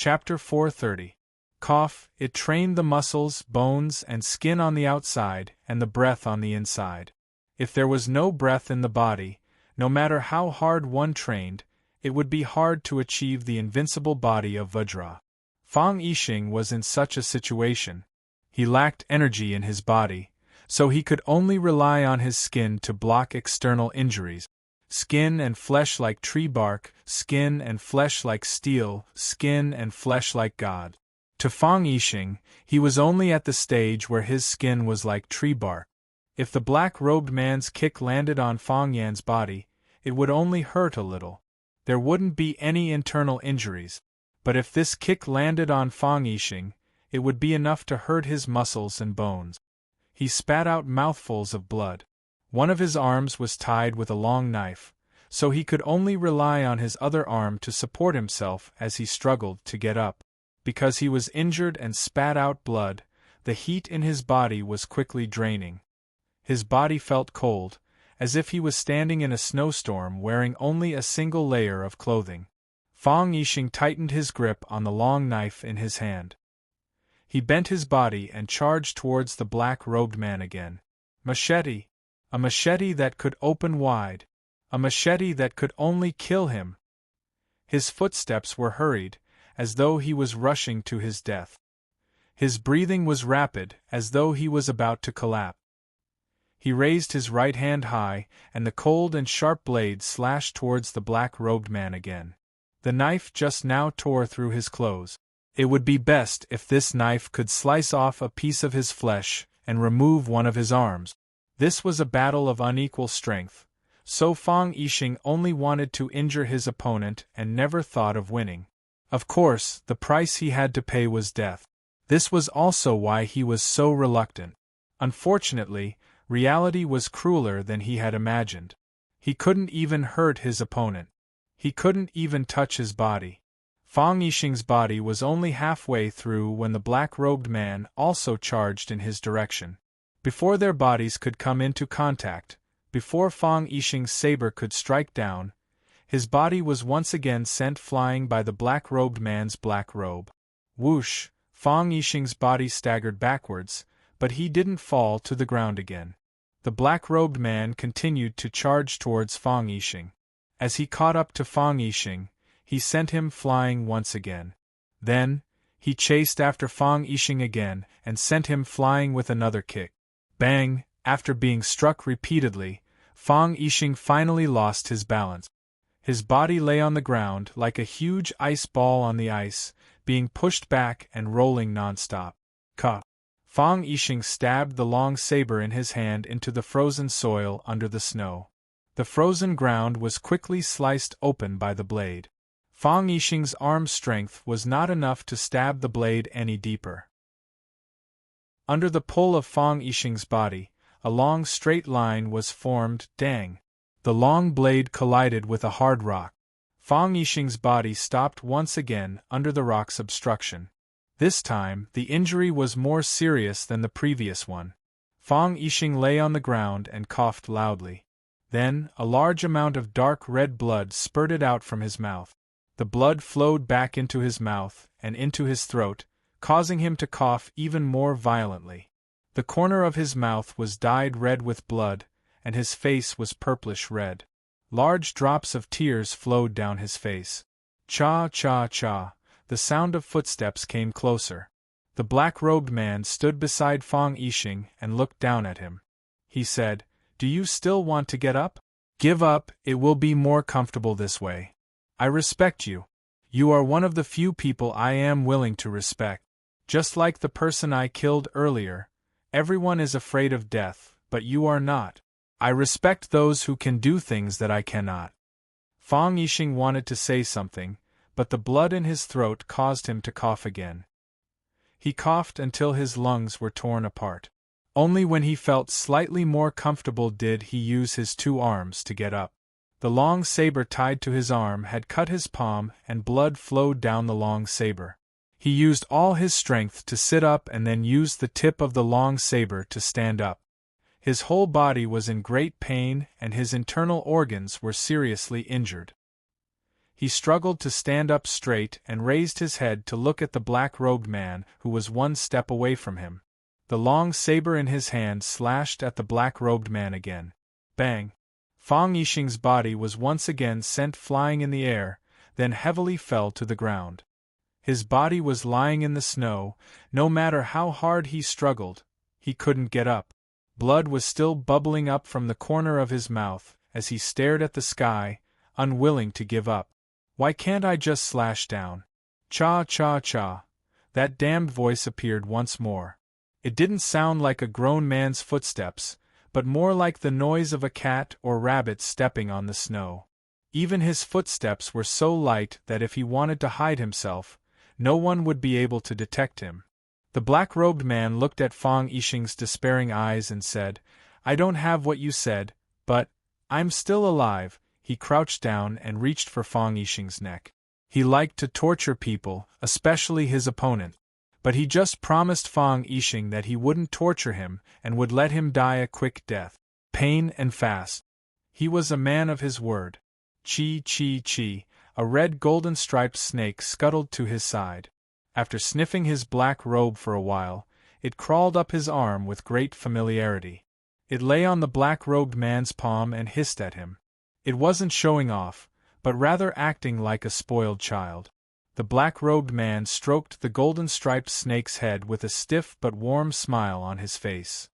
Chapter 430. Cough. It trained the muscles, bones, and skin on the outside, and the breath on the inside. If there was no breath in the body, no matter how hard one trained, it would be hard to achieve the invincible body of Vajra. Fang Yixing was in such a situation. He lacked energy in his body, so he could only rely on his skin to block external injuries. Skin and flesh like tree bark, skin and flesh like steel, skin and flesh like God. To Fang Yixing, he was only at the stage where his skin was like tree bark. If the black-robed man's kick landed on Fang Yan's body, it would only hurt a little. There wouldn't be any internal injuries. But if this kick landed on Fang Yixing, it would be enough to hurt his muscles and bones. He spat out mouthfuls of blood. One of his arms was tied with a long knife, so he could only rely on his other arm to support himself as he struggled to get up. Because he was injured and spat out blood, the heat in his body was quickly draining. His body felt cold, as if he was standing in a snowstorm wearing only a single layer of clothing. Fang Yixing tightened his grip on the long knife in his hand. He bent his body and charged towards the black-robed man again. Machete! A machete that could open wide. A machete that could only kill him. His footsteps were hurried, as though he was rushing to his death. His breathing was rapid, as though he was about to collapse. He raised his right hand high, and the cold and sharp blade slashed towards the black-robed man again. The knife just now tore through his clothes. It would be best if this knife could slice off a piece of his flesh and remove one of his arms. This was a battle of unequal strength, so Fang Yixing only wanted to injure his opponent and never thought of winning. Of course, the price he had to pay was death. This was also why he was so reluctant. Unfortunately, reality was crueler than he had imagined. He couldn't even hurt his opponent. He couldn't even touch his body. Fang Yixing's body was only halfway through when the black-robed man also charged in his direction. Before their bodies could come into contact, before Fang Yixing's saber could strike down, his body was once again sent flying by the black-robed man's black robe. Whoosh! Fang Yixing's body staggered backwards, but he didn't fall to the ground again. The black-robed man continued to charge towards Fang Yixing. As he caught up to Fang Yixing, he sent him flying once again. Then, he chased after Fang Yixing again and sent him flying with another kick. Bang! After being struck repeatedly, Fang Yixing finally lost his balance. His body lay on the ground like a huge ice ball on the ice, being pushed back and rolling non-stop. Ka! Fang Yixing stabbed the long saber in his hand into the frozen soil under the snow. The frozen ground was quickly sliced open by the blade. Fang Yixing's arm strength was not enough to stab the blade any deeper. Under the pull of Fang Yixing's body, a long straight line was formed. Dang! The long blade collided with a hard rock. Fang Yixing's body stopped once again under the rock's obstruction. This time, the injury was more serious than the previous one. Fang Yixing lay on the ground and coughed loudly. Then, a large amount of dark red blood spurted out from his mouth. The blood flowed back into his mouth and into his throat, causing him to cough even more violently. The corner of his mouth was dyed red with blood, and his face was purplish red. Large drops of tears flowed down his face. Cha cha cha, the sound of footsteps came closer. The black-robed man stood beside Fang Yixing and looked down at him. He said, "Do you still want to get up? Give up, it will be more comfortable this way. I respect you. You are one of the few people I am willing to respect. Just like the person I killed earlier, everyone is afraid of death, but you are not. I respect those who can do things that I cannot." Fang Yixing wanted to say something, but the blood in his throat caused him to cough again. He coughed until his lungs were torn apart. Only when he felt slightly more comfortable did he use his two arms to get up. The long saber tied to his arm had cut his palm and blood flowed down the long saber. He used all his strength to sit up and then used the tip of the long saber to stand up. His whole body was in great pain and his internal organs were seriously injured. He struggled to stand up straight and raised his head to look at the black-robed man who was one step away from him. The long saber in his hand slashed at the black-robed man again. Bang! Fang Yixing's body was once again sent flying in the air, then heavily fell to the ground. His body was lying in the snow. No matter how hard he struggled, he couldn't get up. Blood was still bubbling up from the corner of his mouth as he stared at the sky, unwilling to give up. Why can't I just slash down? Cha cha cha. That damned voice appeared once more. It didn't sound like a grown man's footsteps, but more like the noise of a cat or rabbit stepping on the snow. Even his footsteps were so light that if he wanted to hide himself, no one would be able to detect him. The black-robed man looked at Fang Yixing's despairing eyes and said, "I don't have what you said, but I'm still alive." He crouched down and reached for Fang Yixing's neck. He liked to torture people, especially his opponent. But he just promised Fang Yixing that he wouldn't torture him and would let him die a quick death. Pain and fast. He was a man of his word. Chi chi chi, a red golden-striped snake scuttled to his side. After sniffing his black robe for a while, it crawled up his arm with great familiarity. It lay on the black-robed man's palm and hissed at him. It wasn't showing off, but rather acting like a spoiled child. The black-robed man stroked the golden-striped snake's head with a stiff but warm smile on his face.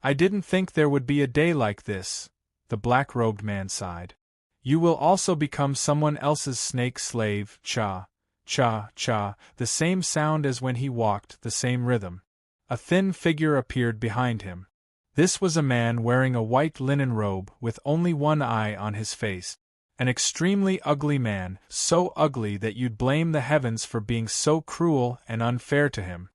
"I didn't think there would be a day like this," the black-robed man sighed. "You will also become someone else's snake slave, cha, cha, cha," the same sound as when he walked, the same rhythm. A thin figure appeared behind him. This was a man wearing a white linen robe with only one eye on his face. An extremely ugly man, so ugly that you'd blame the heavens for being so cruel and unfair to him.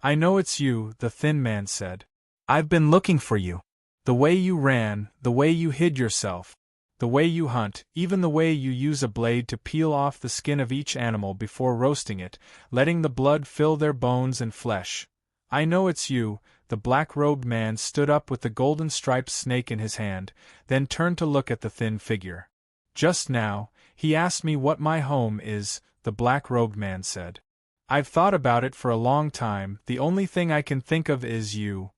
"I know it's you," the thin man said. "I've been looking for you. The way you ran, the way you hid yourself, the way you hunt, even the way you use a blade to peel off the skin of each animal before roasting it, letting the blood fill their bones and flesh. I know it's you." The black-robed man stood up with the golden-striped snake in his hand, then turned to look at the thin figure. "Just now, he asked me what my home is," the black-robed man said. "I've thought about it for a long time. The only thing I can think of is you.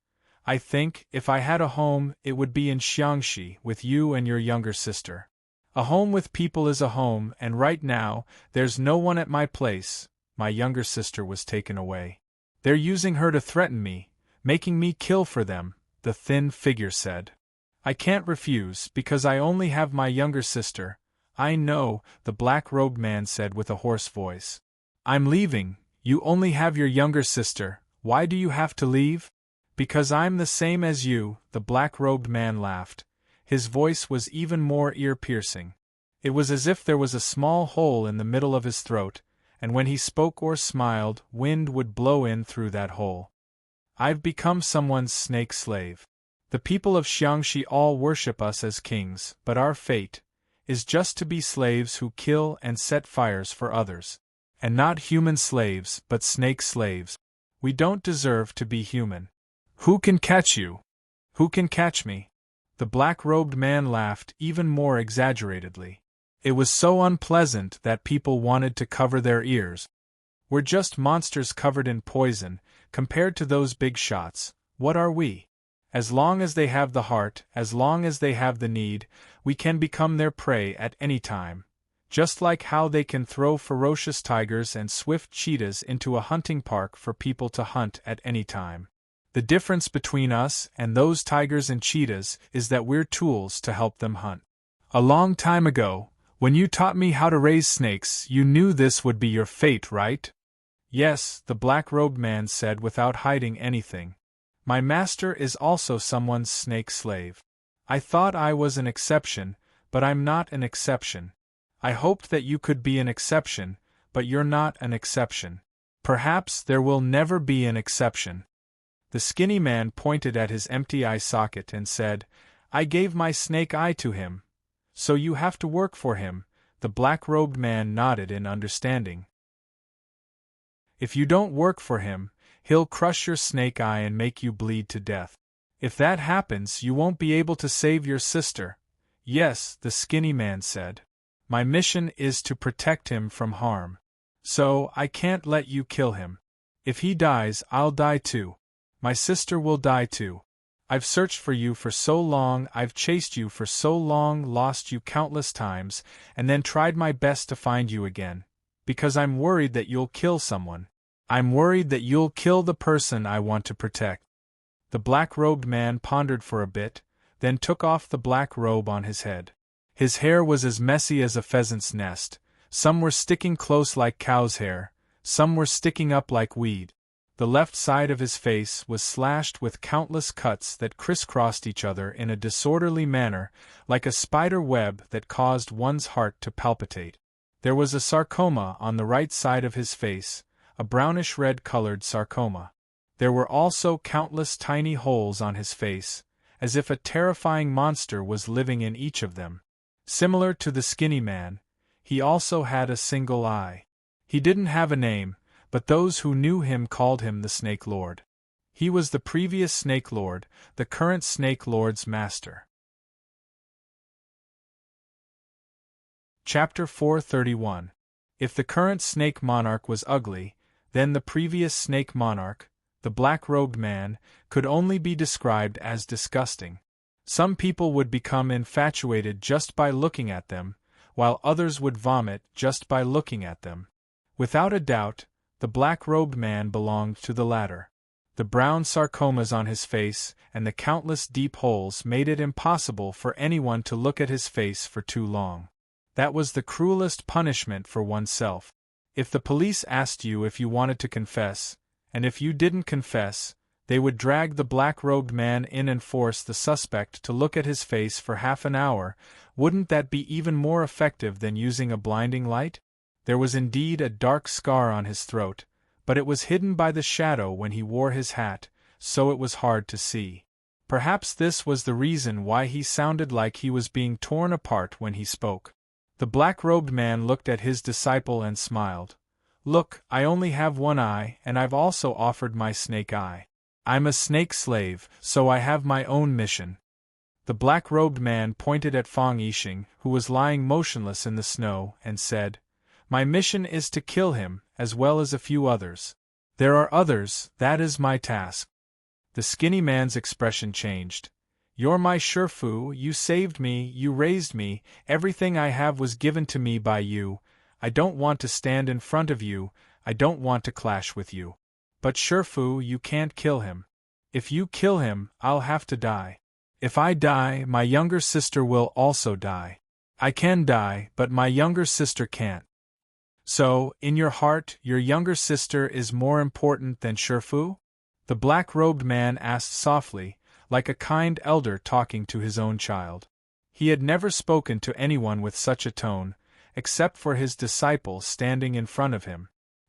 I think, if I had a home, it would be in Xiangxi, with you and your younger sister. A home with people is a home, and right now, there's no one at my place. My younger sister was taken away. They're using her to threaten me, making me kill for them," the thin figure said. "I can't refuse, because I only have my younger sister." "I know," the black-robed man said with a hoarse voice. "I'm leaving. You only have your younger sister. Why do you have to leave?" "Because I'm the same as you," the black-robed man laughed. His voice was even more ear-piercing. It was as if there was a small hole in the middle of his throat, and when he spoke or smiled, wind would blow in through that hole. "I've become someone's snake slave. The people of Xiangxi all worship us as kings, but our fate is just to be slaves who kill and set fires for others. And not human slaves, but snake slaves. We don't deserve to be human." "Who can catch you? Who can catch me?" The black-robed man laughed even more exaggeratedly. It was so unpleasant that people wanted to cover their ears. "We're just monsters covered in poison, compared to those big shots. What are we? As long as they have the heart, as long as they have the need, we can become their prey at any time. Just like how they can throw ferocious tigers and swift cheetahs into a hunting park for people to hunt at any time. The difference between us and those tigers and cheetahs is that we're tools to help them hunt. A long time ago, when you taught me how to raise snakes, you knew this would be your fate, right?" "Yes," the black-robed man said without hiding anything. "My master is also someone's snake slave. I thought I was an exception, but I'm not an exception. I hoped that you could be an exception, but you're not an exception. Perhaps there will never be an exception." The skinny man pointed at his empty eye socket and said, "I gave my snake eye to him. So you have to work for him." The black-robed man nodded in understanding. "If you don't work for him, he'll crush your snake eye and make you bleed to death. If that happens, you won't be able to save your sister." "Yes," the skinny man said. My mission is to protect him from harm. So, I can't let you kill him. If he dies, I'll die too. My sister will die too. I've searched for you for so long, I've chased you for so long, lost you countless times, and then tried my best to find you again. Because I'm worried that you'll kill someone. I'm worried that you'll kill the person I want to protect. The black-robed man pondered for a bit, then took off the black robe on his head. His hair was as messy as a pheasant's nest. Some were sticking close like cow's hair, some were sticking up like weed. The left side of his face was slashed with countless cuts that crisscrossed each other in a disorderly manner, like a spider web that caused one's heart to palpitate. There was a sarcoma on the right side of his face, a brownish-red-colored sarcoma. There were also countless tiny holes on his face, as if a terrifying monster was living in each of them. Similar to the skinny man, he also had a single eye. He didn't have a name, but those who knew him called him the Snake Lord. He was the previous Snake Lord, the current Snake Lord's master. Chapter 431. If the current Snake Monarch was ugly, then the previous Snake Monarch, the black-robed man, could only be described as disgusting. Some people would become infatuated just by looking at them, while others would vomit just by looking at them. Without a doubt, the black-robed man belonged to the latter. The brown sarcomas on his face and the countless deep holes made it impossible for anyone to look at his face for too long. That was the cruelest punishment for oneself. If the police asked you if you wanted to confess, and if you didn't confess, they would drag the black-robed man in and force the suspect to look at his face for half an hour. Wouldn't that be even more effective than using a blinding light? There was indeed a dark scar on his throat, but it was hidden by the shadow when he wore his hat, so it was hard to see. Perhaps this was the reason why he sounded like he was being torn apart when he spoke. The black-robed man looked at his disciple and smiled. Look, I only have one eye, and I've also offered my snake eye. I'm a snake slave, so I have my own mission. The black-robed man pointed at Fang Yixing, who was lying motionless in the snow, and said, My mission is to kill him, as well as a few others. There are others, that is my task. The skinny man's expression changed. You're my Shifu, you saved me, you raised me, everything I have was given to me by you. I don't want to stand in front of you, I don't want to clash with you. But Shifu, you can't kill him. If you kill him, I'll have to die. If I die, my younger sister will also die. I can die, but my younger sister can't. So, in your heart, your younger sister is more important than Shifu? The black-robed man asked softly, like a kind elder talking to his own child. He had never spoken to anyone with such a tone, except for his disciple standing in front of him.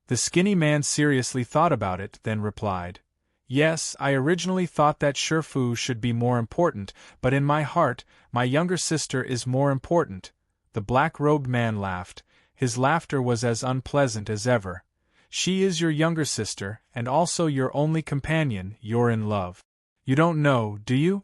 The skinny man seriously thought about it, then replied, Yes, I originally thought that Shifu should be more important, but in my heart, my younger sister is more important. The black-robed man laughed. His laughter was as unpleasant as ever. She is your younger sister, and also your only companion. You're in love. You don't know, do you?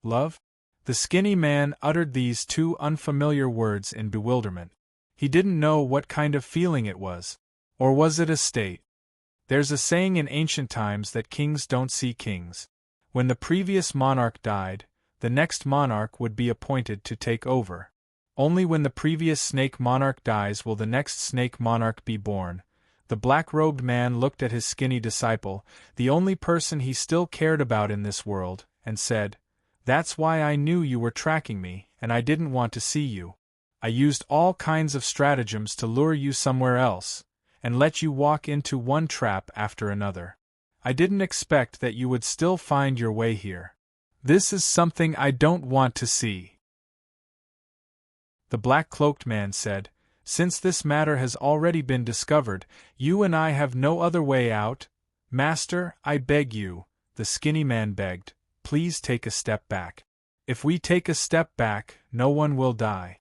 Love? The skinny man uttered these two unfamiliar words in bewilderment. He didn't know what kind of feeling it was. Or was it a state? There's a saying in ancient times that kings don't see kings. When the previous monarch died, the next monarch would be appointed to take over. Only when the previous snake monarch dies will the next snake monarch be born. The black-robed man looked at his skinny disciple, the only person he still cared about in this world, and said, That's why I knew you were tracking me, and I didn't want to see you. I used all kinds of stratagems to lure you somewhere else, and let you walk into one trap after another. I didn't expect that you would still find your way here. This is something I don't want to see. The black-cloaked man said, Since this matter has already been discovered, you and I have no other way out. Master, I beg you, the skinny man begged, please take a step back. If we take a step back, no one will die.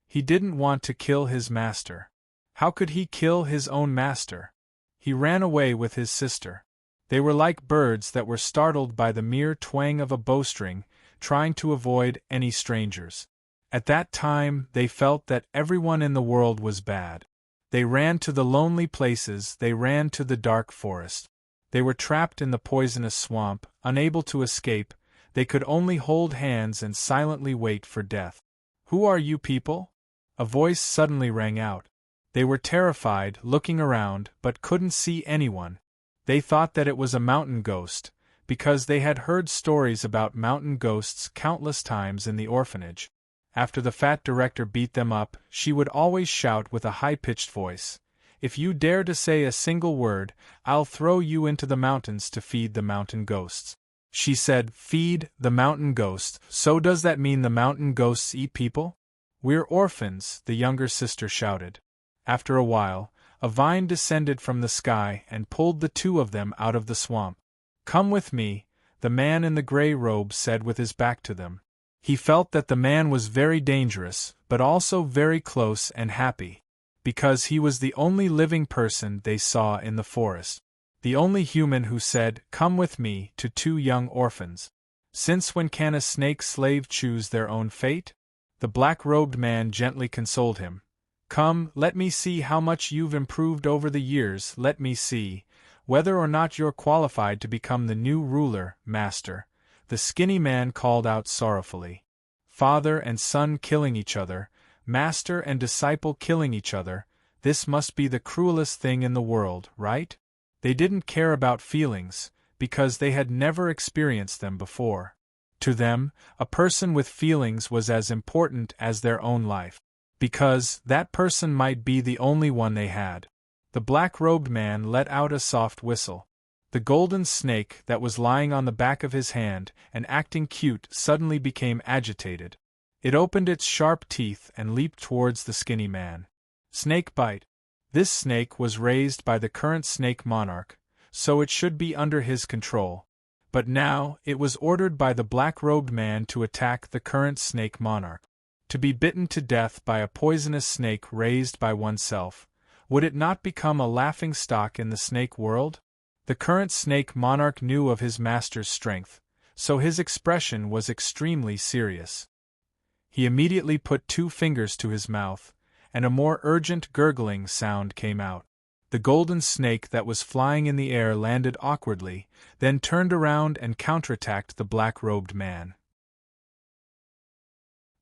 He didn't want to kill his master. How could he kill his own master? He ran away with his sister. They were like birds that were startled by the mere twang of a bowstring, trying to avoid any strangers. At that time, they felt that everyone in the world was bad. They ran to the lonely places, they ran to the dark forest. They were trapped in the poisonous swamp, unable to escape, they could only hold hands and silently wait for death. "Who are you people?" a voice suddenly rang out. They were terrified, looking around, but couldn't see anyone. They thought that it was a mountain ghost, because they had heard stories about mountain ghosts countless times in the orphanage. After the fat director beat them up, she would always shout with a high-pitched voice, "If you dare to say a single word, I'll throw you into the mountains to feed the mountain ghosts." She said, "Feed the mountain ghosts, so does that mean the mountain ghosts eat people?" "We're orphans," the younger sister shouted. After a while, a vine descended from the sky and pulled the two of them out of the swamp. "Come with me," the man in the gray robe said with his back to them. He felt that the man was very dangerous, but also very close and happy, because he was the only living person they saw in the forest. The only human who said, "Come with me," to two young orphans. Since when can a snake slave choose their own fate? The black-robed man gently consoled him. "Come, let me see how much you've improved over the years, let me see whether or not you're qualified to become the new ruler, master." The skinny man called out sorrowfully. "Father and son killing each other, master and disciple killing each other, this must be the cruelest thing in the world, right?" They didn't care about feelings, because they had never experienced them before. To them, a person with feelings was as important as their own life, because that person might be the only one they had. The black-robed man let out a soft whistle. The golden snake that was lying on the back of his hand and acting cute suddenly became agitated. It opened its sharp teeth and leaped towards the skinny man. Snake bite. This snake was raised by the current snake monarch, so it should be under his control. But now, it was ordered by the black-robed man to attack the current snake monarch. To be bitten to death by a poisonous snake raised by oneself, would it not become a laughing-stock in the snake world? The current snake monarch knew of his master's strength, so his expression was extremely serious. He immediately put 2 fingers to his mouth, and a more urgent gurgling sound came out. The golden snake that was flying in the air landed awkwardly, then turned around and counterattacked the black-robed man.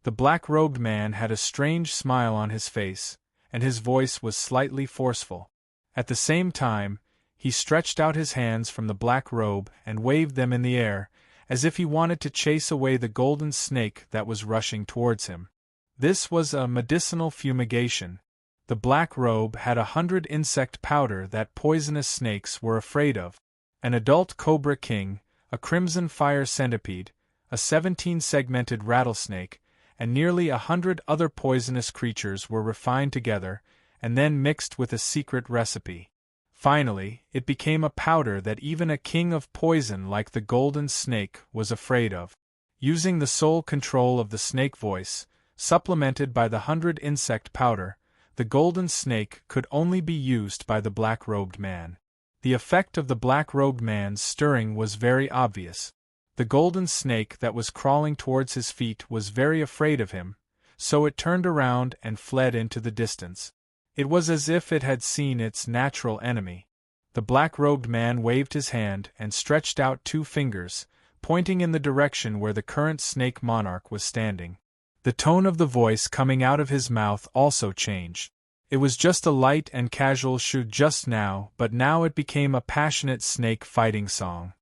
The black-robed man had a strange smile on his face, and his voice was slightly forceful. At the same time, he stretched out his hands from the black robe and waved them in the air, as if he wanted to chase away the golden snake that was rushing towards him. This was a medicinal fumigation. The black robe had 100 insect powder that poisonous snakes were afraid of. An adult cobra king, a crimson fire centipede, a 17-segmented rattlesnake, and nearly 100 other poisonous creatures were refined together and then mixed with a secret recipe. Finally, it became a powder that even a king of poison like the golden snake was afraid of. Using the sole control of the snake voice, supplemented by the 100 insect powder, the golden snake could only be used by the black-robed man. The effect of the black-robed man's stirring was very obvious. The golden snake that was crawling towards his feet was very afraid of him, so it turned around and fled into the distance. It was as if it had seen its natural enemy. The black-robed man waved his hand and stretched out 2 fingers, pointing in the direction where the current snake monarch was standing. The tone of the voice coming out of his mouth also changed. It was just a light and casual shoo just now, but now it became a passionate snake fighting song.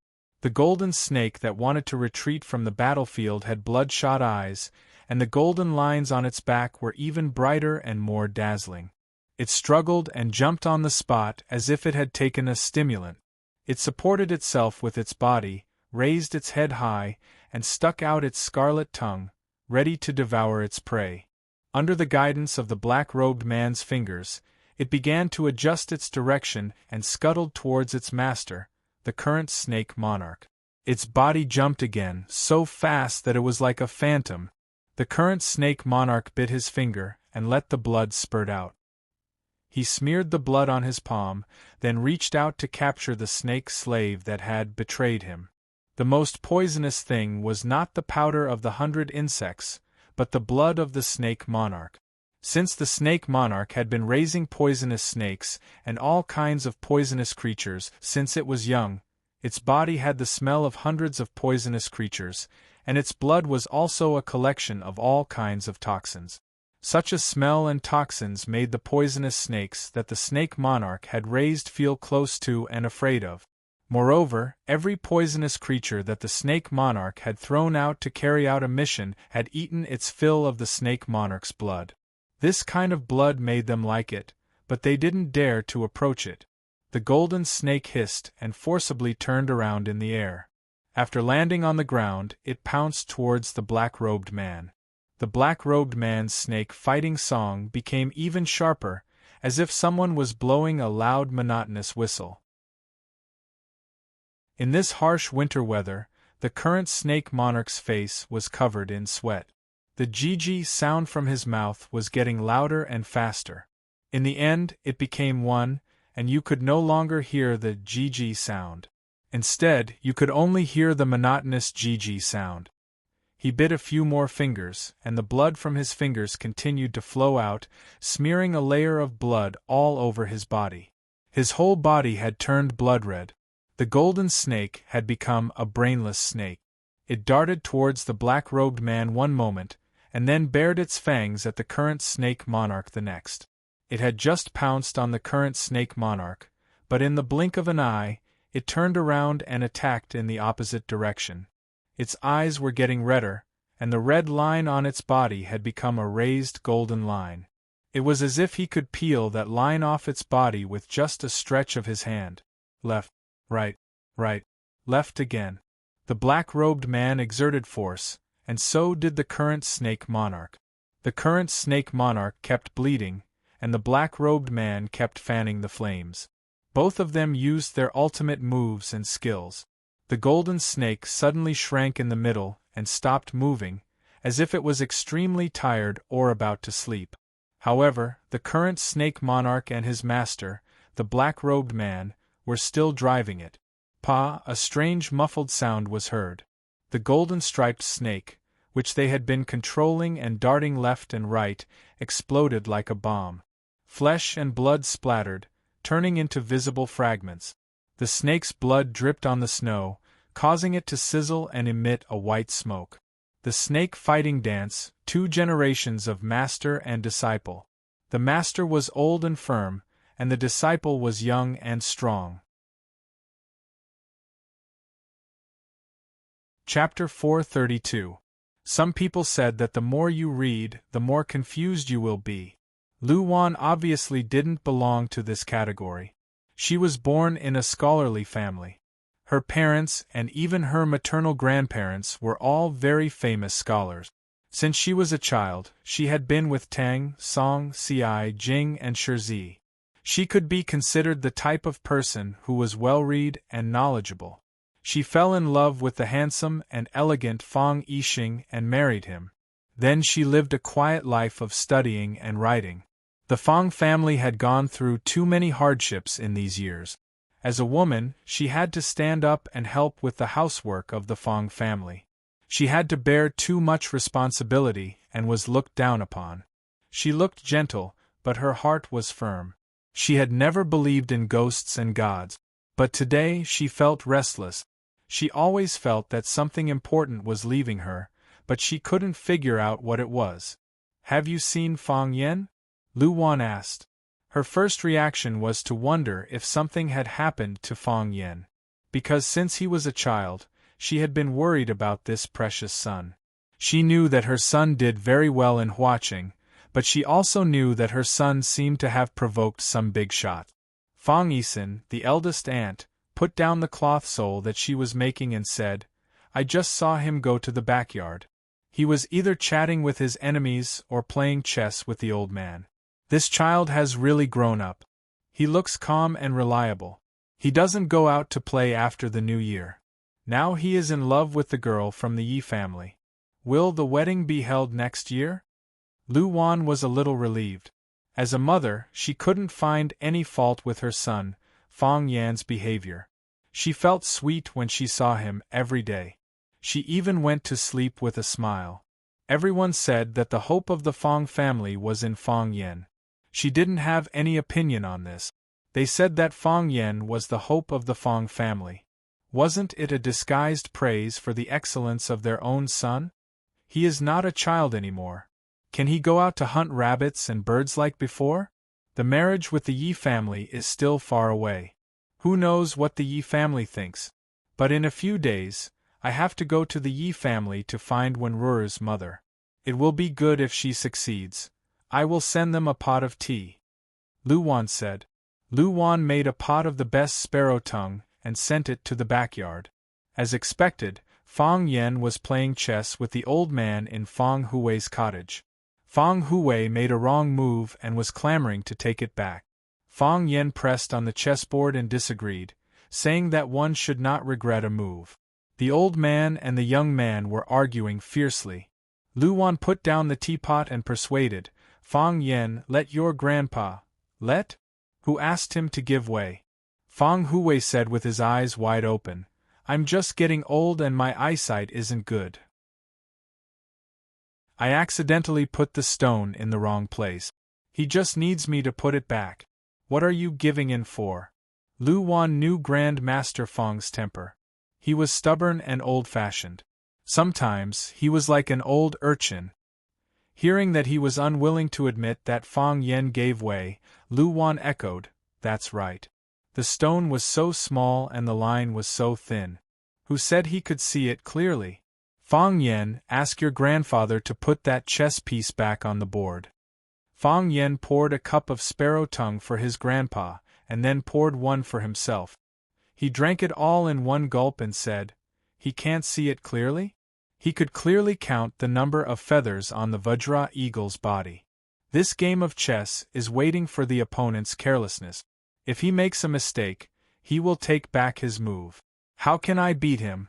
The golden snake that wanted to retreat from the battlefield had bloodshot eyes, and the golden lines on its back were even brighter and more dazzling. It struggled and jumped on the spot as if it had taken a stimulant. It supported itself with its body, raised its head high, and stuck out its scarlet tongue, ready to devour its prey. Under the guidance of the black-robed man's fingers, it began to adjust its direction and scuttled towards its master, the current snake monarch. Its body jumped again, so fast that it was like a phantom. The current snake monarch bit his finger and let the blood spurt out. He smeared the blood on his palm, then reached out to capture the snake slave that had betrayed him. The most poisonous thing was not the powder of the 100 insects, but the blood of the snake monarch. Since the snake monarch had been raising poisonous snakes and all kinds of poisonous creatures since it was young, its body had the smell of hundreds of poisonous creatures, and its blood was also a collection of all kinds of toxins. Such a smell and toxins made the poisonous snakes that the snake monarch had raised feel close to and afraid of. Moreover, every poisonous creature that the snake monarch had thrown out to carry out a mission had eaten its fill of the snake monarch's blood. This kind of blood made them like it, but they didn't dare to approach it. The golden snake hissed and forcibly turned around in the air. After landing on the ground, it pounced towards the black-robed man. The black-robed man's snake-fighting song became even sharper, as if someone was blowing a loud monotonous whistle. In this harsh winter weather, the current snake monarch's face was covered in sweat. The GG sound from his mouth was getting louder and faster. In the end, it became one, and you could no longer hear the GG sound. Instead, you could only hear the monotonous GG sound. He bit a few more fingers, and the blood from his fingers continued to flow out, smearing a layer of blood all over his body. His whole body had turned blood-red. The golden snake had become a brainless snake. It darted towards the black-robed man one moment, and then bared its fangs at the current snake monarch the next. It had just pounced on the current snake monarch, but in the blink of an eye, it turned around and attacked in the opposite direction. Its eyes were getting redder, and the red line on its body had become a raised golden line. It was as if he could peel that line off its body with just a stretch of his hand. Left, right, left again. The black-robed man exerted force, and so did the current snake monarch. The current snake monarch kept bleeding, and the black-robed man kept fanning the flames. Both of them used their ultimate moves and skills. The golden snake suddenly shrank in the middle and stopped moving, as if it was extremely tired or about to sleep. However, the current snake monarch and his master, the black-robed man, were still driving it. Pa! A strange muffled sound was heard. The golden-striped snake, which they had been controlling and darting left and right, exploded like a bomb. Flesh and blood splattered, turning into visible fragments. The snake's blood dripped on the snow, causing it to sizzle and emit a white smoke. The snake fighting dance, 2 generations of master and disciple. The master was old and firm, and the disciple was young and strong. Chapter 432. Some people said that the more you read, the more confused you will be. Lu Wan obviously didn't belong to this category. She was born in a scholarly family. Her parents and even her maternal grandparents were all very famous scholars. Since she was a child, she had been with Tang, Song, Ci, Jing, and Shizi. She could be considered the type of person who was well-read and knowledgeable. She fell in love with the handsome and elegant Fang Yixing and married him. Then she lived a quiet life of studying and writing. The Fang family had gone through too many hardships in these years. As a woman, she had to stand up and help with the housework of the Fang family. She had to bear too much responsibility and was looked down upon. She looked gentle, but her heart was firm. She had never believed in ghosts and gods. But today she felt restless. She always felt that something important was leaving her, but she couldn't figure out what it was. "Have you seen Fang Yen?" Lu Wan asked. Her first reaction was to wonder if something had happened to Fang Yen. Because since he was a child, she had been worried about this precious son. She knew that her son did very well in Huaqing, but she also knew that her son seemed to have provoked some big shot. Fang Yixin, the eldest aunt, put down the cloth sole that she was making and said, "I just saw him go to the backyard. He was either chatting with his enemies or playing chess with the old man. This child has really grown up. He looks calm and reliable. He doesn't go out to play after the new year. Now he is in love with the girl from the Yi family. Will the wedding be held next year?" Lu Wan was a little relieved. As a mother, she couldn't find any fault with her son, Fang Yan's behavior. She felt sweet when she saw him every day. She even went to sleep with a smile. Everyone said that the hope of the Fong family was in Fong Yen. She didn't have any opinion on this. They said that Fong Yen was the hope of the Fong family. Wasn't it a disguised praise for the excellence of their own son? He is not a child anymore. Can he go out to hunt rabbits and birds like before? The marriage with the Yi family is still far away. Who knows what the Yi family thinks? But in a few days, I have to go to the Yi family to find Wenru's mother. It will be good if she succeeds. I will send them a pot of tea. Lu Wan said. Lu Wan made a pot of the best sparrow tongue and sent it to the backyard. As expected, Fong Yen was playing chess with the old man in Fong Hui's cottage. Fong Hui made a wrong move and was clamoring to take it back. Fong Yen pressed on the chessboard and disagreed, saying that one should not regret a move. The old man and the young man were arguing fiercely. Lu Wan put down the teapot and persuaded, Fong Yen, let your grandpa, let? Who asked him to give way. Fong Hui said with his eyes wide open, I'm just getting old and my eyesight isn't good. I accidentally put the stone in the wrong place. He just needs me to put it back. What are you giving in for? Lu Wan knew Grand Master Fong's temper. He was stubborn and old-fashioned. Sometimes, he was like an old urchin. Hearing that he was unwilling to admit that Fong Yen gave way, Lu Wan echoed, That's right. The stone was so small and the line was so thin. Who said he could see it clearly? Fong Yen, ask your grandfather to put that chess piece back on the board. Fong Yen poured a cup of sparrow tongue for his grandpa, and then poured one for himself. He drank it all in one gulp and said, He can't see it clearly? He could clearly count the number of feathers on the Vajra eagle's body. This game of chess is waiting for the opponent's carelessness. If he makes a mistake, he will take back his move. How can I beat him?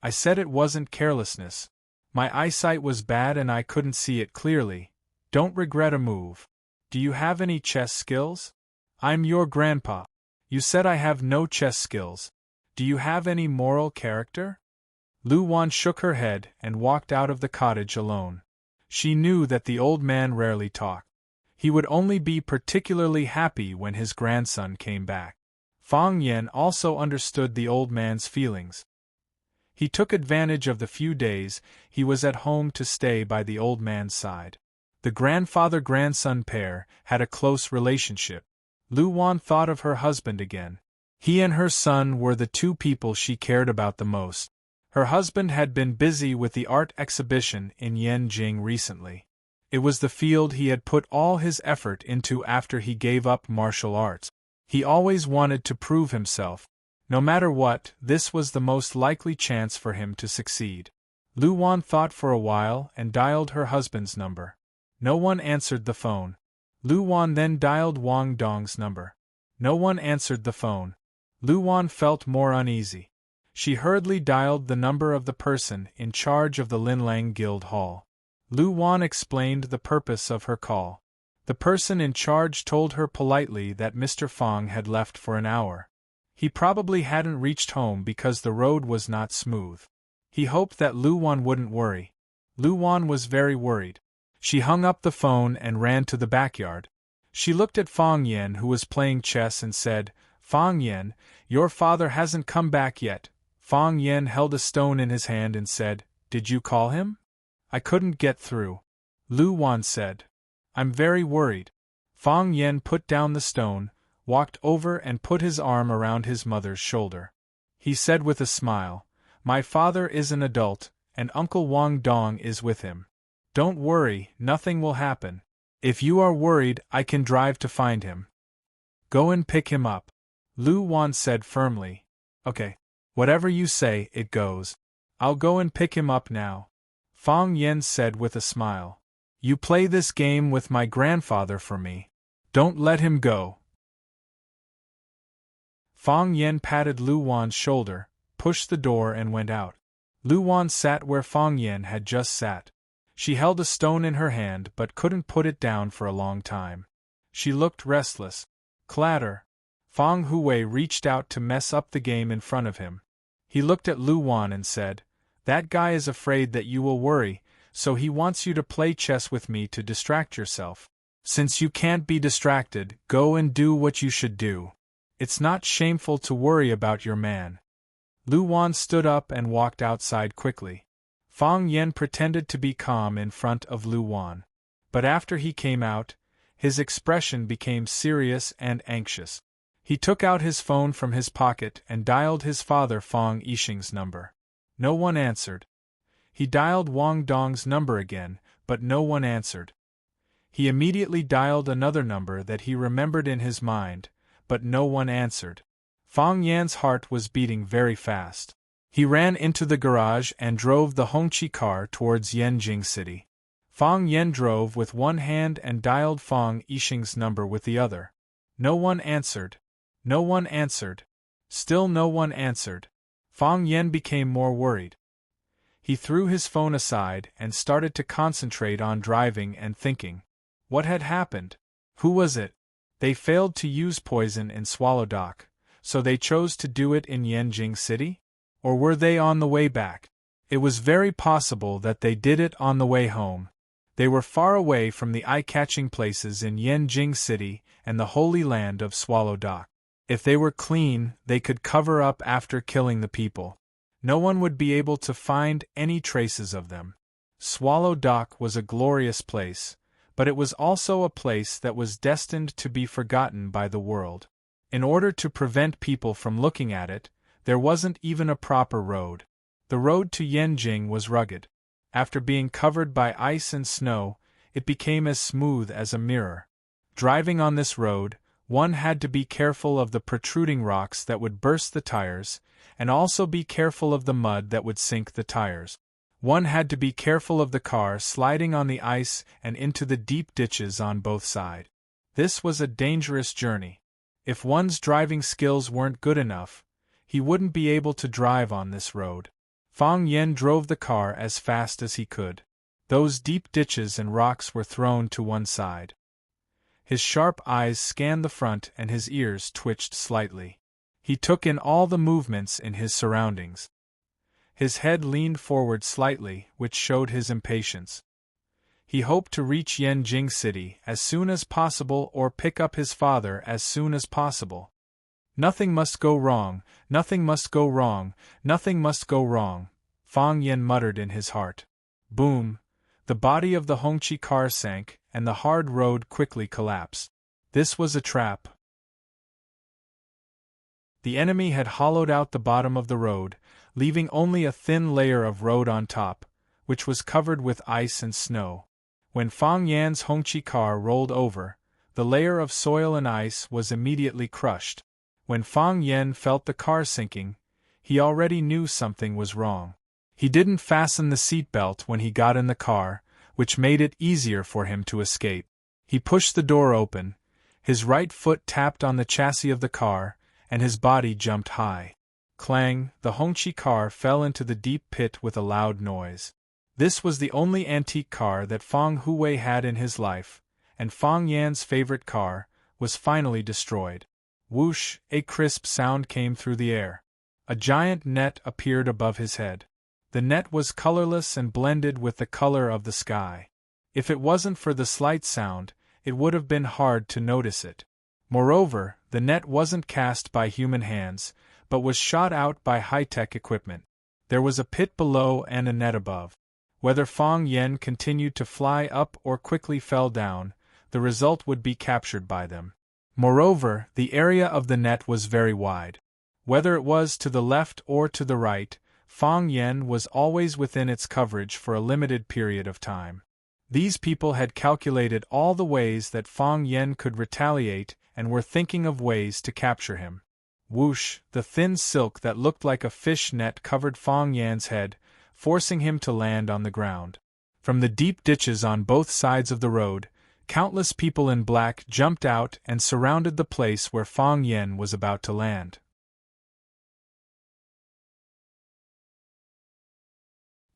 I said it wasn't carelessness. My eyesight was bad and I couldn't see it clearly. Don't regret a move. Do you have any chess skills? I'm your grandpa. You said I have no chess skills. Do you have any moral character? Lu Wan shook her head and walked out of the cottage alone. She knew that the old man rarely talked. He would only be particularly happy when his grandson came back. Fong Yen also understood the old man's feelings. He took advantage of the few days he was at home to stay by the old man's side. The grandfather-grandson pair had a close relationship. Lu Wan thought of her husband again. He and her son were the two people she cared about the most. Her husband had been busy with the art exhibition in Yanjing recently. It was the field he had put all his effort into after he gave up martial arts. He always wanted to prove himself. No matter what, this was the most likely chance for him to succeed. Lu Wan thought for a while and dialed her husband's number. No one answered the phone. Lu Wan then dialed Wang Dong's number. No one answered the phone. Lu Wan felt more uneasy. She hurriedly dialed the number of the person in charge of the Linlang Guild Hall. Lu Wan explained the purpose of her call. The person in charge told her politely that Mr. Fong had left for an hour. He probably hadn't reached home because the road was not smooth. He hoped that Lu Wan wouldn't worry. Lu Wan was very worried. She hung up the phone and ran to the backyard. She looked at Fong Yen, who was playing chess, and said, Fong Yen, your father hasn't come back yet. Fong Yen held a stone in his hand and said, Did you call him? I couldn't get through. Lu Wan said, I'm very worried. Fong Yen put down the stone, walked over and put his arm around his mother's shoulder. He said with a smile, My father is an adult, and Uncle Wang Dong is with him. Don't worry, nothing will happen. If you are worried, I can drive to find him. Go and pick him up. Lu Wan said firmly. Okay. Whatever you say, it goes. I'll go and pick him up now. Fong Yen said with a smile. You play this game with my grandfather for me. Don't let him go. Fong Yen patted Lu Wan's shoulder, pushed the door and went out. Lu Wan sat where Fong Yen had just sat. She held a stone in her hand but couldn't put it down for a long time. She looked restless. Clatter. Fong Hui reached out to mess up the game in front of him. He looked at Lu Wan and said, That guy is afraid that you will worry, so he wants you to play chess with me to distract yourself. Since you can't be distracted, go and do what you should do. It's not shameful to worry about your man." Lu Wan stood up and walked outside quickly. Fang Yen pretended to be calm in front of Lu Wan. But after he came out, his expression became serious and anxious. He took out his phone from his pocket and dialed his father Fang Yixing's number. No one answered. He dialed Wang Dong's number again, but no one answered. He immediately dialed another number that he remembered in his mind, but no one answered. Fang Yan's heart was beating very fast. He ran into the garage and drove the Hongqi car towards Yanjing City. Fang Yan drove with one hand and dialed Fang Yixing's number with the other. No one answered. No one answered. Still no one answered. Fang Yan became more worried. He threw his phone aside and started to concentrate on driving and thinking. What had happened? Who was it? They failed to use poison in Swallow Dock, so they chose to do it in Yanjing City? Or were they on the way back? It was very possible that they did it on the way home. They were far away from the eye-catching places in Yanjing City and the holy land of Swallow Dock. If they were clean, they could cover up after killing the people. No one would be able to find any traces of them. Swallow Dock was a glorious place, but it was also a place that was destined to be forgotten by the world. In order to prevent people from looking at it, there wasn't even a proper road. The road to Yanjing was rugged. After being covered by ice and snow, it became as smooth as a mirror. Driving on this road, one had to be careful of the protruding rocks that would burst the tires, and also be careful of the mud that would sink the tires. One had to be careful of the car sliding on the ice and into the deep ditches on both sides. This was a dangerous journey. If one's driving skills weren't good enough, he wouldn't be able to drive on this road. Fang Yen drove the car as fast as he could. Those deep ditches and rocks were thrown to one side. His sharp eyes scanned the front and his ears twitched slightly. He took in all the movements in his surroundings. His head leaned forward slightly, which showed his impatience. He hoped to reach Yanjing City as soon as possible or pick up his father as soon as possible. Nothing must go wrong, nothing must go wrong, nothing must go wrong, Fang Yen muttered in his heart. Boom! The body of the Hongqi car sank, and the hard road quickly collapsed. This was a trap. The enemy had hollowed out the bottom of the road, leaving only a thin layer of road on top, which was covered with ice and snow. When Fang Yan's Hongqi car rolled over, the layer of soil and ice was immediately crushed. When Fang Yan felt the car sinking, he already knew something was wrong. He didn't fasten the seatbelt when he got in the car, which made it easier for him to escape. He pushed the door open, his right foot tapped on the chassis of the car, and his body jumped high. Clang! The Hongqi car fell into the deep pit with a loud noise. This was the only antique car that Fang Huwei had in his life, and Fang Yan's favorite car was finally destroyed. Whoosh! A crisp sound came through the air. A giant net appeared above his head. The net was colorless and blended with the color of the sky. If it wasn't for the slight sound, it would have been hard to notice it. Moreover, the net wasn't cast by human hands, but was shot out by high-tech equipment. There was a pit below and a net above. Whether Fang Yen continued to fly up or quickly fell down, the result would be captured by them. Moreover, the area of the net was very wide. Whether it was to the left or to the right, Fang Yen was always within its coverage for a limited period of time. These people had calculated all the ways that Fang Yen could retaliate and were thinking of ways to capture him. Whoosh! The thin silk that looked like a fish net covered Fang Yan's head, forcing him to land on the ground. From the deep ditches on both sides of the road, countless people in black jumped out and surrounded the place where Fang Yen was about to land.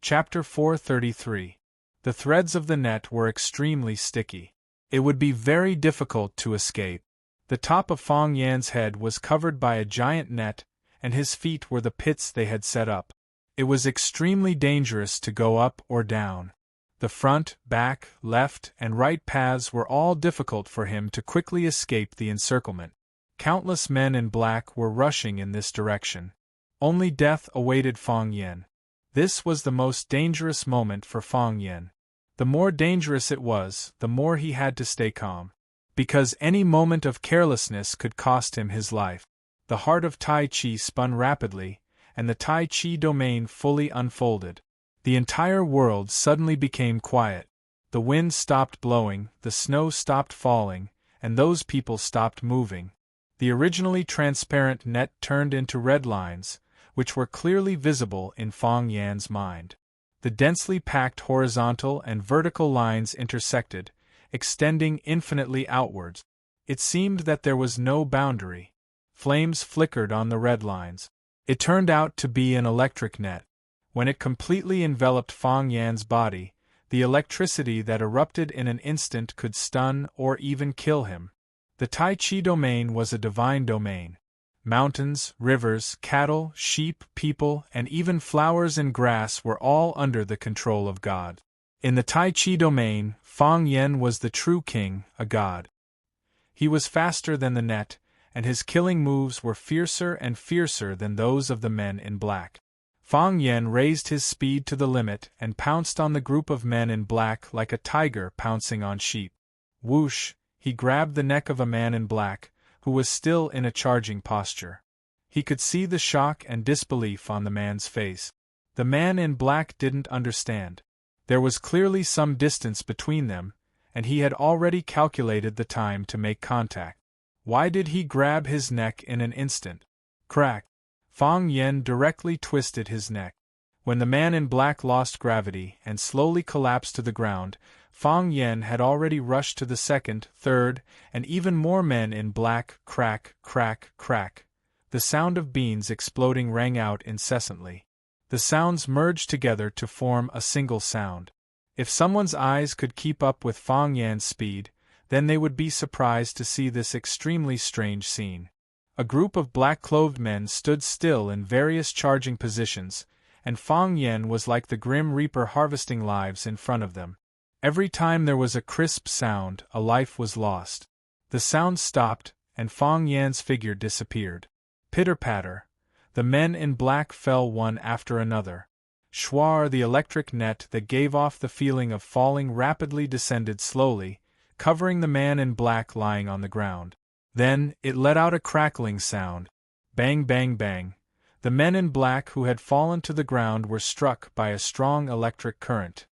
Chapter 433. The threads of the net were extremely sticky. It would be very difficult to escape. The top of Fang Yan's head was covered by a giant net, and his feet were the pits they had set up. It was extremely dangerous to go up or down. The front, back, left, and right paths were all difficult for him to quickly escape the encirclement. Countless men in black were rushing in this direction. Only death awaited Fang Yen. This was the most dangerous moment for Fang Yen. The more dangerous it was, the more he had to stay calm. Because any moment of carelessness could cost him his life. The heart of Tai Chi spun rapidly, and the Tai Chi domain fully unfolded. The entire world suddenly became quiet. The wind stopped blowing, the snow stopped falling, and those people stopped moving. The originally transparent net turned into red lines, which were clearly visible in Fang Yan's mind. The densely packed horizontal and vertical lines intersected, extending infinitely outwards. It seemed that there was no boundary. Flames flickered on the red lines. It turned out to be an electric net. When it completely enveloped Fang Yan's body, the electricity that erupted in an instant could stun or even kill him. The Tai Chi domain was a divine domain. Mountains, rivers, cattle, sheep, people, and even flowers and grass were all under the control of God. In the Tai Chi domain, Fang Yen was the true king, a god. He was faster than the net, and his killing moves were fiercer and fiercer than those of the men in black. Fang Yen raised his speed to the limit and pounced on the group of men in black like a tiger pouncing on sheep. Whoosh, he grabbed the neck of a man in black, who was still in a charging posture. He could see the shock and disbelief on the man's face. The man in black didn't understand. There was clearly some distance between them, and he had already calculated the time to make contact. Why did he grab his neck in an instant? Crack! Fang Yen directly twisted his neck. When the man in black lost gravity and slowly collapsed to the ground, Fang Yen had already rushed to the second, third, and even more men in black. Crack, crack, crack. The sound of beans exploding rang out incessantly. The sounds merged together to form a single sound. If someone's eyes could keep up with Fang Yan's speed, then they would be surprised to see this extremely strange scene. A group of black-clothed men stood still in various charging positions, and Fang Yen was like the Grim Reaper harvesting lives in front of them. Every time there was a crisp sound, a life was lost. The sound stopped, and Fang Yan's figure disappeared. Pitter-patter. The men in black fell one after another. Shwar, the electric net that gave off the feeling of falling rapidly descended slowly, covering the man in black lying on the ground. Then, it let out a crackling sound. Bang, bang, bang. The men in black who had fallen to the ground were struck by a strong electric current.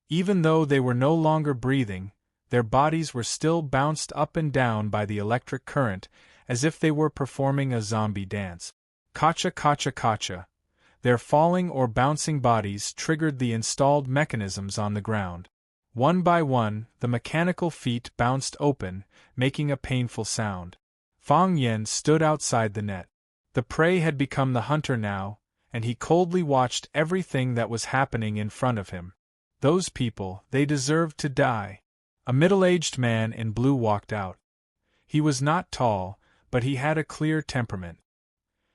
Even though they were no longer breathing, their bodies were still bounced up and down by the electric current, as if they were performing a zombie dance. Kacha, kacha, kacha. Their falling or bouncing bodies triggered the installed mechanisms on the ground. One by one, the mechanical feet bounced open, making a painful sound. Fang Yen stood outside the net. The prey had become the hunter now, and he coldly watched everything that was happening in front of him. Those people, they deserved to die. A middle-aged man in blue walked out. He was not tall, but he had a clear temperament.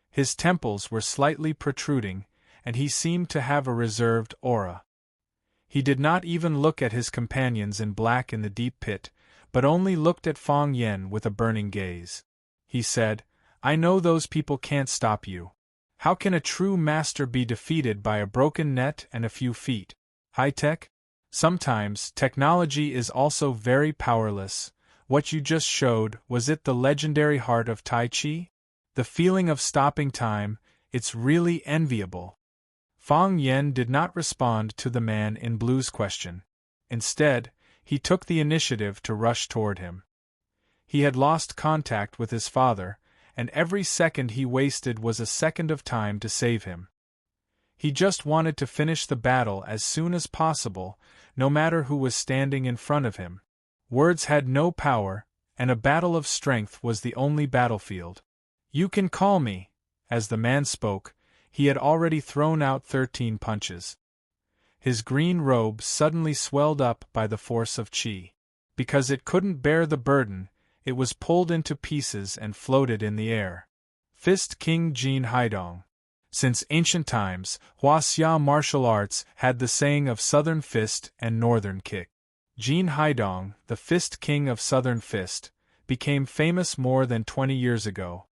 His temples were slightly protruding, and he seemed to have a reserved aura. He did not even look at his companions in black in the deep pit, but only looked at Fang Yen with a burning gaze. He said, "I know those people can't stop you. How can a true master be defeated by a broken net and a few feet? High-tech? Sometimes, technology is also very powerless. What you just showed, was it the legendary heart of Tai Chi? The feeling of stopping time, it's really enviable." Fang Yen did not respond to the man in blue's question. Instead, he took the initiative to rush toward him. He had lost contact with his father, and every second he wasted was a second of time to save him. He just wanted to finish the battle as soon as possible, no matter who was standing in front of him. Words had no power, and a battle of strength was the only battlefield. "You can call me." As the man spoke, he had already thrown out 13 punches. His green robe suddenly swelled up by the force of qi. Because it couldn't bear the burden, it was pulled into pieces and floated in the air. Fist King Jin Haidong. Since ancient times, Huaxia martial arts had the saying of Southern Fist and Northern Kick. Jin Haidong, the Fist King of Southern Fist, became famous more than 20 years ago.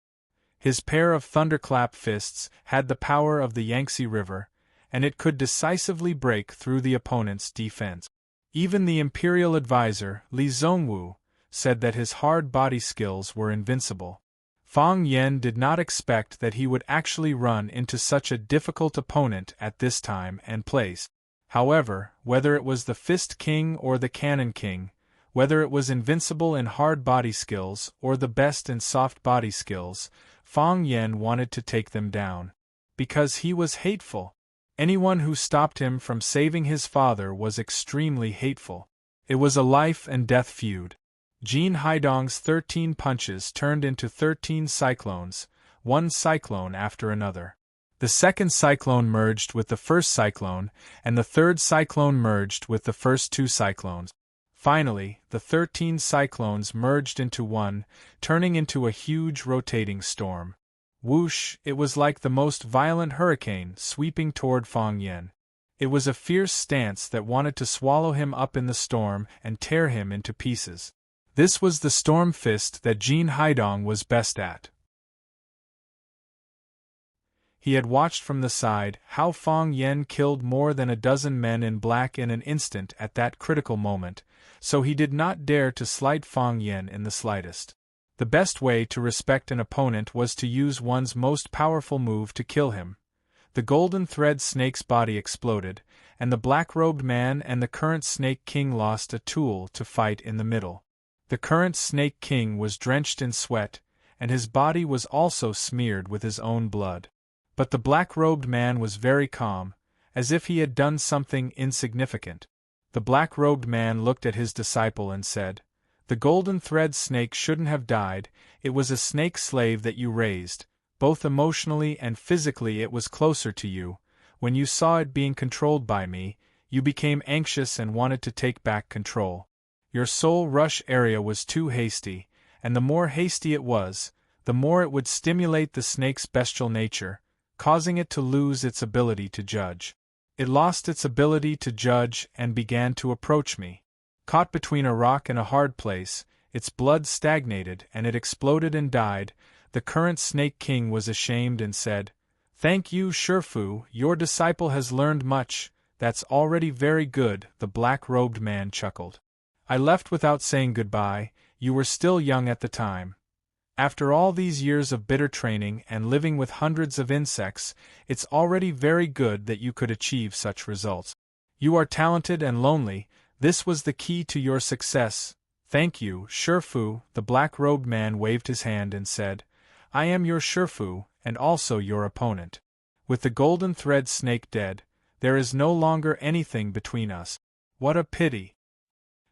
His pair of thunderclap fists had the power of the Yangtze River, and it could decisively break through the opponent's defense. Even the imperial advisor, Li Zhongwu, said that his hard body skills were invincible. Fang Yen did not expect that he would actually run into such a difficult opponent at this time and place. However, whether it was the Fist King or the Cannon King, whether it was invincible in hard body skills or the best in soft body skills, Fang Yen wanted to take them down. Because he was hateful. Anyone who stopped him from saving his father was extremely hateful. It was a life and death feud. Jin Haidong's 13 punches turned into 13 cyclones, one cyclone after another. The second cyclone merged with the first cyclone, and the third cyclone merged with the first 2 cyclones. Finally, the 13 cyclones merged into one, turning into a huge rotating storm. Whoosh! It was like the most violent hurricane sweeping toward Fang Yen. It was a fierce stance that wanted to swallow him up in the storm and tear him into pieces. This was the storm fist that Jin Haidong was best at. He had watched from the side how Fang Yen killed more than a dozen men in black in an instant at that critical moment, so he did not dare to slight Fang Yen in the slightest. The best way to respect an opponent was to use one's most powerful move to kill him. The golden thread snake's body exploded, and the black-robed man and the current Snake King lost a tool to fight in the middle. The current Snake King was drenched in sweat, and his body was also smeared with his own blood. But the black-robed man was very calm, as if he had done something insignificant. The black-robed man looked at his disciple and said, "The golden thread snake shouldn't have died, it was a snake slave that you raised, both emotionally and physically it was closer to you. When you saw it being controlled by me, you became anxious and wanted to take back control. Your soul rush area was too hasty, and the more hasty it was, the more it would stimulate the snake's bestial nature, causing it to lose its ability to judge. It lost its ability to judge and began to approach me. Caught between a rock and a hard place, its blood stagnated and it exploded and died. The current Snake King was ashamed and said, 'Thank you, Shifu, your disciple has learned much, that's already very good,' the black-robed man chuckled. 'I left without saying goodbye, you were still young at the time. After all these years of bitter training and living with hundreds of insects, it's already very good that you could achieve such results. You are talented and lonely, this was the key to your success. Thank you, Shifu.' The black-robed man waved his hand and said, 'I am your Shifu, and also your opponent. With the golden thread snake dead, there is no longer anything between us. What a pity.'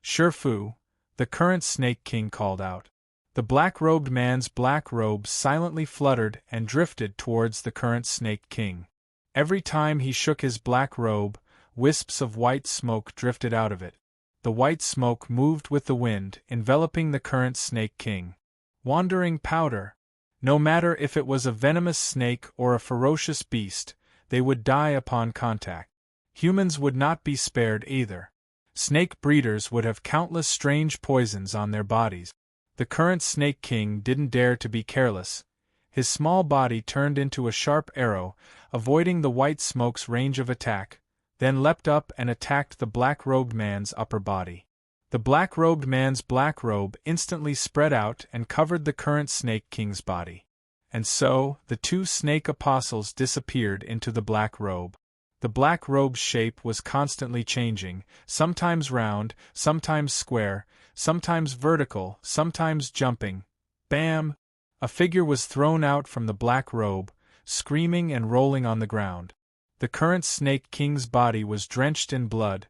'Shifu,' the current Snake King called out. The black-robed man's black robe silently fluttered and drifted towards the current Snake King. Every time he shook his black robe, wisps of white smoke drifted out of it. The white smoke moved with the wind, enveloping the current Snake King. Wandering powder. No matter if it was a venomous snake or a ferocious beast, they would die upon contact. Humans would not be spared either. Snake breeders would have countless strange poisons on their bodies. The current Snake King didn't dare to be careless. His small body turned into a sharp arrow, avoiding the white smoke's range of attack, then leapt up and attacked the black-robed man's upper body. The black-robed man's black robe instantly spread out and covered the current Snake King's body. And so, the 2 snake apostles disappeared into the black robe. The black robe's shape was constantly changing, sometimes round, sometimes square, sometimes vertical, sometimes jumping. Bam! A figure was thrown out from the black robe, screaming and rolling on the ground. The current Snake King's body was drenched in blood.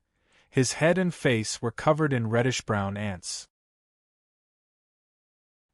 His head and face were covered in reddish-brown ants.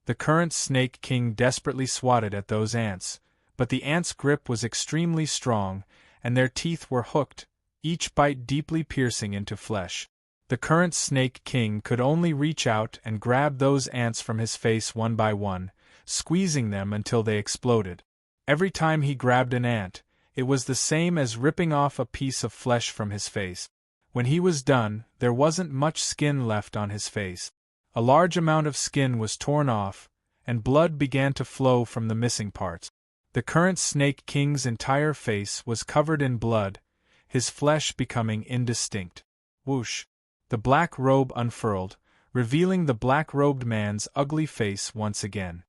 The current Snake King desperately swatted at those ants, but the ants' grip was extremely strong, and their teeth were hooked, each bite deeply piercing into flesh. The current Snake King could only reach out and grab those ants from his face one by one, squeezing them until they exploded. Every time he grabbed an ant, It was the same as ripping off a piece of flesh from his face. When he was done, there wasn't much skin left on his face. A large amount of skin was torn off, and blood began to flow from the missing parts. The current Snake King's entire face was covered in blood, his flesh becoming indistinct. Whoosh! The black robe unfurled, revealing the black-robed man's ugly face once again.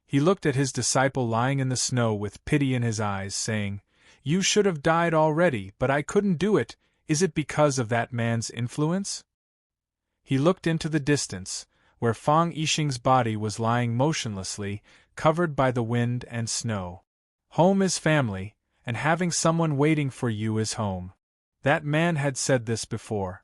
He looked at his disciple lying in the snow with pity in his eyes, saying, "You should have died already, but I couldn't do it. Is it because of that man's influence?" He looked into the distance, where Fang Yixing's body was lying motionlessly, covered by the wind and snow. Home is family, and having someone waiting for you is home. That man had said this before.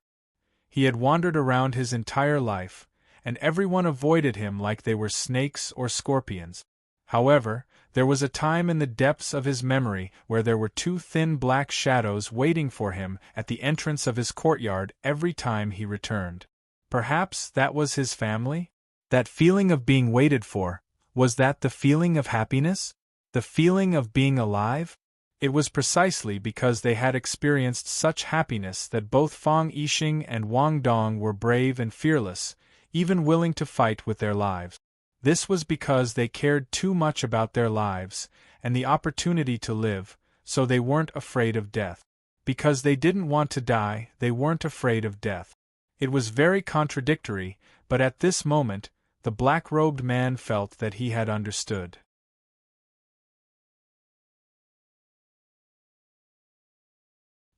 He had wandered around his entire life, and everyone avoided him like they were snakes or scorpions. However, there was a time in the depths of his memory where there were two thin black shadows waiting for him at the entrance of his courtyard every time he returned. Perhaps that was his family? That feeling of being waited for, was that the feeling of happiness? The feeling of being alive? It was precisely because they had experienced such happiness that both Fang Yixing and Wang Dong were brave and fearless, even willing to fight with their lives. This was because they cared too much about their lives and the opportunity to live, so they weren't afraid of death. Because they didn't want to die, they weren't afraid of death. It was very contradictory, but at this moment, the black-robed man felt that he had understood.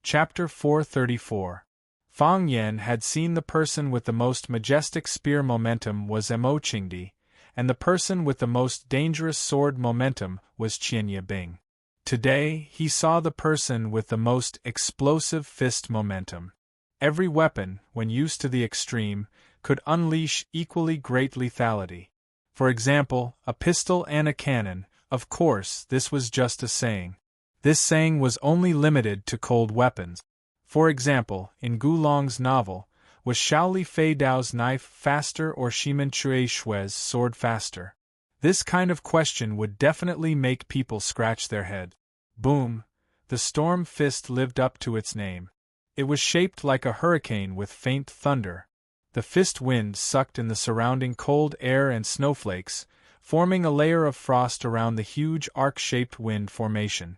Chapter 434. Fang Yan had seen the person with the most majestic spear momentum was Mo Qingdi, and the person with the most dangerous sword momentum was Qian Yibing. Today, he saw the person with the most explosive fist momentum. Every weapon, when used to the extreme, could unleash equally great lethality. For example, a pistol and a cannon. Of course, this was just a saying. This saying was only limited to cold weapons. For example, in Gulong's novel, was Shaoli Fei Dao's knife faster or Shimen Chui Shui's sword faster? This kind of question would definitely make people scratch their head. Boom! The storm fist lived up to its name. It was shaped like a hurricane with faint thunder. The fist wind sucked in the surrounding cold air and snowflakes, forming a layer of frost around the huge arc-shaped wind formation.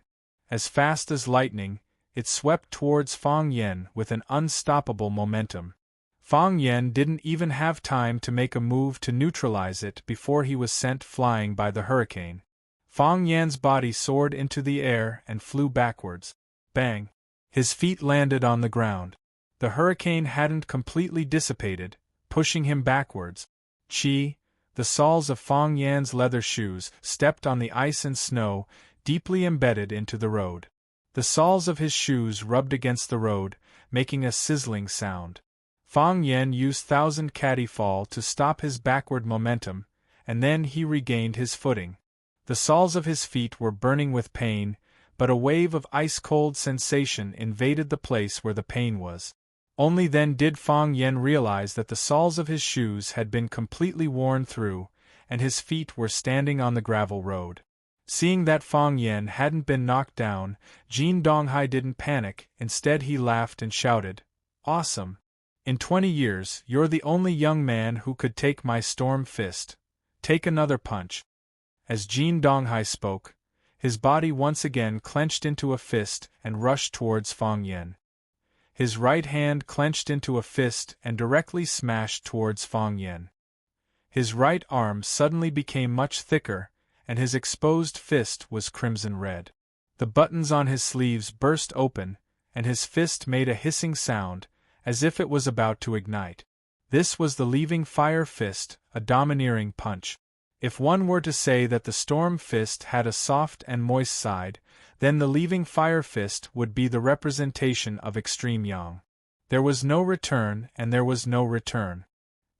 As fast as lightning, it swept towards Fang Yan with an unstoppable momentum. Fang Yan didn't even have time to make a move to neutralize it before he was sent flying by the hurricane. Fang Yan's body soared into the air and flew backwards. Bang! His feet landed on the ground. The hurricane hadn't completely dissipated, pushing him backwards. The soles of Fang Yan's leather shoes stepped on the ice and snow, deeply embedded into the road. The soles of his shoes rubbed against the road, making a sizzling sound. Fang Yan used Thousand Caddy Fall to stop his backward momentum, and then he regained his footing. The soles of his feet were burning with pain, but a wave of ice-cold sensation invaded the place where the pain was. Only then did Fang Yan realize that the soles of his shoes had been completely worn through, and his feet were standing on the gravel road. Seeing that Fang Yan hadn't been knocked down, Jin Donghai didn't panic, instead he laughed and shouted, "Awesome! In 20 years, you're the only young man who could take my storm fist. Take another punch." As Jin Donghai spoke, his body once again clenched into a fist and rushed towards Fang Yan. His right hand clenched into a fist and directly smashed towards Fang Yan. His right arm suddenly became much thicker, and his exposed fist was crimson red. The buttons on his sleeves burst open, and his fist made a hissing sound, as if it was about to ignite. This was the leaving fire fist, a domineering punch. If one were to say that the storm fist had a soft and moist side, then the leaving fire fist would be the representation of extreme yang. There was no return and there was no return.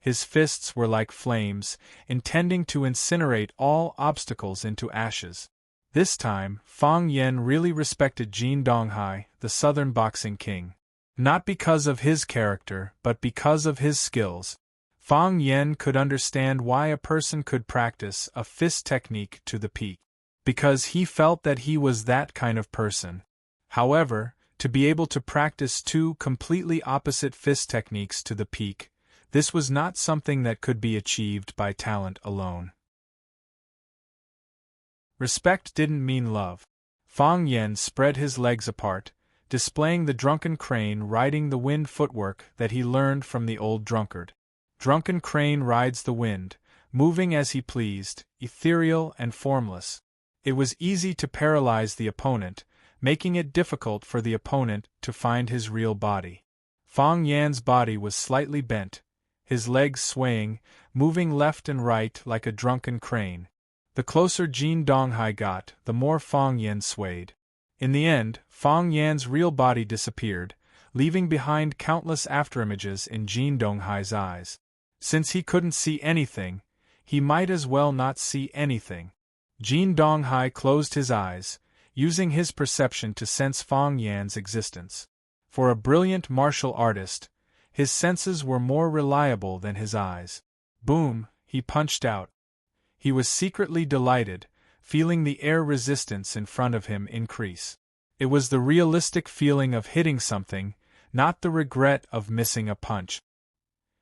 His fists were like flames, intending to incinerate all obstacles into ashes. This time, Fang Yan really respected Jin Donghai, the Southern Boxing King. Not because of his character, but because of his skills. Fang Yan could understand why a person could practice a fist technique to the peak. Because he felt that he was that kind of person. However, to be able to practice two completely opposite fist techniques to the peak, this was not something that could be achieved by talent alone. Respect didn't mean love. Fang Yen spread his legs apart, displaying the drunken crane riding the wind footwork that he learned from the old drunkard. Drunken crane rides the wind, moving as he pleased, ethereal and formless. It was easy to paralyze the opponent, making it difficult for the opponent to find his real body. Fang Yan's body was slightly bent, his legs swaying, moving left and right like a drunken crane. The closer Jin Donghai got, the more Fang Yan swayed. In the end, Fang Yan's real body disappeared, leaving behind countless afterimages in Jin Donghai's eyes. Since he couldn't see anything, he might as well not see anything. Jin Donghai closed his eyes, using his perception to sense Fang Yan's existence. For a brilliant martial artist, his senses were more reliable than his eyes. Boom, he punched out. He was secretly delighted, feeling the air resistance in front of him increase. It was the realistic feeling of hitting something, not the regret of missing a punch.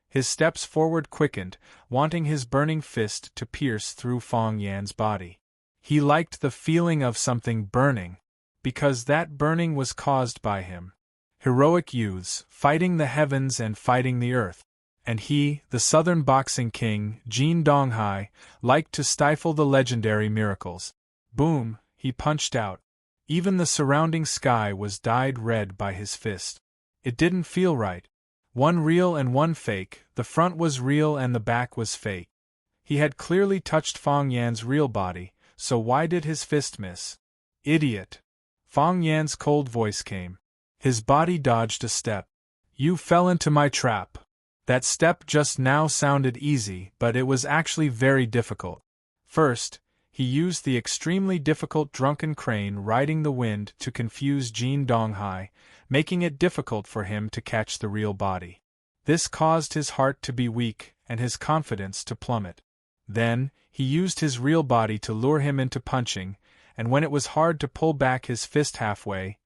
His steps forward quickened, wanting his burning fist to pierce through Fang Yan's body. He liked the feeling of something burning, because that burning was caused by him. Heroic youths, fighting the heavens and fighting the earth. And he, the Southern Boxing King, Jin Donghai, liked to stifle the legendary miracles. Boom, he punched out. Even the surrounding sky was dyed red by his fist. It didn't feel right. One real and one fake, the front was real and the back was fake. He had clearly touched Fang Yan's real body, so why did his fist miss? Idiot! Fang Yan's cold voice came. His body dodged a step. You fell into my trap. That step just now sounded easy, but it was actually very difficult. First, he used the extremely difficult drunken crane riding the wind to confuse Jin Donghai, making it difficult for him to catch the real body. This caused his heart to be weak and his confidence to plummet. Then, he used his real body to lure him into punching, and when it was hard to pull back his fist halfway,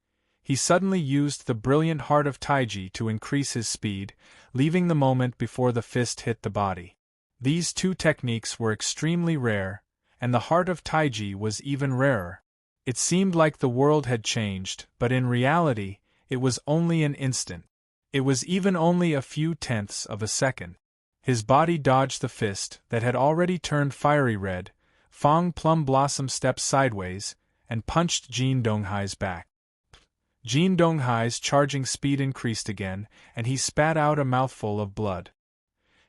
he suddenly used the brilliant heart of Taiji to increase his speed, leaving the moment before the fist hit the body. These two techniques were extremely rare, and the heart of Taiji was even rarer. It seemed like the world had changed, but in reality, it was only an instant. It was even only a few tenths of a second. His body dodged the fist that had already turned fiery red. Fang Plum Blossom stepped sideways and punched Jin Donghai's back. Jin Donghai's charging speed increased again, and he spat out a mouthful of blood.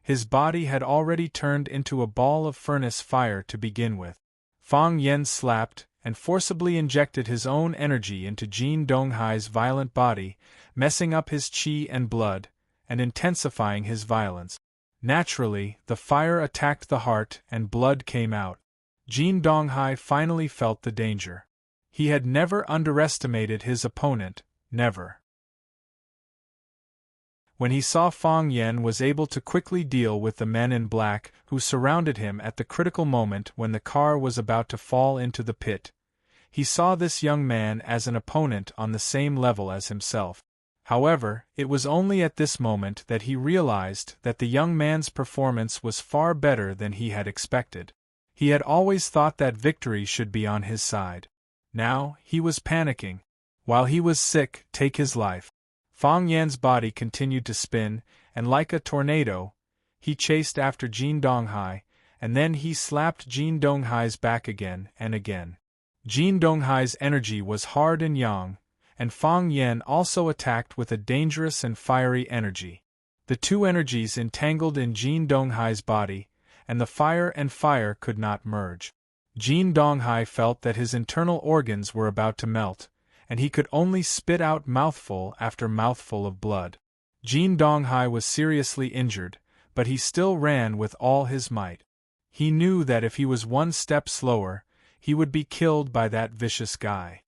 His body had already turned into a ball of furnace fire to begin with. Fang Yan slapped and forcibly injected his own energy into Jin Donghai's violent body, messing up his qi and blood, and intensifying his violence. Naturally, the fire attacked the heart and blood came out. Jin Donghai finally felt the danger. He had never underestimated his opponent, never. When he saw Fang Yan was able to quickly deal with the men in black who surrounded him at the critical moment when the car was about to fall into the pit, he saw this young man as an opponent on the same level as himself. However, it was only at this moment that he realized that the young man's performance was far better than he had expected. He had always thought that victory should be on his side. Now, he was panicking. While he was sick, take his life. Fang Yan's body continued to spin, and like a tornado, he chased after Jin Donghai, and then he slapped Jin Donghai's back again and again. Jin Donghai's energy was hard and yang, and Fang Yan also attacked with a dangerous and fiery energy. The two energies entangled in Jin Donghai's body, and the fire and fire could not merge. Jin Donghai felt that his internal organs were about to melt, and he could only spit out mouthful after mouthful of blood. Jin Donghai was seriously injured, but he still ran with all his might. He knew that if he was one step slower, he would be killed by that vicious guy.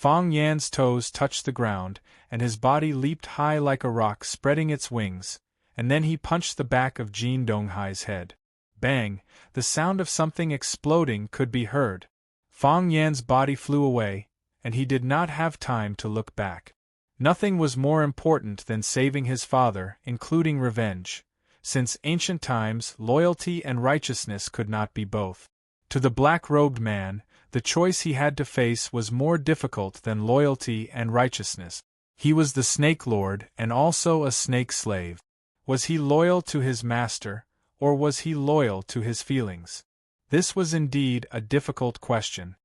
Fang Yan's toes touched the ground, and his body leaped high like a rock spreading its wings, and then he punched the back of Jin Donghai's head. Bang! The sound of something exploding could be heard. Fang Yan's body flew away, and he did not have time to look back. Nothing was more important than saving his father, including revenge. Since ancient times, loyalty and righteousness could not be both. To the black-robed man, the choice he had to face was more difficult than loyalty and righteousness. He was the Snake Lord and also a snake slave. Was he loyal to his master, or was he loyal to his feelings? This was indeed a difficult question.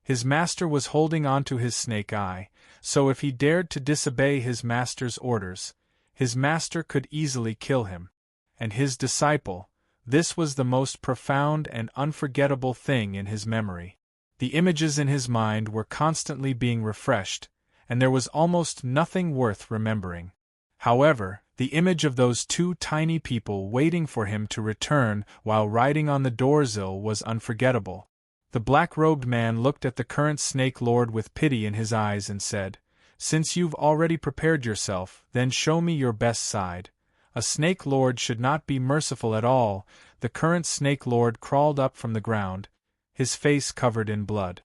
His master was holding on to his snake eye, so if he dared to disobey his master's orders, his master could easily kill him. And his disciple, this was the most profound and unforgettable thing in his memory. The images in his mind were constantly being refreshed, and there was almost nothing worth remembering. However, the image of those two tiny people waiting for him to return while riding on the Dorzil was unforgettable. The black-robed man looked at the current Snake Lord with pity in his eyes and said, "Since you've already prepared yourself, then show me your best side." A Snake Lord should not be merciful at all. The current Snake Lord crawled up from the ground, his face covered in blood.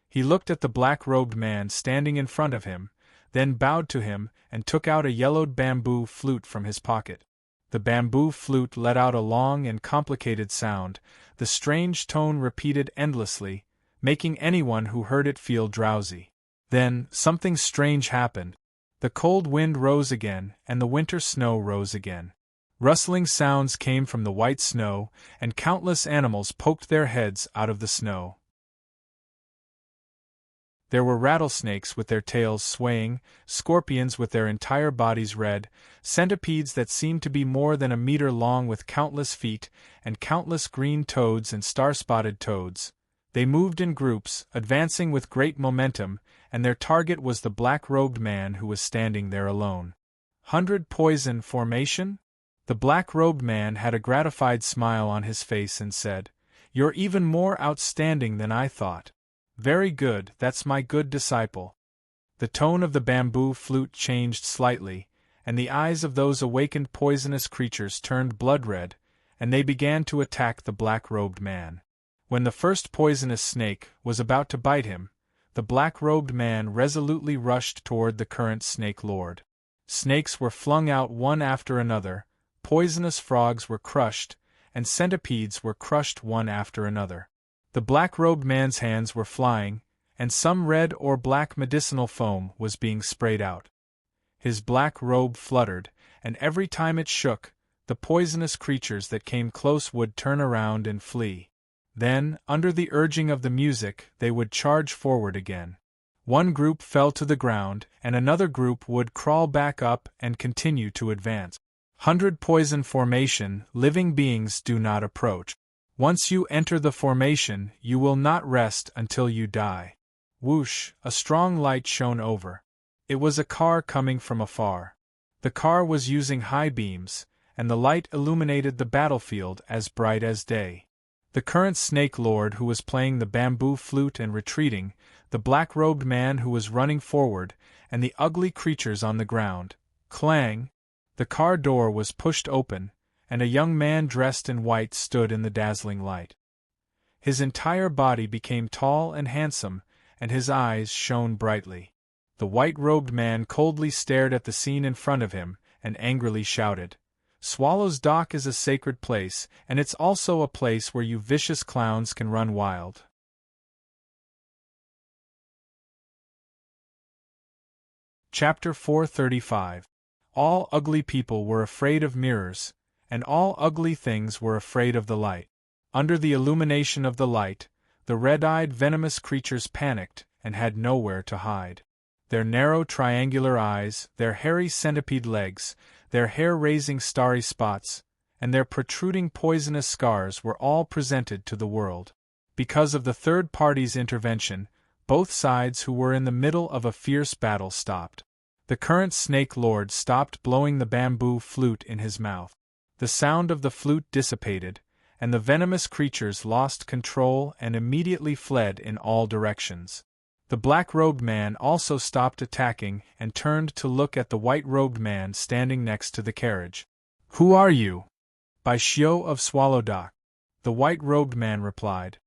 He looked at the black-robed man standing in front of him, then bowed to him and took out a yellowed bamboo flute from his pocket. The bamboo flute let out a long and complicated sound, the strange tone repeated endlessly, making anyone who heard it feel drowsy. Then, something strange happened. The cold wind rose again, and the winter snow rose again. Rustling sounds came from the white snow, and countless animals poked their heads out of the snow. There were rattlesnakes with their tails swaying, scorpions with their entire bodies red, centipedes that seemed to be more than a meter long with countless feet, and countless green toads and star-spotted toads. They moved in groups, advancing with great momentum, and their target was the black-robed man who was standing there alone. 100 poison formation? The black-robed man had a gratified smile on his face and said, "You're even more outstanding than I thought." "Very good, that's my good disciple." The tone of the bamboo flute changed slightly, and the eyes of those awakened poisonous creatures turned blood-red, and they began to attack the black-robed man. When the first poisonous snake was about to bite him, the black-robed man resolutely rushed toward the current Snake Lord. Snakes were flung out one after another, poisonous frogs were crushed, and centipedes were crushed one after another. The black-robed man's hands were flying, and some red or black medicinal foam was being sprayed out. His black robe fluttered, and every time it shook, the poisonous creatures that came close would turn around and flee. Then, under the urging of the music, they would charge forward again. One group fell to the ground, and another group would crawl back up and continue to advance. 100 poison formation, living beings do not approach. Once you enter the formation, you will not rest until you die. Whoosh, a strong light shone over. It was a car coming from afar. The car was using high beams, and the light illuminated the battlefield as bright as day. The current Snake Lord who was playing the bamboo flute and retreating, the black-robed man who was running forward, and the ugly creatures on the ground. Clang! The car door was pushed open, and a young man dressed in white stood in the dazzling light. His entire body became tall and handsome, and his eyes shone brightly. The white-robed man coldly stared at the scene in front of him, and angrily shouted, "Swallow's Dock is a sacred place, and it's also a place where you vicious clowns can run wild." Chapter 435. All ugly people were afraid of mirrors, and all ugly things were afraid of the light. Under the illumination of the light, the red-eyed venomous creatures panicked and had nowhere to hide. Their narrow triangular eyes, their hairy centipede legs, their hair-raising starry spots, and their protruding poisonous scars were all presented to the world. Because of the third party's intervention, both sides who were in the middle of a fierce battle stopped. The current Snake Lord stopped blowing the bamboo flute in his mouth. The sound of the flute dissipated, and the venomous creatures lost control and immediately fled in all directions. The black-robed man also stopped attacking and turned to look at the white-robed man standing next to the carriage. "Who are you?" "By Shio of Swallowdock," the white-robed man replied.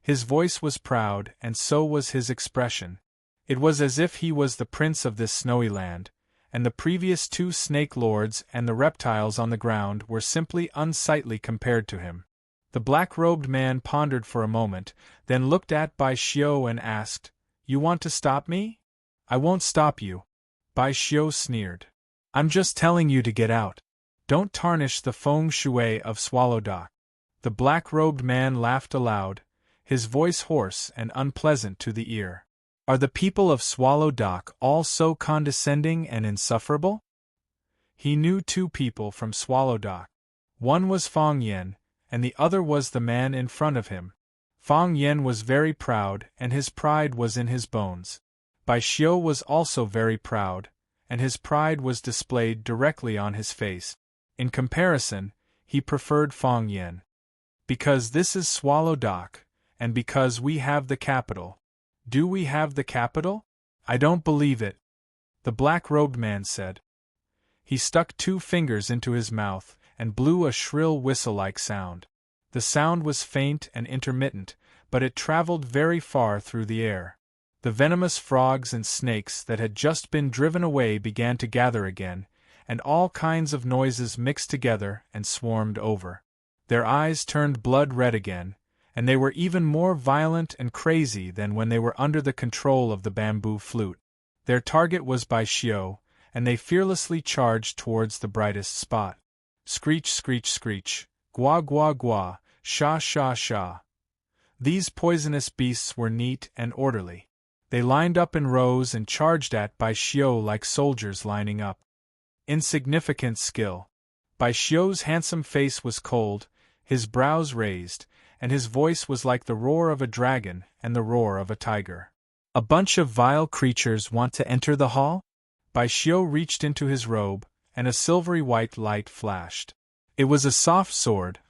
His voice was proud, and so was his expression. It was as if he was the prince of this snowy land, and the previous two snake lords and the reptiles on the ground were simply unsightly compared to him. The black-robed man pondered for a moment, then looked at Bai Xiu and asked, "You want to stop me?" "I won't stop you," Bai Xiu sneered. "I'm just telling you to get out. Don't tarnish the feng shui of Swallow Dock." The black-robed man laughed aloud, his voice hoarse and unpleasant to the ear. "Are the people of Swallow Dock all so condescending and insufferable?" He knew two people from Swallow Dock. One was Fang Yen, and the other was the man in front of him. Fang Yen was very proud, and his pride was in his bones. Bai Xiu was also very proud, and his pride was displayed directly on his face. In comparison, he preferred Fang Yen. "Because this is Swallow Dock, and because we have the capital." "Do we have the capital?" "I don't believe it," the black-robed man said. He stuck two fingers into his mouth and blew a shrill whistle-like sound. The sound was faint and intermittent, but it traveled very far through the air. The venomous frogs and snakes that had just been driven away began to gather again, and all kinds of noises mixed together and swarmed over. Their eyes turned blood-red again, and they were even more violent and crazy than when they were under the control of the bamboo flute. Their target was Bai Xiu, and they fearlessly charged towards the brightest spot. Screech, screech, screech, gua, gua, gua, sha, sha, sha. These poisonous beasts were neat and orderly. They lined up in rows and charged at Bai Xiu like soldiers lining up. Insignificant skill. Bai Xiu's handsome face was cold, his brows raised, and his voice was like the roar of a dragon and the roar of a tiger. "A bunch of vile creatures want to enter the hall?" Bai Xiu reached into his robe, and a silvery white light flashed. It was a soft sword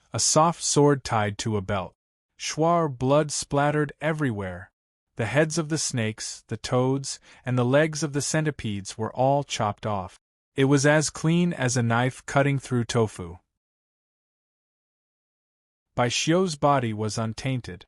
tied to a belt. Shwar blood splattered everywhere. The heads of the snakes, the toads, and the legs of the centipedes were all chopped off. It was as clean as a knife cutting through tofu. Bai Xiu's body was untainted.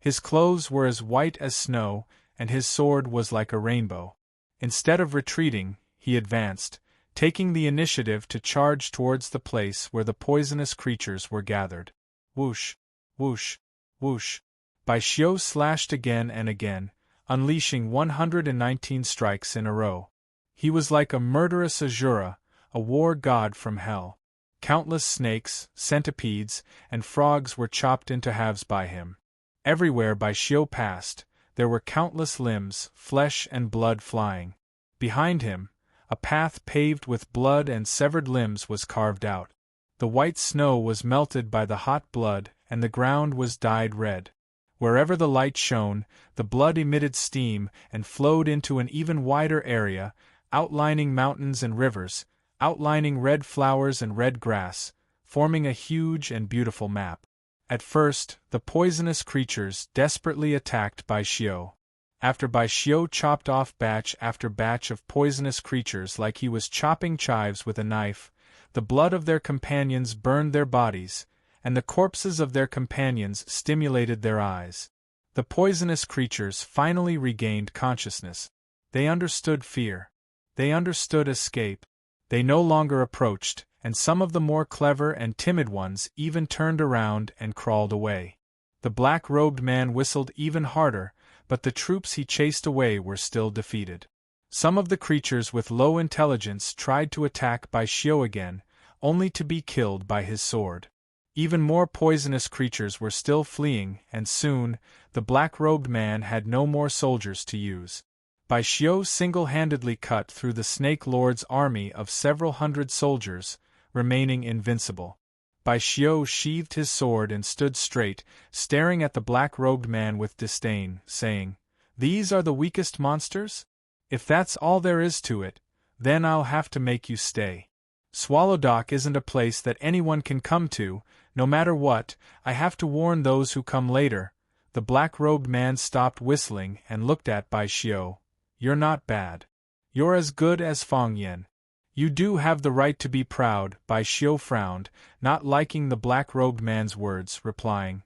His clothes were as white as snow, and his sword was like a rainbow. Instead of retreating, he advanced, taking the initiative to charge towards the place where the poisonous creatures were gathered. Whoosh, whoosh, whoosh. Bai Xiu slashed again and again, unleashing 119 strikes in a row. He was like a murderous Asura, a war god from hell. Countless snakes, centipedes, and frogs were chopped into halves by him. Everywhere Bai Xiu passed, there were countless limbs, flesh and blood flying. Behind him, a path paved with blood and severed limbs was carved out. The white snow was melted by the hot blood, and the ground was dyed red. Wherever the light shone, the blood emitted steam and flowed into an even wider area, outlining mountains and rivers, outlining red flowers and red grass, forming a huge and beautiful map. At first, the poisonous creatures desperately attacked Bai Xiu. After Bai Xiu chopped off batch after batch of poisonous creatures like he was chopping chives with a knife, the blood of their companions burned their bodies, and the corpses of their companions stimulated their eyes. The poisonous creatures finally regained consciousness. They understood fear. They understood escape. They no longer approached, and some of the more clever and timid ones even turned around and crawled away. The black-robed man whistled even harder, but the troops he chased away were still defeated. Some of the creatures with low intelligence tried to attack Bai Xiu again, only to be killed by his sword. Even more poisonous creatures were still fleeing, and soon, the black-robed man had no more soldiers to use. Bai Xiu single-handedly cut through the Snake Lord's army of several hundred soldiers, remaining invincible. Bai Xiu sheathed his sword and stood straight, staring at the black-robed man with disdain, saying, "These are the weakest monsters? If that's all there is to it, then I'll have to make you stay. Swallow Dock isn't a place that anyone can come to, no matter what. I have to warn those who come later." The black-robed man stopped whistling and looked at Bai Xiu. "You're not bad. You're as good as Fang Yen. You do have the right to be proud." Bai Xiu frowned, not liking the black-robed man's words, replying,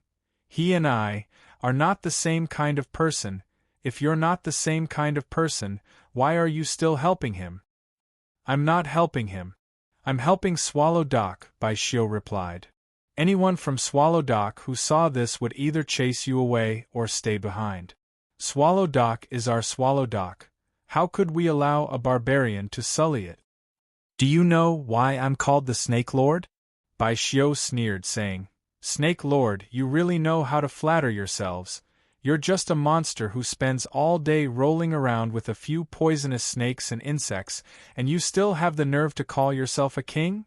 "He and I are not the same kind of person. If you're not the same kind of person, why are you still helping him? I'm not helping him. I'm helping Swallow Dock, Bai Xiu replied. Anyone from Swallow Dock who saw this would either chase you away or stay behind. Swallow Dock is our Swallow Dock. How could we allow a barbarian to sully it? Do you know why I'm called the Snake Lord? Bai Xiu sneered, saying, Snake Lord, you really know how to flatter yourselves. You're just a monster who spends all day rolling around with a few poisonous snakes and insects, and you still have the nerve to call yourself a king?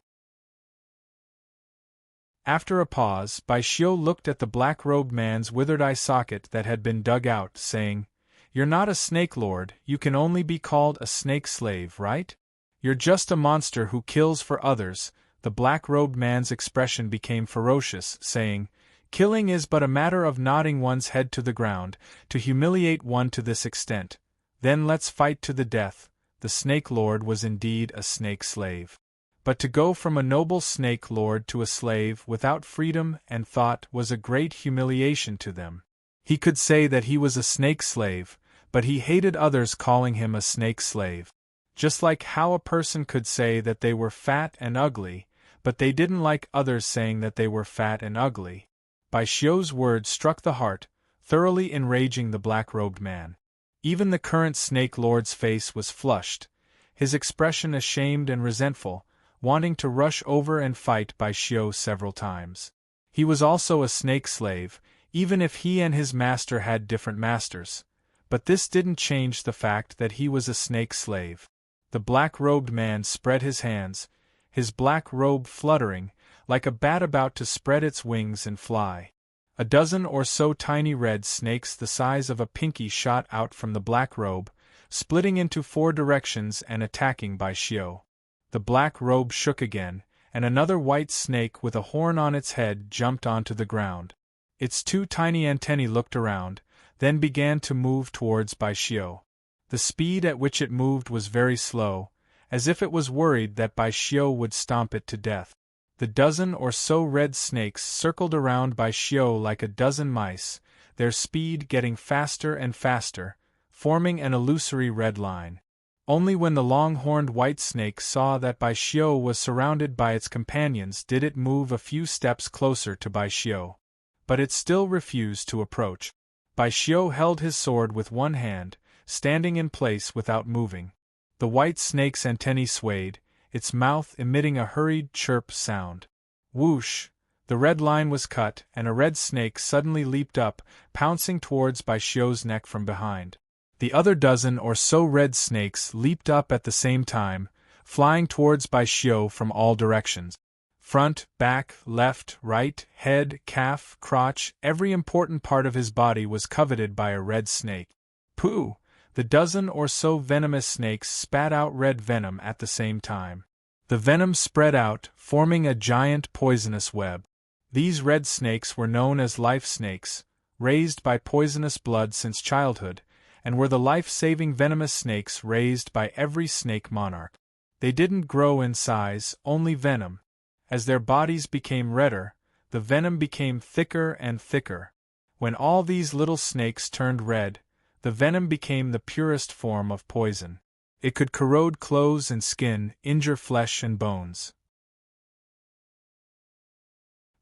After a pause, Bai Xiu looked at the black-robed man's withered eye socket that had been dug out, saying, You're not a snake lord, you can only be called a snake slave, right? You're just a monster who kills for others. The black-robed man's expression became ferocious, saying, Killing is but a matter of nodding one's head to the ground, to humiliate one to this extent. Then let's fight to the death. The Snake Lord was indeed a snake slave. But to go from a noble snake lord to a slave without freedom and thought was a great humiliation to them. He could say that he was a snake slave, but he hated others calling him a snake slave. Just like how a person could say that they were fat and ugly, but they didn't like others saying that they were fat and ugly. Bai Xiu's words struck the heart, thoroughly enraging the black-robed man. Even the current Snake Lord's face was flushed, his expression ashamed and resentful, wanting to rush over and fight Bai Xiu several times. He was also a snake slave, even if he and his master had different masters. But this didn't change the fact that he was a snake slave. The black-robed man spread his hands, his black robe fluttering, like a bat about to spread its wings and fly. A dozen or so tiny red snakes the size of a pinky shot out from the black robe, splitting into 4 directions and attacking Bai Xiu. The black robe shook again, and another white snake with a horn on its head jumped onto the ground. Its 2 tiny antennae looked around, then began to move towards Bai Xiu. The speed at which it moved was very slow, as if it was worried that Bai Xiu would stomp it to death. The dozen or so red snakes circled around Bai Xiu like a dozen mice, their speed getting faster and faster, forming an illusory red line. Only when the long-horned white snake saw that Bai Xiu was surrounded by its companions did it move a few steps closer to Bai Xiu. But it still refused to approach. Bai Xiu held his sword with one hand, standing in place without moving. The white snake's antennae swayed, its mouth emitting a hurried chirp sound. Whoosh! The red line was cut, and a red snake suddenly leaped up, pouncing towards Bai Xiu's neck from behind. The other dozen or so red snakes leaped up at the same time, flying towards Bai Xiu from all directions. Front, back, left, right, head, calf, crotch, every important part of his body was coveted by a red snake. Pooh! The dozen or so venomous snakes spat out red venom at the same time. The venom spread out, forming a giant poisonous web. These red snakes were known as life snakes, raised by poisonous blood since childhood, and were the life-saving venomous snakes raised by every snake monarch. They didn't grow in size, only venom. As their bodies became redder, the venom became thicker and thicker. When all these little snakes turned red, the venom became the purest form of poison. It could corrode clothes and skin, injure flesh and bones.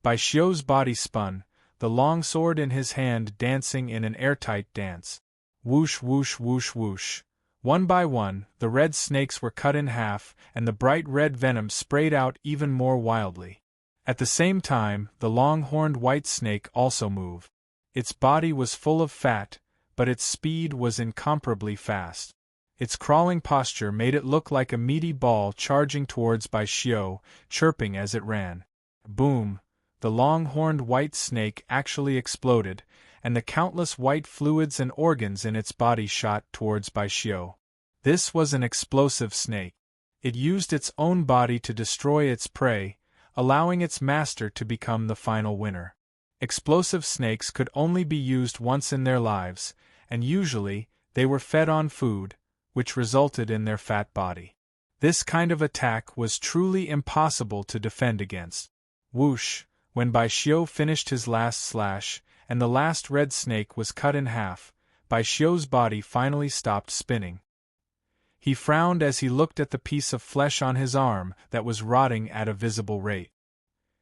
Bai Xiu's body spun, the long sword in his hand dancing in an airtight dance. Whoosh, whoosh, whoosh, whoosh. One by one, the red snakes were cut in half, and the bright red venom sprayed out even more wildly. At the same time, the long-horned white snake also moved. Its body was full of fat, but its speed was incomparably fast. Its crawling posture made it look like a meaty ball charging towards Bai Xiu, chirping as it ran. Boom! The long-horned white snake actually exploded, and the countless white fluids and organs in its body shot towards Bai Xiu. This was an explosive snake. It used its own body to destroy its prey, allowing its master to become the final winner. Explosive snakes could only be used once in their lives, and usually, they were fed on food, which resulted in their fat body. This kind of attack was truly impossible to defend against. Whoosh! When Bai Xiu finished his last slash, and the last red snake was cut in half. Bai Xiu's body finally stopped spinning. He frowned as he looked at the piece of flesh on his arm that was rotting at a visible rate.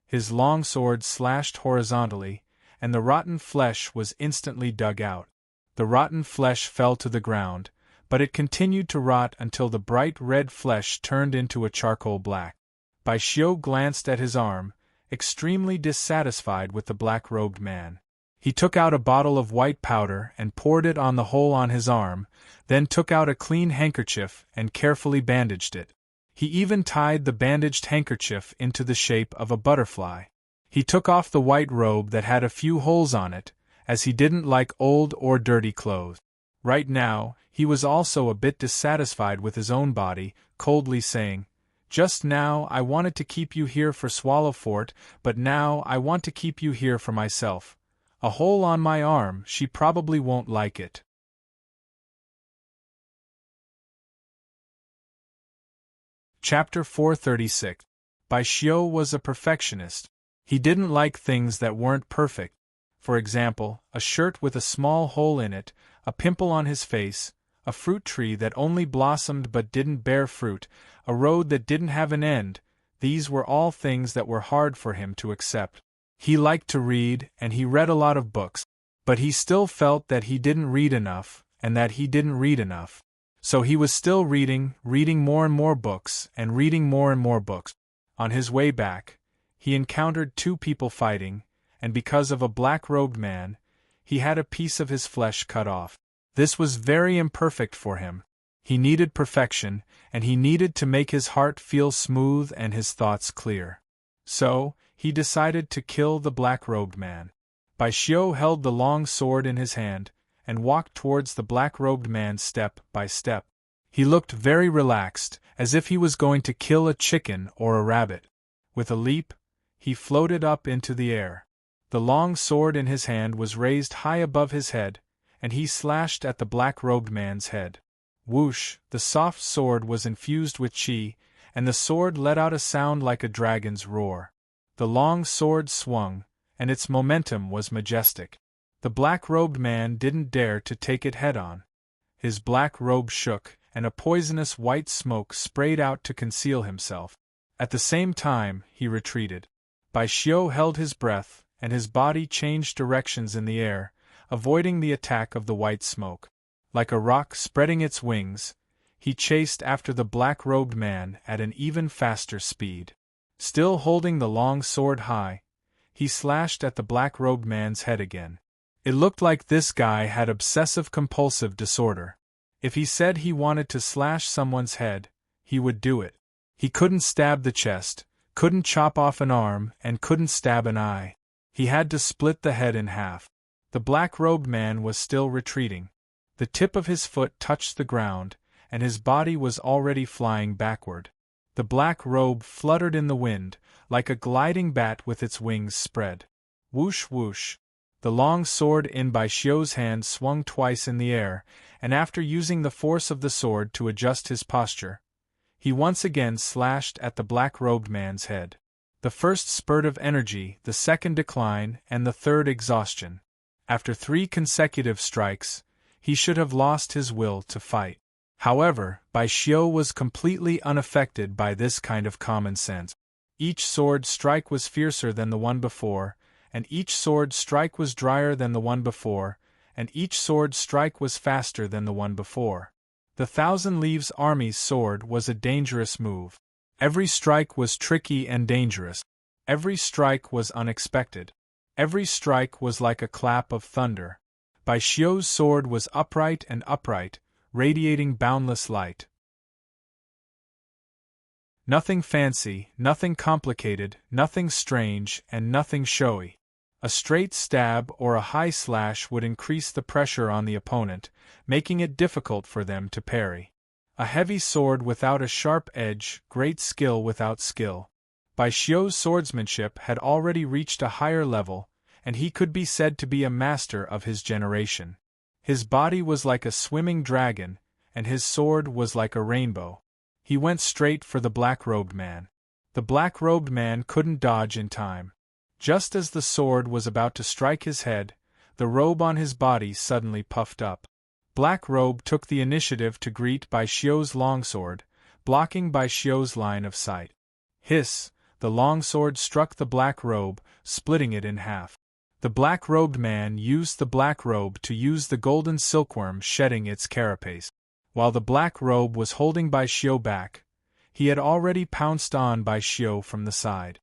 His long sword slashed horizontally, and the rotten flesh was instantly dug out. The rotten flesh fell to the ground, but it continued to rot until the bright red flesh turned into a charcoal black. Bai Xiu glanced at his arm, extremely dissatisfied with the black-robed man. He took out a bottle of white powder and poured it on the hole on his arm, then took out a clean handkerchief and carefully bandaged it. He even tied the bandaged handkerchief into the shape of a butterfly. He took off the white robe that had a few holes on it, as he didn't like old or dirty clothes. Right now, he was also a bit dissatisfied with his own body, coldly saying, "Just now I wanted to keep you here for Swallow Fort, but now I want to keep you here for myself. A hole on my arm, she probably won't like it." Chapter 436. Bai Xiu was a perfectionist. He didn't like things that weren't perfect. For example, a shirt with a small hole in it, a pimple on his face, a fruit tree that only blossomed but didn't bear fruit, a road that didn't have an end. These were all things that were hard for him to accept. He liked to read, and he read a lot of books, but he still felt that he didn't read enough, and that he didn't read enough. So he was still reading more and more books, and reading more and more books. On his way back, he encountered two people fighting, and because of a black-robed man, he had a piece of his flesh cut off. This was very imperfect for him. He needed perfection, and he needed to make his heart feel smooth and his thoughts clear. So, he decided to kill the black-robed man. Bai Xiu held the long sword in his hand, and walked towards the black-robed man step by step. He looked very relaxed, as if he was going to kill a chicken or a rabbit. With a leap, he floated up into the air. The long sword in his hand was raised high above his head, and he slashed at the black-robed man's head. Whoosh! The soft sword was infused with qi, and the sword let out a sound like a dragon's roar. The long sword swung, and its momentum was majestic. The black-robed man didn't dare to take it head-on. His black robe shook, and a poisonous white smoke sprayed out to conceal himself. At the same time, he retreated. Bai Xiu held his breath, and his body changed directions in the air, avoiding the attack of the white smoke. Like a rock spreading its wings, he chased after the black-robed man at an even faster speed. Still holding the long sword high, he slashed at the black-robed man's head again. It looked like this guy had obsessive-compulsive disorder. If he said he wanted to slash someone's head, he would do it. He couldn't stab the chest, couldn't chop off an arm, and couldn't stab an eye. He had to split the head in half. The black-robed man was still retreating. The tip of his foot touched the ground, and his body was already flying backward. The black robe fluttered in the wind, like a gliding bat with its wings spread. Whoosh whoosh! The long sword in Bai Xiu's hand swung twice in the air, and after using the force of the sword to adjust his posture, he once again slashed at the black-robed man's head. The first spurt of energy, the second decline, and the third exhaustion. After 3 consecutive strikes, he should have lost his will to fight. However, Bai Xiu was completely unaffected by this kind of common sense. Each sword strike was fiercer than the one before, and each sword strike was drier than the one before, and each sword strike was faster than the one before. The Thousand Leaves Army's sword was a dangerous move. Every strike was tricky and dangerous. Every strike was unexpected. Every strike was like a clap of thunder. Bai Xiu's sword was upright and upright, radiating boundless light. Nothing fancy, nothing complicated, nothing strange, and nothing showy. A straight stab or a high slash would increase the pressure on the opponent, making it difficult for them to parry. A heavy sword without a sharp edge, great skill without skill. Bai Xiu's swordsmanship had already reached a higher level, and he could be said to be a master of his generation. His body was like a swimming dragon, and his sword was like a rainbow. He went straight for the black-robed man. The black-robed man couldn't dodge in time. Just as the sword was about to strike his head, the robe on his body suddenly puffed up. Black Robe took the initiative to greet Bai Xiu's longsword, blocking Bai Xiu's line of sight. Hiss! The longsword struck the Black Robe, splitting it in half. The black-robed man used the black robe to use the golden silkworm shedding its carapace. While the Black Robe was holding Bai Xiu back, he had already pounced on Bai Xiu from the side.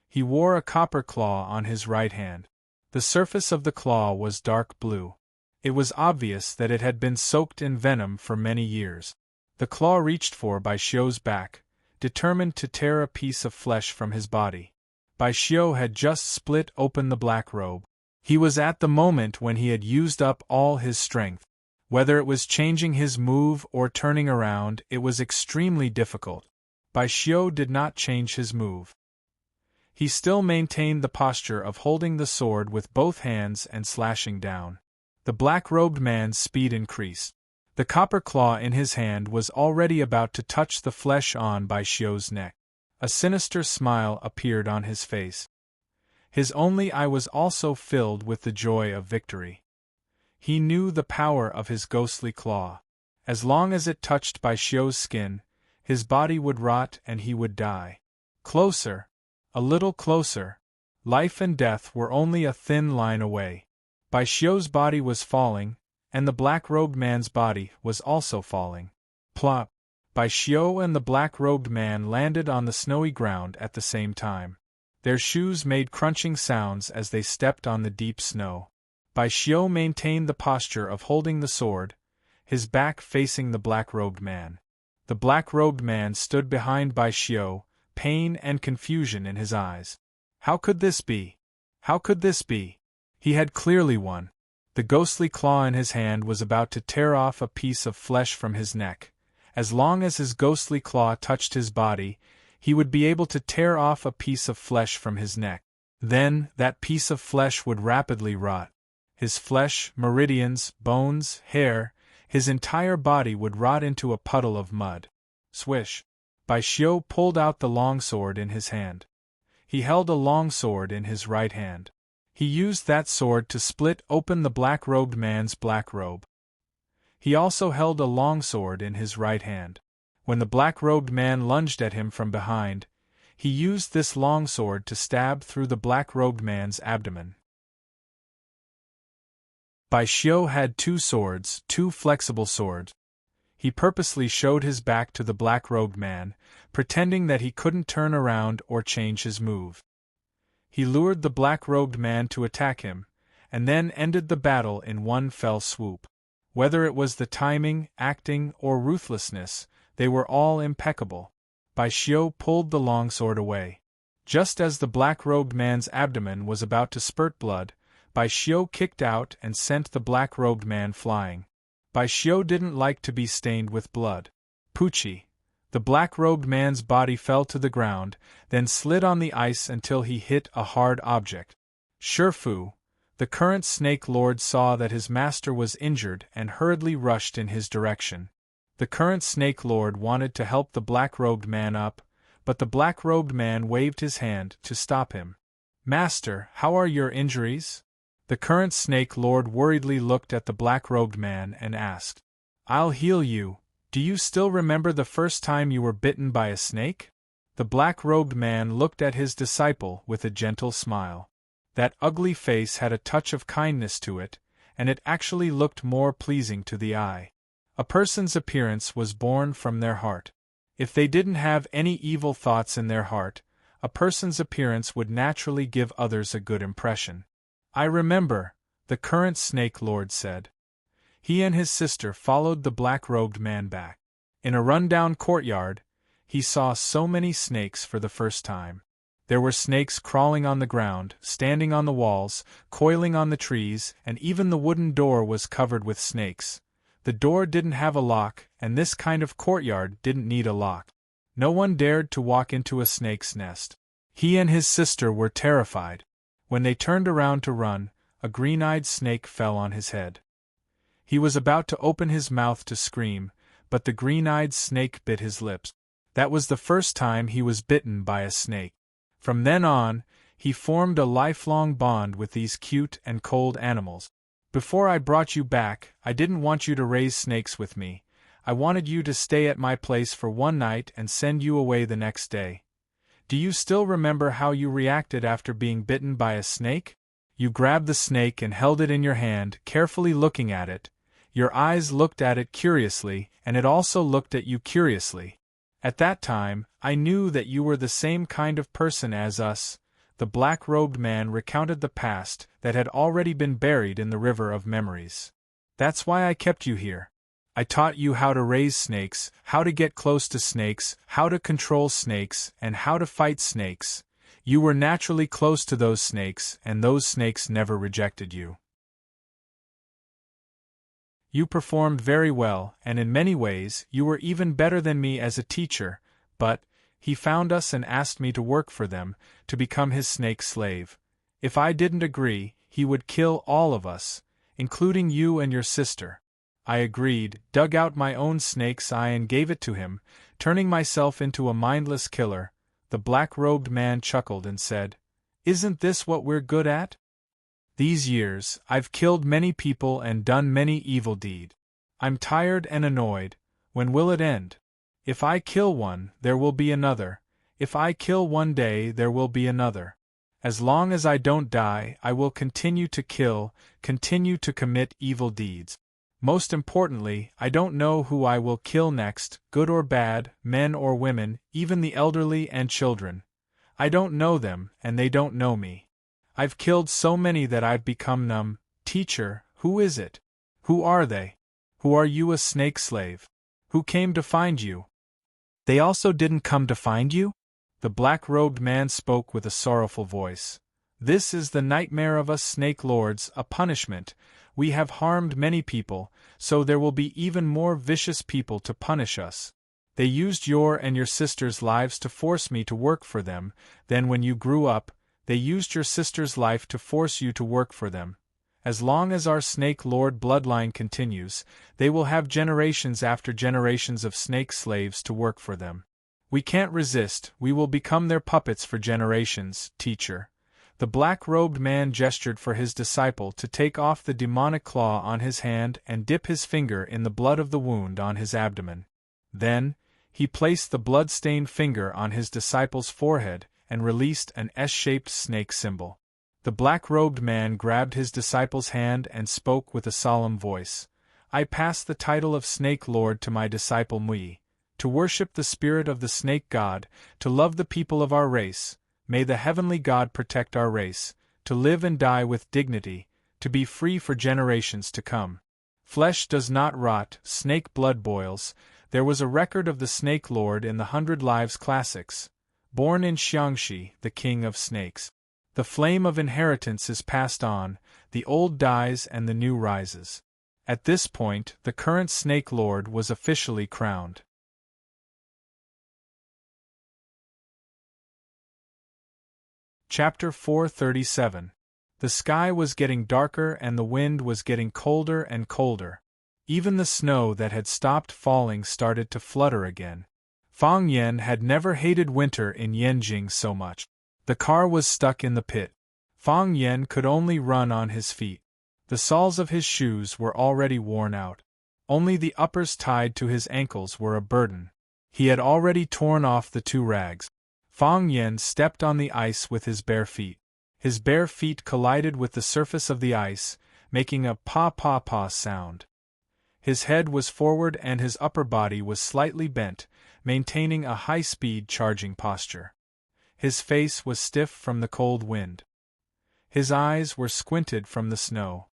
He wore a copper claw on his right hand. The surface of the claw was dark blue. It was obvious that it had been soaked in venom for many years. The claw reached for Bai Xiu's back, determined to tear a piece of flesh from his body. Bai Xiu had just split open the Black Robe. He was at the moment when he had used up all his strength. Whether it was changing his move or turning around, it was extremely difficult. Bai Xiu did not change his move. He still maintained the posture of holding the sword with both hands and slashing down. The black-robed man's speed increased. The copper claw in his hand was already about to touch the flesh on Bai Xiu's neck. A sinister smile appeared on his face. His only eye was also filled with the joy of victory. He knew the power of his ghostly claw. As long as it touched Bai Xiu's skin, his body would rot and he would die. Closer! A little closer! Life and death were only a thin line away. Bai Xiu's body was falling, and the black-robed man's body was also falling. Plop! Bai Xiu and the black-robed man landed on the snowy ground at the same time. Their shoes made crunching sounds as they stepped on the deep snow. Bai Xiu maintained the posture of holding the sword, his back facing the black-robed man. The black-robed man stood behind Bai Xiu, pain and confusion in his eyes. How could this be? How could this be? He had clearly won. The ghostly claw in his hand was about to tear off a piece of flesh from his neck. As long as his ghostly claw touched his body, he would be able to tear off a piece of flesh from his neck. Then, that piece of flesh would rapidly rot. His flesh, meridians, bones, hair, his entire body would rot into a puddle of mud. Swish! Bai Xiu pulled out the longsword in his hand. He held a longsword in his right hand. He used that sword to split open the black-robed man's black robe. He also held a longsword in his right hand. When the black-robed man lunged at him from behind, he used this longsword to stab through the black-robed man's abdomen. Bai Xiu had two swords, two flexible swords. He purposely showed his back to the black-robed man, pretending that he couldn't turn around or change his move. He lured the black-robed man to attack him, and then ended the battle in one fell swoop. Whether it was the timing, acting, or ruthlessness, they were all impeccable. Bai Xiu pulled the longsword away. Just as the black-robed man's abdomen was about to spurt blood, Bai Xiu kicked out and sent the black-robed man flying. Bai Xiu didn't like to be stained with blood. Poochie! The black-robed man's body fell to the ground, then slid on the ice until he hit a hard object. Shifu! The current Snake Lord saw that his master was injured and hurriedly rushed in his direction. The current Snake Lord wanted to help the black-robed man up, but the black-robed man waved his hand to stop him. Master, how are your injuries? The current Snake Lord worriedly looked at the black-robed man and asked. I'll heal you. Do you still remember the first time you were bitten by a snake? The black-robed man looked at his disciple with a gentle smile. That ugly face had a touch of kindness to it, and it actually looked more pleasing to the eye. A person's appearance was born from their heart. If they didn't have any evil thoughts in their heart, a person's appearance would naturally give others a good impression. I remember, the current Snake Lord said. He and his sister followed the black-robed man back. In a run-down courtyard, he saw so many snakes for the first time. There were snakes crawling on the ground, standing on the walls, coiling on the trees, and even the wooden door was covered with snakes. The door didn't have a lock, and this kind of courtyard didn't need a lock. No one dared to walk into a snake's nest. He and his sister were terrified. When they turned around to run, a green-eyed snake fell on his head. He was about to open his mouth to scream, but the green-eyed snake bit his lips. That was the first time he was bitten by a snake. From then on, he formed a lifelong bond with these cute and cold animals. Before I brought you back, I didn't want you to raise snakes with me. I wanted you to stay at my place for one night and send you away the next day. Do you still remember how you reacted after being bitten by a snake? You grabbed the snake and held it in your hand, carefully looking at it. Your eyes looked at it curiously, and it also looked at you curiously. At that time, I knew that you were the same kind of person as us. The black-robed man recounted the past that had already been buried in the river of memories. That's why I kept you here. I taught you how to raise snakes, how to get close to snakes, how to control snakes, and how to fight snakes. You were naturally close to those snakes, and those snakes never rejected you. You performed very well, and in many ways, you were even better than me as a teacher, but he found us and asked me to work for them, to become his snake slave. If I didn't agree, he would kill all of us, including you and your sister. I agreed, dug out my own snake's eye and gave it to him, turning myself into a mindless killer. The black-robed man chuckled and said, "Isn't this what we're good at? These years, I've killed many people and done many evil deeds. I'm tired and annoyed. When will it end? If I kill one, there will be another. If I kill one day, there will be another. As long as I don't die, I will continue to kill, continue to commit evil deeds. Most importantly, I don't know who I will kill next, good or bad, men or women, even the elderly and children. I don't know them, and they don't know me. I've killed so many that I've become numb. Teacher, who is it? Who are they? Who are you, a snake slave? Who came to find you?" "They also didn't come to find you?" The black-robed man spoke with a sorrowful voice. "This is the nightmare of us snake lords, a punishment. We have harmed many people, so there will be even more vicious people to punish us. They used your and your sister's lives to force me to work for them, then when you grew up, they used your sister's life to force you to work for them. As long as our snake lord bloodline continues, they will have generations after generations of snake slaves to work for them. We can't resist, we will become their puppets for generations, teacher." The black-robed man gestured for his disciple to take off the demonic claw on his hand and dip his finger in the blood of the wound on his abdomen. Then, he placed the blood-stained finger on his disciple's forehead and released an S-shaped snake symbol. The black-robed man grabbed his disciple's hand and spoke with a solemn voice. "I pass the title of Snake Lord to my disciple Mui, to worship the spirit of the snake god, to love the people of our race. May the heavenly God protect our race, to live and die with dignity, to be free for generations to come. Flesh does not rot, snake blood boils." There was a record of the Snake Lord in the 100 Lives Classics. Born in Xiangxi, the king of snakes. The flame of inheritance is passed on, the old dies and the new rises. At this point, the current Snake Lord was officially crowned. Chapter 437. The sky was getting darker and the wind was getting colder and colder. Even the snow that had stopped falling started to flutter again. Fang Yen had never hated winter in Yanjing so much. The car was stuck in the pit. Fang Yen could only run on his feet. The soles of his shoes were already worn out. Only the uppers tied to his ankles were a burden. He had already torn off the 2 rags. Fang Yen stepped on the ice with his bare feet. His bare feet collided with the surface of the ice, making a pa-pa-pa sound. His head was forward and his upper body was slightly bent, maintaining a high-speed charging posture. His face was stiff from the cold wind. His eyes were squinted from the snow.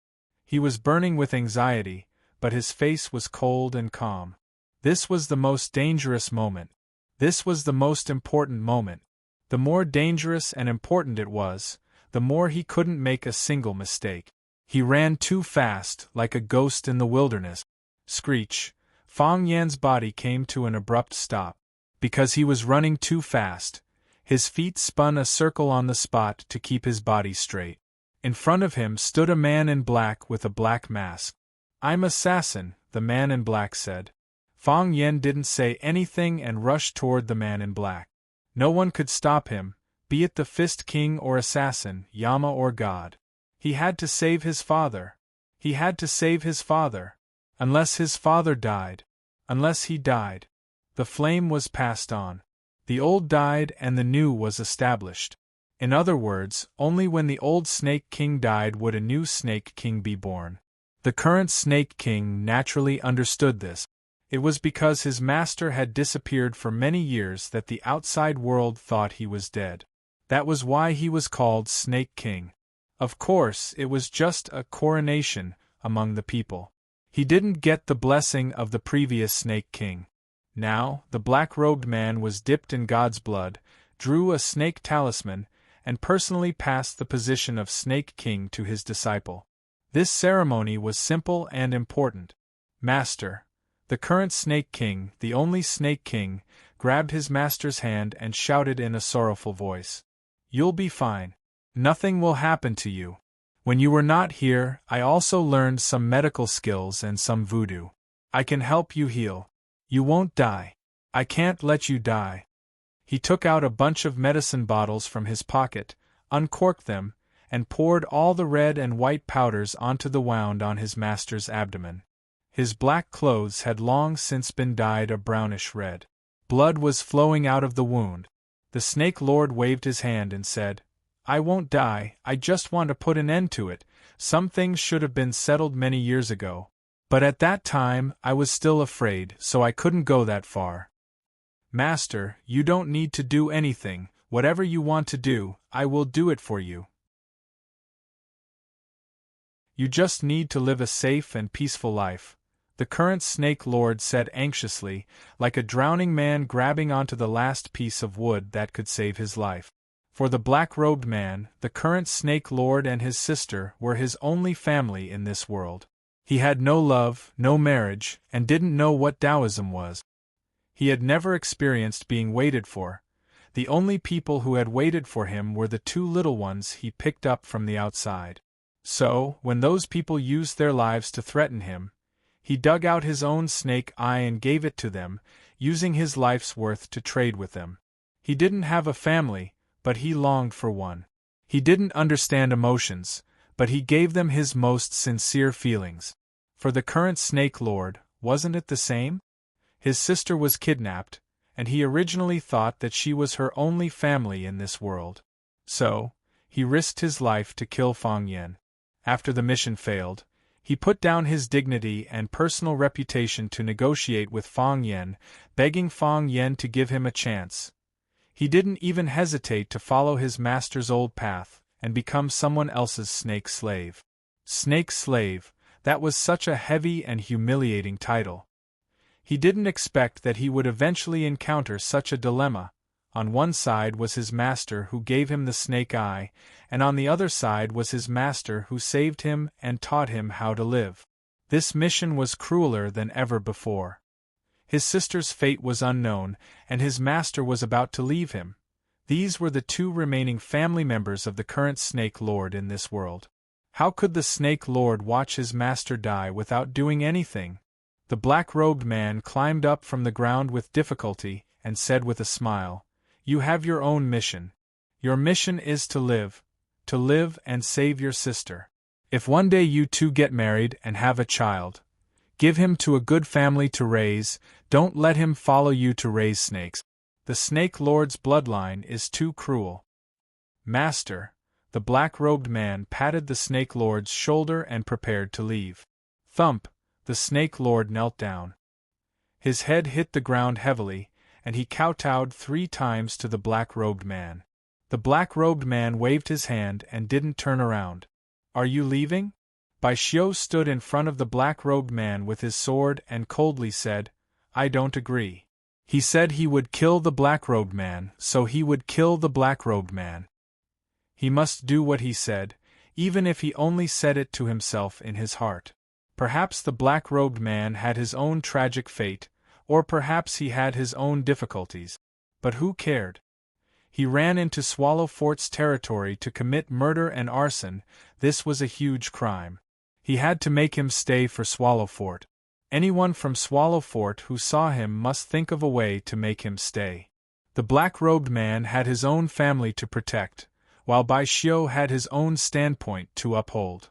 He was burning with anxiety, but his face was cold and calm. This was the most dangerous moment. This was the most important moment. The more dangerous and important it was, the more he couldn't make a single mistake. He ran too fast, like a ghost in the wilderness. Screech! Fang Yan's body came to an abrupt stop. Because he was running too fast, his feet spun a circle on the spot to keep his body straight. In front of him stood a man in black with a black mask. "I'm assassin," the man in black said. Fang Yan didn't say anything and rushed toward the man in black. No one could stop him, be it the Fist King or assassin, Yama or God. He had to save his father. He had to save his father. Unless his father died. Unless he died. The flame was passed on. The old died and the new was established. In other words, only when the old Snake King died would a new Snake King be born. The current Snake King naturally understood this. It was because his master had disappeared for many years that the outside world thought he was dead. That was why he was called Snake King. Of course, it was just a coronation among the people. He didn't get the blessing of the previous Snake King. Now, the black-robed man was dipped in God's blood, drew a snake talisman, and personally passed the position of Snake King to his disciple. This ceremony was simple and important. Master, the current Snake King, the only Snake King, grabbed his master's hand and shouted in a sorrowful voice, "You'll be fine. Nothing will happen to you. When you were not here, I also learned some medical skills and some voodoo. I can help you heal. You won't die. I can't let you die." He took out a bunch of medicine bottles from his pocket, uncorked them, and poured all the red and white powders onto the wound on his master's abdomen. His black clothes had long since been dyed a brownish red. Blood was flowing out of the wound. The Snake Lord waved his hand and said, "I won't die, I just want to put an end to it. Some things should have been settled many years ago. But at that time, I was still afraid, so I couldn't go that far. Master, you don't need to do anything. Whatever you want to do, I will do it for you. You just need to live a safe and peaceful life," the current Snake Lord said anxiously, like a drowning man grabbing onto the last piece of wood that could save his life. For the black-robed man, the current Snake Lord and his sister were his only family in this world. He had no love, no marriage, and didn't know what Taoism was. He had never experienced being waited for. The only people who had waited for him were the two little ones he picked up from the outside. So, when those people used their lives to threaten him, he dug out his own snake eye and gave it to them, using his life's worth to trade with them. He didn't have a family, but he longed for one. He didn't understand emotions, but he gave them his most sincere feelings. For the current Snake Lord, wasn't it the same? His sister was kidnapped, and he originally thought that she was her only family in this world. So, he risked his life to kill Fang Yen. After the mission failed, he put down his dignity and personal reputation to negotiate with Fang Yen, begging Fang Yen to give him a chance. He didn't even hesitate to follow his master's old path and become someone else's snake slave. Snake slave, that was such a heavy and humiliating title. He didn't expect that he would eventually encounter such a dilemma. On one side was his master who gave him the snake eye, and on the other side was his master who saved him and taught him how to live. This mission was crueler than ever before. His sister's fate was unknown, and his master was about to leave him. These were the two remaining family members of the current Snake Lord in this world. How could the Snake Lord watch his master die without doing anything? The black-robed man climbed up from the ground with difficulty and said with a smile, "You have your own mission. Your mission is to live and save your sister. If one day you two get married and have a child, give him to a good family to raise, don't let him follow you to raise snakes. The Snake Lord's bloodline is too cruel." Master, the black-robed man patted the Snake Lord's shoulder and prepared to leave. Thump, the Snake Lord knelt down. His head hit the ground heavily, and he kowtowed 3 times to the black-robed man. The black-robed man waved his hand and didn't turn around. "Are you leaving?" Bai Xiu stood in front of the black-robed man with his sword and coldly said, "I don't agree." He said he would kill the black-robed man, so he would kill the black-robed man. He must do what he said, even if he only said it to himself in his heart. Perhaps the black-robed man had his own tragic fate, or perhaps he had his own difficulties. But who cared? He ran into Swallow Fort's territory to commit murder and arson. This was a huge crime. He had to make him stay for Swallow Fort. Anyone from Swallow Fort who saw him must think of a way to make him stay. The black-robed man had his own family to protect, while Bai Xiu had his own standpoint to uphold.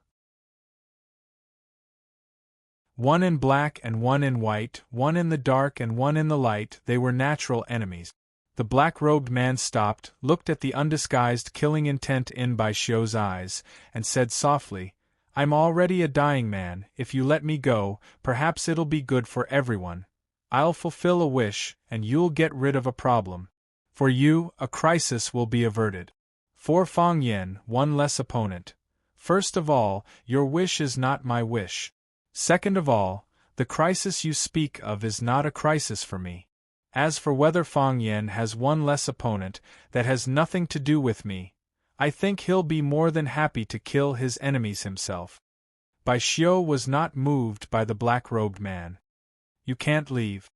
One in black and one in white, one in the dark and one in the light, they were natural enemies. The black-robed man stopped, looked at the undisguised killing intent in Bai Xiu's eyes, and said softly, "I'm already a dying man, if you let me go, perhaps it'll be good for everyone. I'll fulfill a wish, and you'll get rid of a problem. For you, a crisis will be averted. For Fang Yen, one less opponent. First of all, your wish is not my wish. Second of all, the crisis you speak of is not a crisis for me. As for whether Fang Yen has one less opponent, that has nothing to do with me. I think he'll be more than happy to kill his enemies himself." Bai Xiu was not moved by the black-robed man. "You can't leave."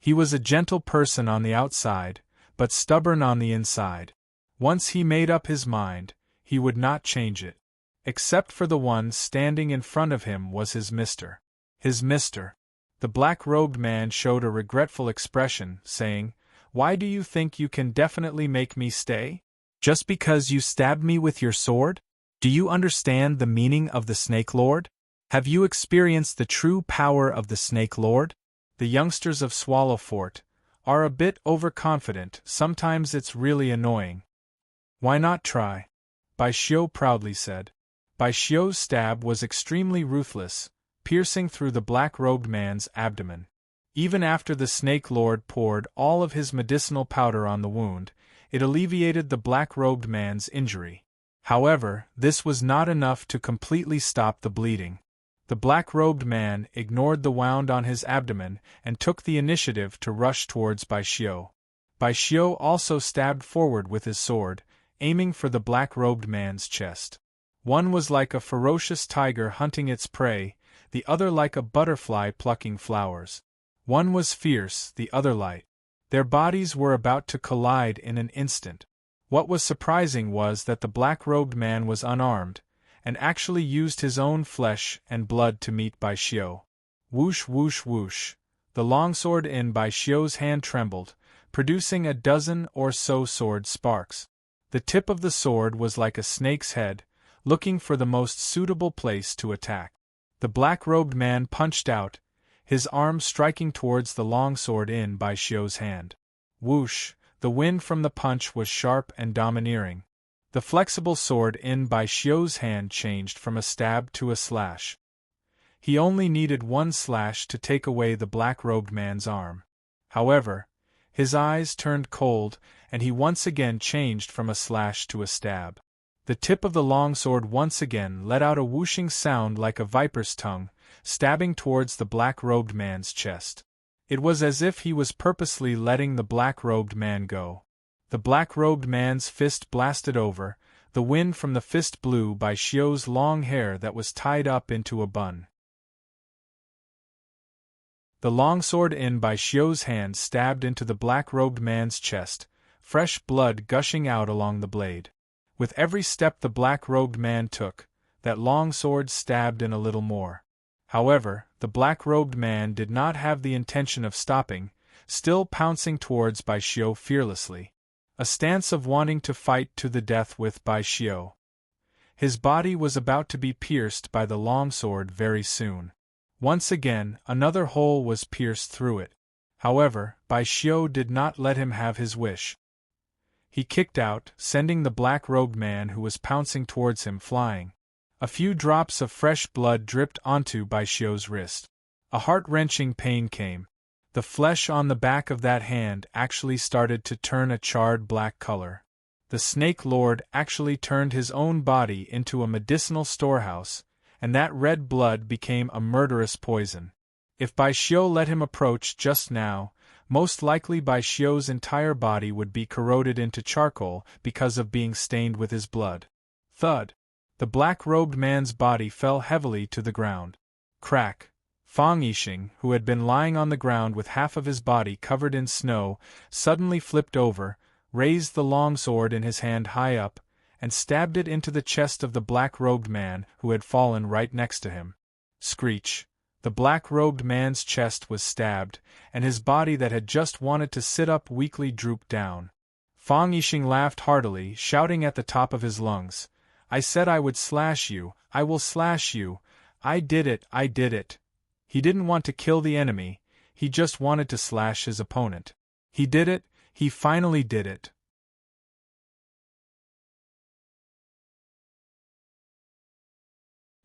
He was a gentle person on the outside, but stubborn on the inside. Once he made up his mind, he would not change it. Except for the one standing in front of him was his mister. His mister. The black-robed man showed a regretful expression, saying, "Why do you think you can definitely make me stay? Just because you stabbed me with your sword? Do you understand the meaning of the Snake Lord? Have you experienced the true power of the Snake Lord? The youngsters of Swallow Fort are a bit overconfident, sometimes it's really annoying." "Why not try?" Bai Xiu proudly said. Bai Xiu's stab was extremely ruthless, piercing through the black-robed man's abdomen. Even after the Snake Lord poured all of his medicinal powder on the wound, it alleviated the black-robed man's injury. However, this was not enough to completely stop the bleeding. The black-robed man ignored the wound on his abdomen and took the initiative to rush towards Bai Xiu. Bai Xiu also stabbed forward with his sword, aiming for the black-robed man's chest. One was like a ferocious tiger hunting its prey, the other like a butterfly plucking flowers. One was fierce, the other light. Their bodies were about to collide in an instant. What was surprising was that the black-robed man was unarmed, and actually used his own flesh and blood to meet Bai Xiu. Whoosh whoosh whoosh. The longsword in Bai Xiu's hand trembled, producing a dozen or so sword sparks. The tip of the sword was like a snake's head, looking for the most suitable place to attack. The black-robed man punched out, his arm striking towards the longsword in Bai Xiu's hand. Whoosh, the wind from the punch was sharp and domineering. The flexible sword in Bai Xiu's hand changed from a stab to a slash. He only needed one slash to take away the black-robed man's arm. However, his eyes turned cold, and he once again changed from a slash to a stab. The tip of the longsword once again let out a whooshing sound like a viper's tongue, stabbing towards the black-robed man's chest. It was as if he was purposely letting the black-robed man go. The black-robed man's fist blasted over, the wind from the fist blew Bai Xiu's long hair that was tied up into a bun. The longsword in Bai Xiu's hand stabbed into the black-robed man's chest, fresh blood gushing out along the blade. With every step the black-robed man took, that long sword stabbed in a little more. However, the black-robed man did not have the intention of stopping, still pouncing towards Bai Xiu fearlessly. A stance of wanting to fight to the death with Bai Xiu. His body was about to be pierced by the long sword very soon. Once again, another hole was pierced through it. However, Bai Xiu did not let him have his wish. He kicked out, sending the black-robed man who was pouncing towards him flying. A few drops of fresh blood dripped onto Bai Xiu's wrist. A heart-wrenching pain came. The flesh on the back of that hand actually started to turn a charred black color. The Snake Lord actually turned his own body into a medicinal storehouse, and that red blood became a murderous poison. If Bai Xiu let him approach just now, most likely Bai Xiu's entire body would be corroded into charcoal because of being stained with his blood. Thud! The black-robed man's body fell heavily to the ground. Crack! Fang Yixing, who had been lying on the ground with half of his body covered in snow, suddenly flipped over, raised the long sword in his hand high up, and stabbed it into the chest of the black-robed man who had fallen right next to him. Screech! The black-robed man's chest was stabbed, and his body that had just wanted to sit up weakly drooped down. Fang Yixing laughed heartily, shouting at the top of his lungs, "I said I would slash you, I will slash you, I did it, I did it." He didn't want to kill the enemy, he just wanted to slash his opponent. He did it, he finally did it.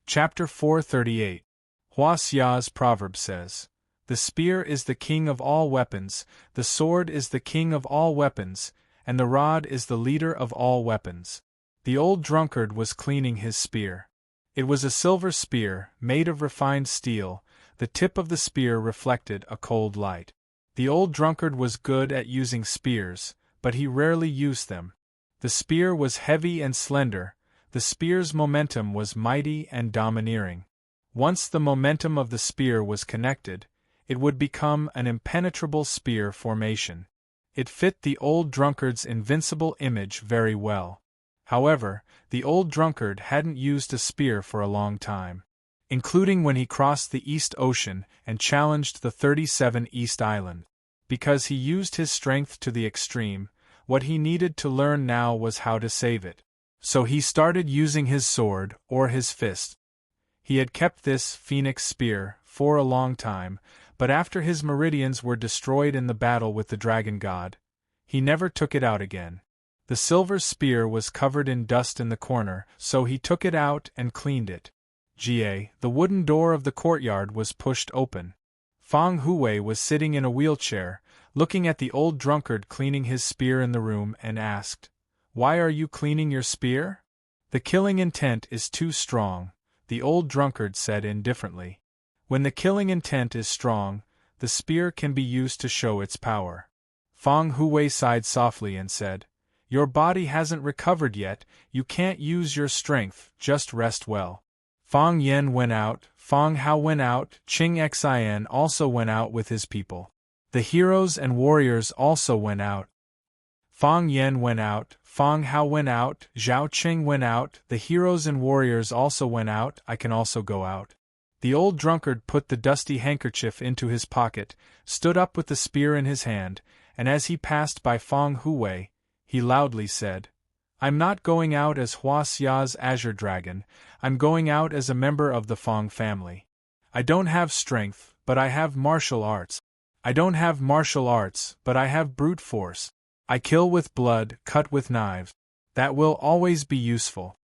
Chapter 438. Hua Xia's proverb says, "The spear is the king of all weapons, the sword is the king of all weapons, and the rod is the leader of all weapons." The old drunkard was cleaning his spear. It was a silver spear, made of refined steel. The tip of the spear reflected a cold light. The old drunkard was good at using spears, but he rarely used them. The spear was heavy and slender. The spear's momentum was mighty and domineering. Once the momentum of the spear was connected, it would become an impenetrable spear formation. It fit the old drunkard's invincible image very well. However, the old drunkard hadn't used a spear for a long time, including when he crossed the East Ocean and challenged the 37 East Island. Because he used his strength to the extreme, what he needed to learn now was how to save it. So he started using his sword, or his fist. He had kept this phoenix spear for a long time, but after his meridians were destroyed in the battle with the dragon god, he never took it out again. The silver spear was covered in dust in the corner, so he took it out and cleaned it. The wooden door of the courtyard was pushed open. Fang Hui was sitting in a wheelchair, looking at the old drunkard cleaning his spear in the room, and asked, "Why are you cleaning your spear?" "The killing intent is too strong," the old drunkard said indifferently. "When the killing intent is strong, the spear can be used to show its power." Fang Hui sighed softly and said, "Your body hasn't recovered yet, you can't use your strength, just rest well." Fang Yen went out, Fang Hao went out, Qing Xin also went out with his people. The heroes and warriors also went out. Fang Yen went out, Fang Hao went out, Zhao Qing went out, the heroes and warriors also went out, I can also go out. The old drunkard put the dusty handkerchief into his pocket, stood up with the spear in his hand, and as he passed by Fang Hui, he loudly said, "I'm not going out as Hua Xia's azure dragon, I'm going out as a member of the Fang family. I don't have strength, but I have martial arts. I don't have martial arts, but I have brute force. I kill with blood, cut with knives. That will always be useful."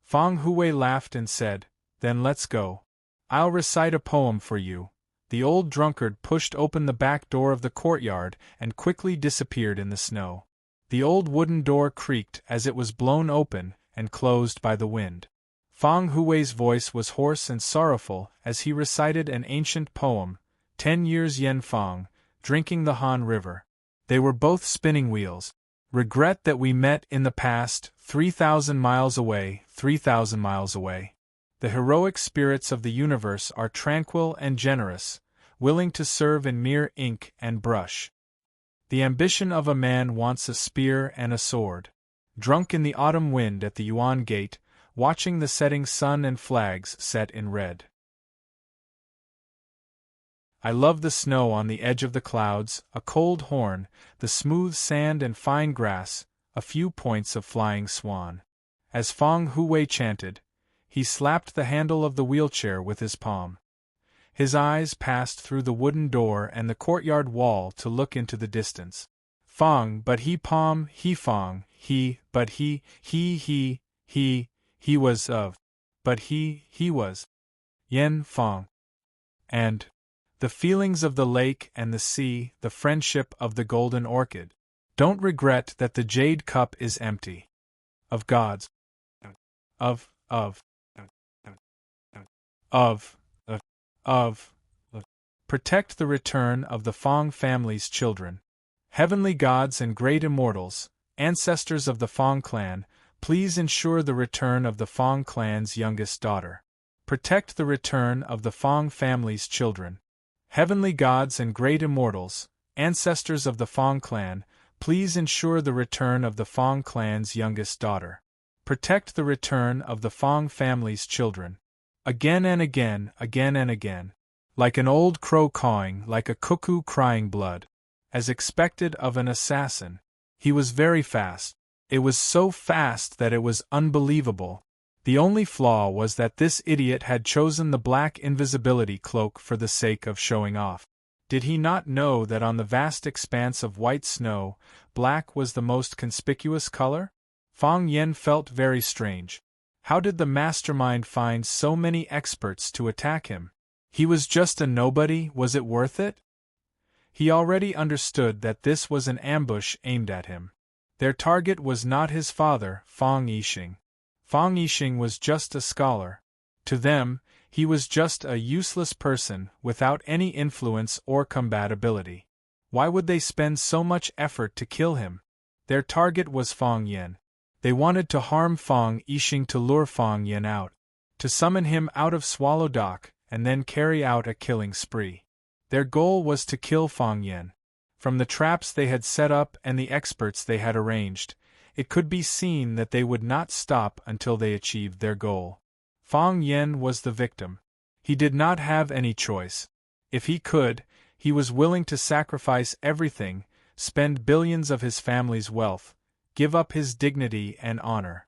Fang Hui laughed and said, "Then let's go. I'll recite a poem for you." The old drunkard pushed open the back door of the courtyard and quickly disappeared in the snow. The old wooden door creaked as it was blown open and closed by the wind. Fang Hui's voice was hoarse and sorrowful as he recited an ancient poem, 10 years Yen Fang, drinking the Han River. They were both spinning wheels. "Regret that we met in the past, 3,000 miles away, 3,000 miles away. The heroic spirits of the universe are tranquil and generous, willing to serve in mere ink and brush. The ambition of a man wants a spear and a sword. Drunk in the autumn wind at the Yuan Gate, watching the setting sun and flags set in red. I love the snow on the edge of the clouds, a cold horn, the smooth sand and fine grass, a few points of flying swan." As Fang Hui chanted, he slapped the handle of the wheelchair with his palm. His eyes passed through the wooden door and the courtyard wall to look into the distance. "Fang, but he palm, he Fang, he, but he was of, but he was Yen Fang. And the feelings of the lake and the sea, the friendship of the golden orchid. Don't regret that the jade cup is empty. Of gods. Protect the return of the Fang family's children. Heavenly gods and great immortals, ancestors of the Fang clan, please ensure the return of the Fang clan's youngest daughter. Protect the return of the Fang family's children. Heavenly gods and great immortals, ancestors of the Fang clan, please ensure the return of the Fang clan's youngest daughter. Protect the return of the Fang family's children." Again and again, again and again. Like an old crow cawing, like a cuckoo crying blood. As expected of an assassin. He was very fast. It was so fast that it was unbelievable. The only flaw was that this idiot had chosen the black invisibility cloak for the sake of showing off. Did he not know that on the vast expanse of white snow, black was the most conspicuous color? Fang Yen felt very strange. How did the mastermind find so many experts to attack him? He was just a nobody, was it worth it? He already understood that this was an ambush aimed at him. Their target was not his father, Fang Yixing. Fang Yixing was just a scholar. To them, he was just a useless person without any influence or combat ability. Why would they spend so much effort to kill him? Their target was Fang Yen. They wanted to harm Fang Yixing to lure Fang Yen out, to summon him out of Swallow Dock, and then carry out a killing spree. Their goal was to kill Fang Yen. From the traps they had set up and the experts they had arranged, it could be seen that they would not stop until they achieved their goal. Fang Yen was the victim. He did not have any choice. If he could, he was willing to sacrifice everything, spend billions of his family's wealth, give up his dignity and honor.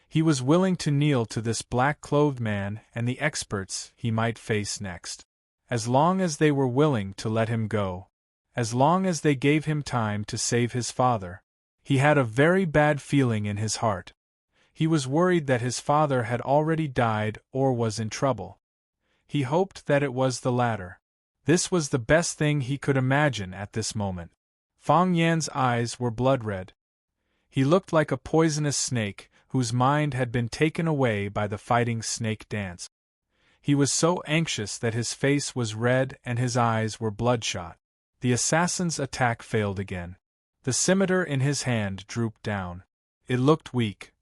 He was willing to kneel to this black-clothed man and the experts he might face next. As long as they were willing to let him go. As long as they gave him time to save his father. He had a very bad feeling in his heart. He was worried that his father had already died or was in trouble. He hoped that it was the latter. This was the best thing he could imagine at this moment. Fang Yan's eyes were blood-red. He looked like a poisonous snake whose mind had been taken away by the fighting snake dance. He was so anxious that his face was red and his eyes were bloodshot. The assassin's attack failed again. The scimitar in his hand drooped down. It looked weak.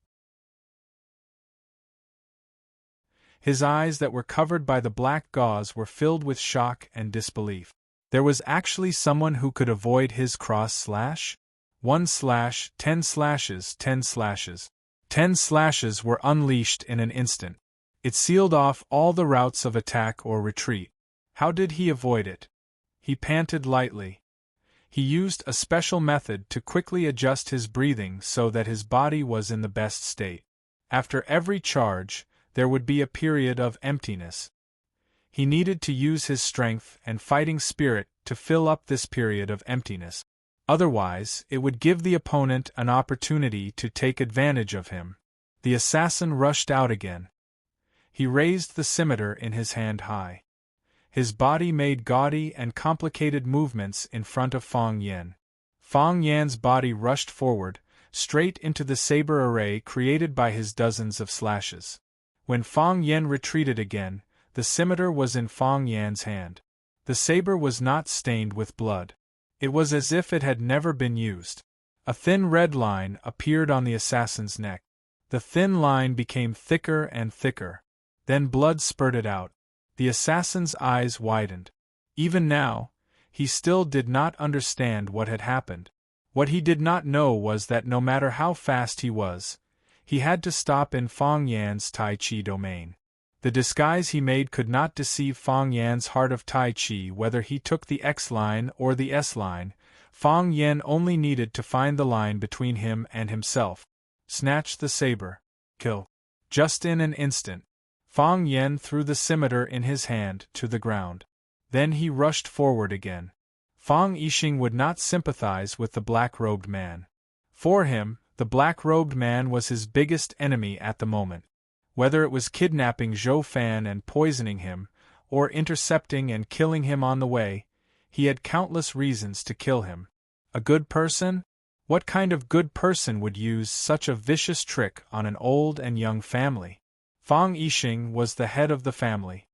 His eyes that were covered by the black gauze were filled with shock and disbelief. There was actually someone who could avoid his cross slash? 1 slash, 10 slashes, 10 slashes. 10 slashes were unleashed in an instant. It sealed off all the routes of attack or retreat. How did he avoid it? He panted lightly. He used a special method to quickly adjust his breathing so that his body was in the best state. After every charge, there would be a period of emptiness. He needed to use his strength and fighting spirit to fill up this period of emptiness. Otherwise, it would give the opponent an opportunity to take advantage of him. The assassin rushed out again. He raised the scimitar in his hand high. His body made gaudy and complicated movements in front of Fang Yen. Fang Yan's body rushed forward, straight into the saber array created by his dozens of slashes. When Fang Yen retreated again, the scimitar was in Fang Yan's hand. The saber was not stained with blood. It was as if it had never been used. A thin red line appeared on the assassin's neck. The thin line became thicker and thicker. Then blood spurted out. The assassin's eyes widened. Even now, he still did not understand what had happened. What he did not know was that no matter how fast he was, he had to stop in Fang Yan's Tai Chi domain. The disguise he made could not deceive Fang Yan's heart of Tai Chi whether he took the X line or the S line. Fang Yan only needed to find the line between him and himself. Snatch the saber. Kill. Just in an instant, Fang Yen threw the scimitar in his hand to the ground. Then he rushed forward again. Fang Yixing would not sympathize with the black-robed man. For him, the black-robed man was his biggest enemy at the moment. Whether it was kidnapping Zhou Fan and poisoning him, or intercepting and killing him on the way, he had countless reasons to kill him. A good person? What kind of good person would use such a vicious trick on an old and young family? Fang Yixing was the head of the family.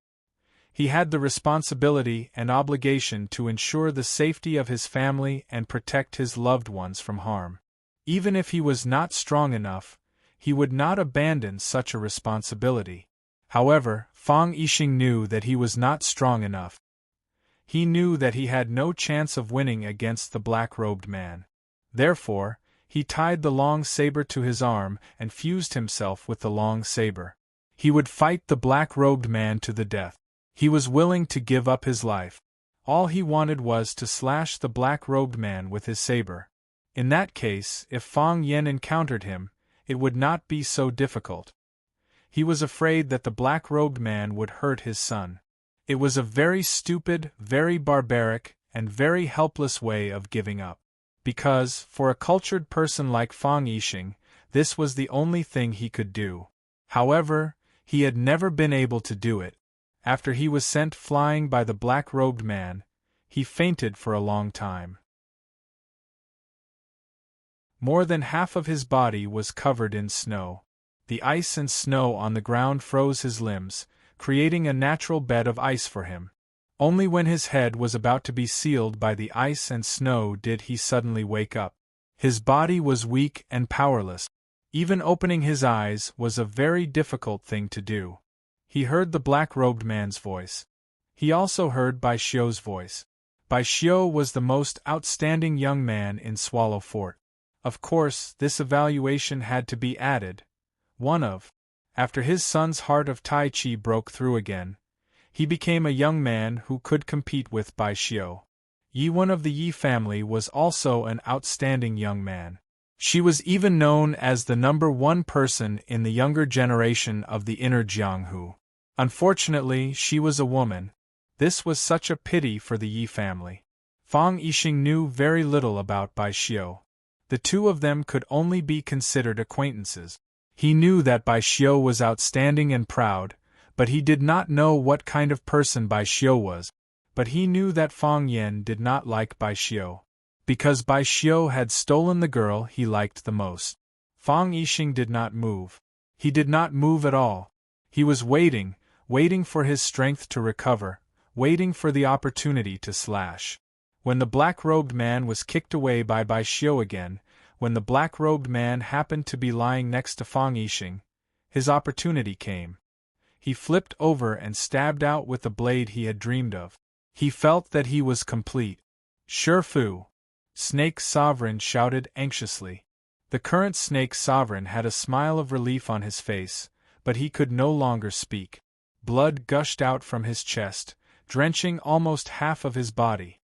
He had the responsibility and obligation to ensure the safety of his family and protect his loved ones from harm. Even if he was not strong enough, he would not abandon such a responsibility. However, Fang Yixing knew that he was not strong enough. He knew that he had no chance of winning against the black-robed man. Therefore, he tied the long saber to his arm and fused himself with the long saber. He would fight the black-robed man to the death. He was willing to give up his life. All he wanted was to slash the black-robed man with his saber. In that case, if Fang Yen encountered him, it would not be so difficult. He was afraid that the black-robed man would hurt his son. It was a very stupid, very barbaric, and very helpless way of giving up. Because, for a cultured person like Fang Yixing, this was the only thing he could do. However, he had never been able to do it. After he was sent flying by the black-robed man, he fainted for a long time. More than half of his body was covered in snow. The ice and snow on the ground froze his limbs, creating a natural bed of ice for him. Only when his head was about to be sealed by the ice and snow did he suddenly wake up. His body was weak and powerless. Even opening his eyes was a very difficult thing to do. He heard the black-robed man's voice. He also heard Bai Xiu's voice. Bai Xiu was the most outstanding young man in Swallow Fort. Of course, this evaluation had to be added. After his son's heart of Tai Chi broke through again, he became a young man who could compete with Bai Xiu. Yi Wen of the Yi family was also an outstanding young man. She was even known as the #1 person in the younger generation of the inner Jianghu. Unfortunately, she was a woman. This was such a pity for the Yi family. Fang Yixing knew very little about Bai Xiu. The two of them could only be considered acquaintances. He knew that Bai Xiu was outstanding and proud, but he did not know what kind of person Bai Xiu was. But he knew that Fang Yan did not like Bai Xiu, because Bai Xiu had stolen the girl he liked the most. Fang Yixing did not move. He did not move at all. He was waiting for his strength to recover, waiting for the opportunity to slash. When the black-robed man was kicked away by Bai Xiu again, when the black-robed man happened to be lying next to Fang Yixing, his opportunity came. He flipped over and stabbed out with the blade he had dreamed of. He felt that he was complete. Shifu! Snake Sovereign shouted anxiously. The current Snake Sovereign had a smile of relief on his face, but he could no longer speak. Blood gushed out from his chest, drenching almost half of his body.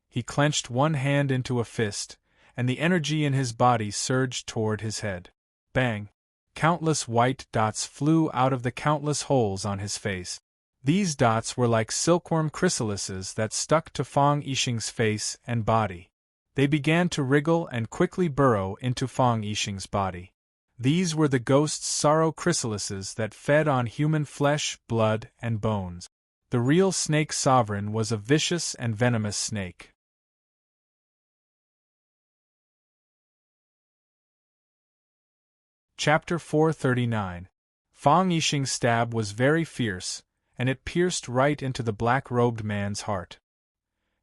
He clenched one hand into a fist, and the energy in his body surged toward his head. Bang! Countless white dots flew out of the countless holes on his face. These dots were like silkworm chrysalises that stuck to Fang Yixing's face and body. They began to wriggle and quickly burrow into Fang Yixing's body. These were the ghost's sorrow chrysalises that fed on human flesh, blood, and bones. The real Snake Sovereign was a vicious and venomous snake. Chapter 439. Fang Yixing's stab was very fierce, and it pierced right into the black-robed man's heart.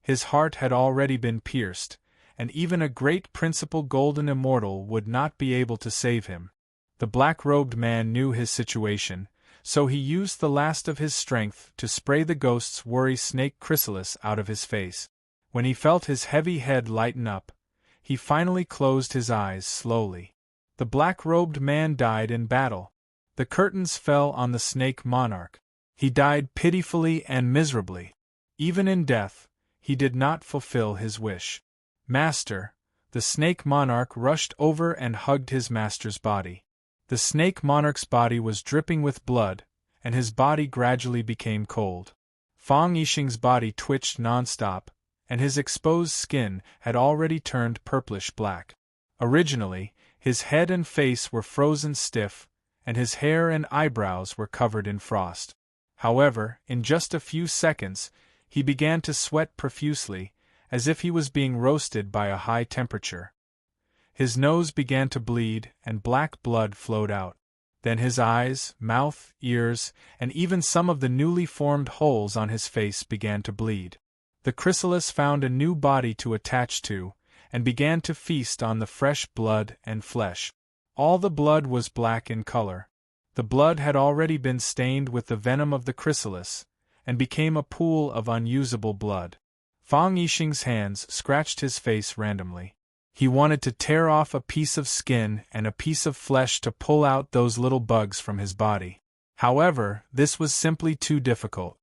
His heart had already been pierced, and even a great principal golden immortal would not be able to save him. The black-robed man knew his situation, so he used the last of his strength to spray the ghost's worry snake chrysalis out of his face. When he felt his heavy head lighten up, he finally closed his eyes slowly. The black-robed man died in battle. The curtains fell on the snake monarch. He died pitifully and miserably. Even in death, he did not fulfill his wish. Master! The snake monarch rushed over and hugged his master's body. The snake monarch's body was dripping with blood, and his body gradually became cold. Fang Yixing's body twitched non-stop, and his exposed skin had already turned purplish-black. Originally, his head and face were frozen stiff, and his hair and eyebrows were covered in frost. However, in just a few seconds, he began to sweat profusely, as if he was being roasted by a high temperature. His nose began to bleed, and black blood flowed out. Then his eyes, mouth, ears, and even some of the newly formed holes on his face began to bleed. The chrysalis found a new body to attach to, and began to feast on the fresh blood and flesh. All the blood was black in color. The blood had already been stained with the venom of the chrysalis, and became a pool of unusable blood. Fang Yixing's hands scratched his face randomly. He wanted to tear off a piece of skin and a piece of flesh to pull out those little bugs from his body. However, this was simply too difficult.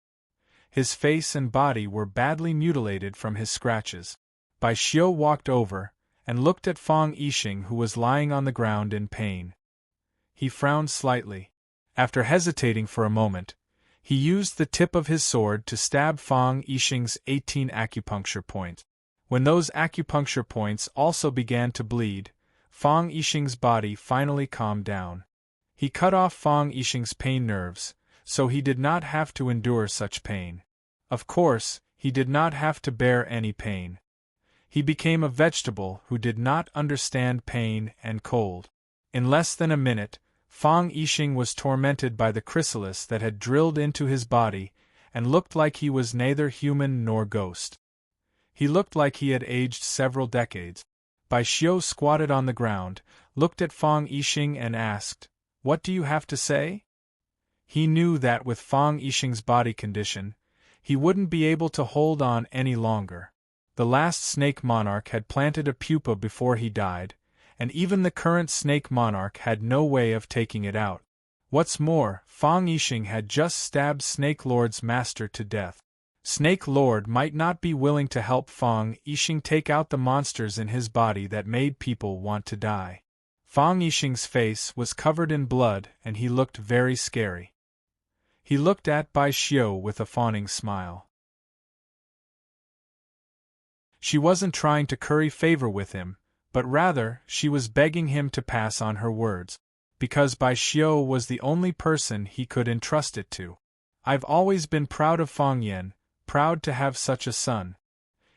His face and body were badly mutilated from his scratches. Bai Xiu walked over, and looked at Fang Yixing, who was lying on the ground in pain. He frowned slightly. After hesitating for a moment, he used the tip of his sword to stab Fang Yixing's 18 acupuncture points. When those acupuncture points also began to bleed, Fang Yixing's body finally calmed down. He cut off Fang Yixing's pain nerves, so he did not have to endure such pain. Of course, he did not have to bear any pain. He became a vegetable who did not understand pain and cold. In less than a minute, Fang Yixing was tormented by the chrysalis that had drilled into his body and looked like he was neither human nor ghost. He looked like he had aged several decades. Bai Xiu squatted on the ground, looked at Fang Yixing and asked, "What do you have to say?" He knew that with Fang Yixing's body condition, he wouldn't be able to hold on any longer. The last snake monarch had planted a pupa before he died, and even the current snake monarch had no way of taking it out. What's more, Fang Yixing had just stabbed Snake Lord's master to death. Snake Lord might not be willing to help Fang Yixing take out the monsters in his body that made people want to die. Fang Yixing's face was covered in blood and he looked very scary. He looked at Bai Xiu with a fawning smile. She wasn't trying to curry favor with him, but rather, she was begging him to pass on her words, because Bai Xiu was the only person he could entrust it to. I've always been proud of Fang Yan, proud to have such a son.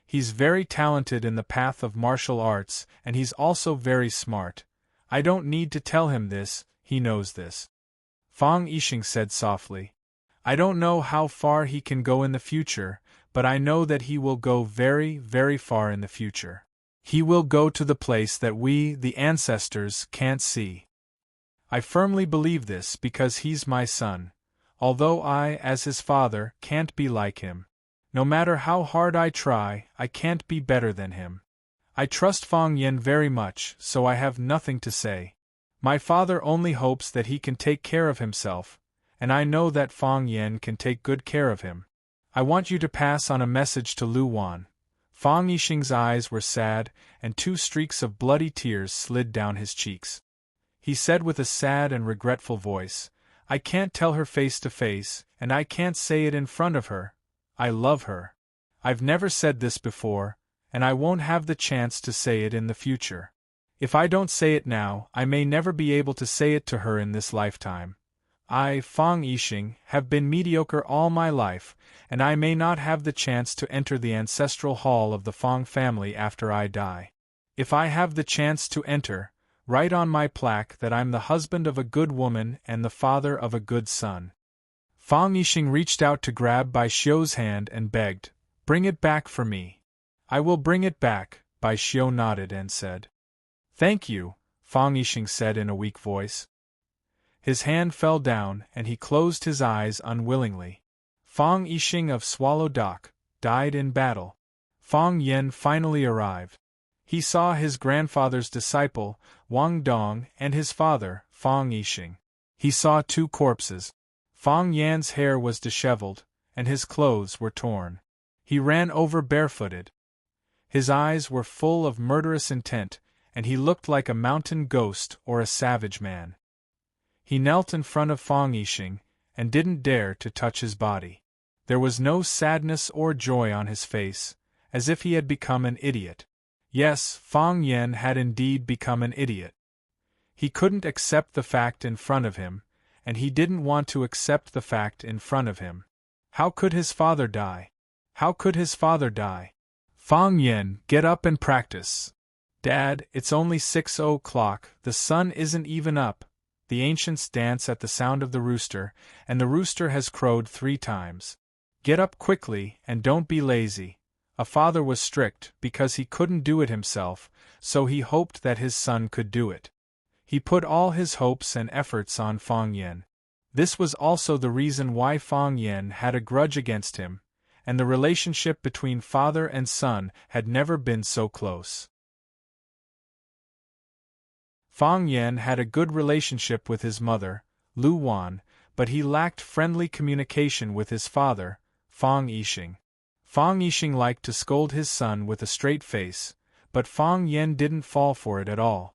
He's very talented in the path of martial arts, and he's also very smart. I don't need to tell him this, he knows this. Fang Yixing said softly. I don't know how far he can go in the future, but I know that he will go very, very far in the future. He will go to the place that we, the ancestors, can't see. I firmly believe this because he's my son, although I, as his father, can't be like him. No matter how hard I try, I can't be better than him. I trust Fang Yan very much, so I have nothing to say. My father only hopes that he can take care of himself, and I know that Fang Yan can take good care of him. I want you to pass on a message to Lu Wan. Fang Yixing's eyes were sad, and 2 streaks of bloody tears slid down his cheeks. He said with a sad and regretful voice, I can't tell her face to face, and I can't say it in front of her. I love her. I've never said this before, and I won't have the chance to say it in the future. If I don't say it now, I may never be able to say it to her in this lifetime. I, Fang Yixing, have been mediocre all my life, and I may not have the chance to enter the ancestral hall of the Fang family after I die. If I have the chance to enter, write on my plaque that I'm the husband of a good woman and the father of a good son. Fang Yixing reached out to grab Bai Xiu's hand and begged, Bring it back for me. I will bring it back, Bai Xiu nodded and said. Thank you, Fang Yixing said in a weak voice. His hand fell down and he closed his eyes unwillingly. Fang Yixing of Swallow Dock died in battle. Fang Yan finally arrived. He saw his grandfather's disciple, Wang Dong, and his father, Fang Yixing. He saw 2 corpses. Fang Yan's hair was disheveled, and his clothes were torn. He ran over barefooted. His eyes were full of murderous intent, and he looked like a mountain ghost or a savage man. He knelt in front of Fang Yixing, and didn't dare to touch his body. There was no sadness or joy on his face, as if he had become an idiot. Yes, Fang Yan had indeed become an idiot. He couldn't accept the fact in front of him, and he didn't want to accept the fact in front of him. How could his father die? How could his father die? Fang Yan, get up and practice. Dad, it's only 6 o'clock, the sun isn't even up. The ancients dance at the sound of the rooster, and the rooster has crowed 3 times. Get up quickly, and don't be lazy. A father was strict because he couldn't do it himself, so he hoped that his son could do it. He put all his hopes and efforts on Fang Yan. This was also the reason why Fang Yan had a grudge against him, and the relationship between father and son had never been so close. Fang Yan had a good relationship with his mother, Lu Wan, but he lacked friendly communication with his father, Fang Yixing. Fang Yixing liked to scold his son with a straight face, but Fang Yan didn't fall for it at all.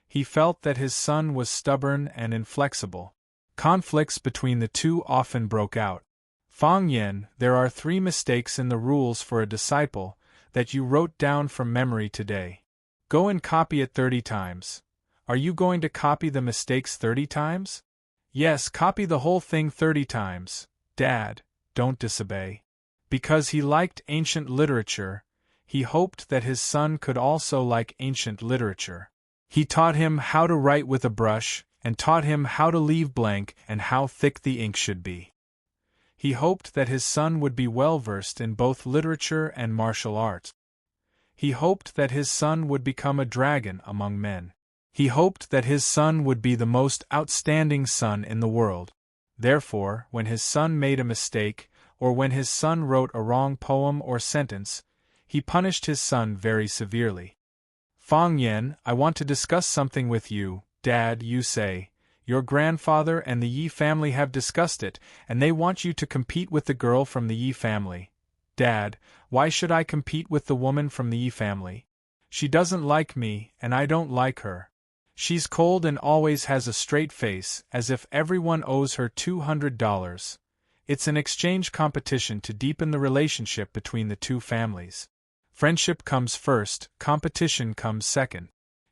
He felt that his son was stubborn and inflexible. Conflicts between the two often broke out. Fang Yen, there are 3 mistakes in the rules for a disciple that you wrote down from memory today. Go and copy it 30 times. Are you going to copy the mistakes 30 times? Yes, copy the whole thing 30 times. Dad, don't disobey. Because he liked ancient literature, he hoped that his son could also like ancient literature. He taught him how to write with a brush, and taught him how to leave blank and how thick the ink should be. He hoped that his son would be well versed in both literature and martial arts. He hoped that his son would become a dragon among men. He hoped that his son would be the most outstanding son in the world. Therefore, when his son made a mistake, or when his son wrote a wrong poem or sentence, he punished his son very severely. Fang Yen, I want to discuss something with you, Dad, you say. Your grandfather and the Yi family have discussed it, and they want you to compete with the girl from the Yi family. Dad, why should I compete with the woman from the Yi family? She doesn't like me, and I don't like her. She's cold and always has a straight face, as if everyone owes her $200. It's an exchange competition to deepen the relationship between the two families. Friendship comes first, competition comes second.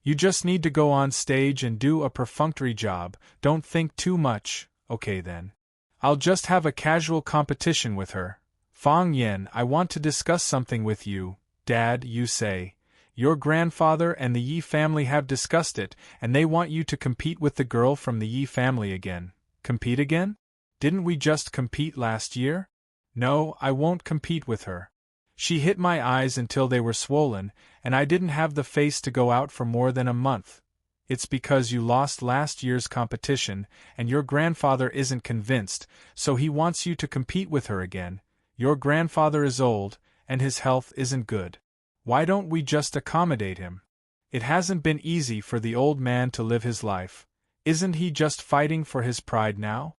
You just need to go on stage and do a perfunctory job, don't think too much. Okay then. I'll just have a casual competition with her. Fang Yen, I want to discuss something with you, Dad, you say. Your grandfather and the Yi family have discussed it, and they want you to compete with the girl from the Yi family again. Compete again? Didn't we just compete last year? No, I won't compete with her. She hit my eyes until they were swollen, and I didn't have the face to go out for more than a month. It's because you lost last year's competition, and your grandfather isn't convinced, so he wants you to compete with her again. Your grandfather is old, and his health isn't good. Why don't we just accommodate him? It hasn't been easy for the old man to live his life. Isn't he just fighting for his pride now?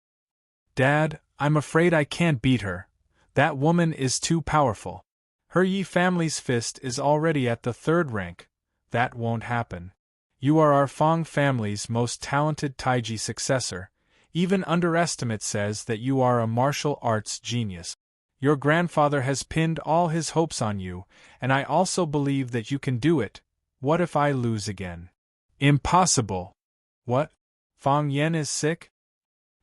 Dad, I'm afraid I can't beat her. That woman is too powerful. Her Yi family's fist is already at the 3rd rank. That won't happen. You are our Fang family's most talented Taiji successor. Even underestimate says that you are a martial arts genius. Your grandfather has pinned all his hopes on you, and I also believe that you can do it. What if I lose again? Impossible. What? Fang Yen is sick?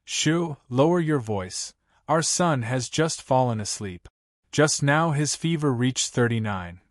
Shoo, lower your voice. Our son has just fallen asleep. Just now his fever reached 39.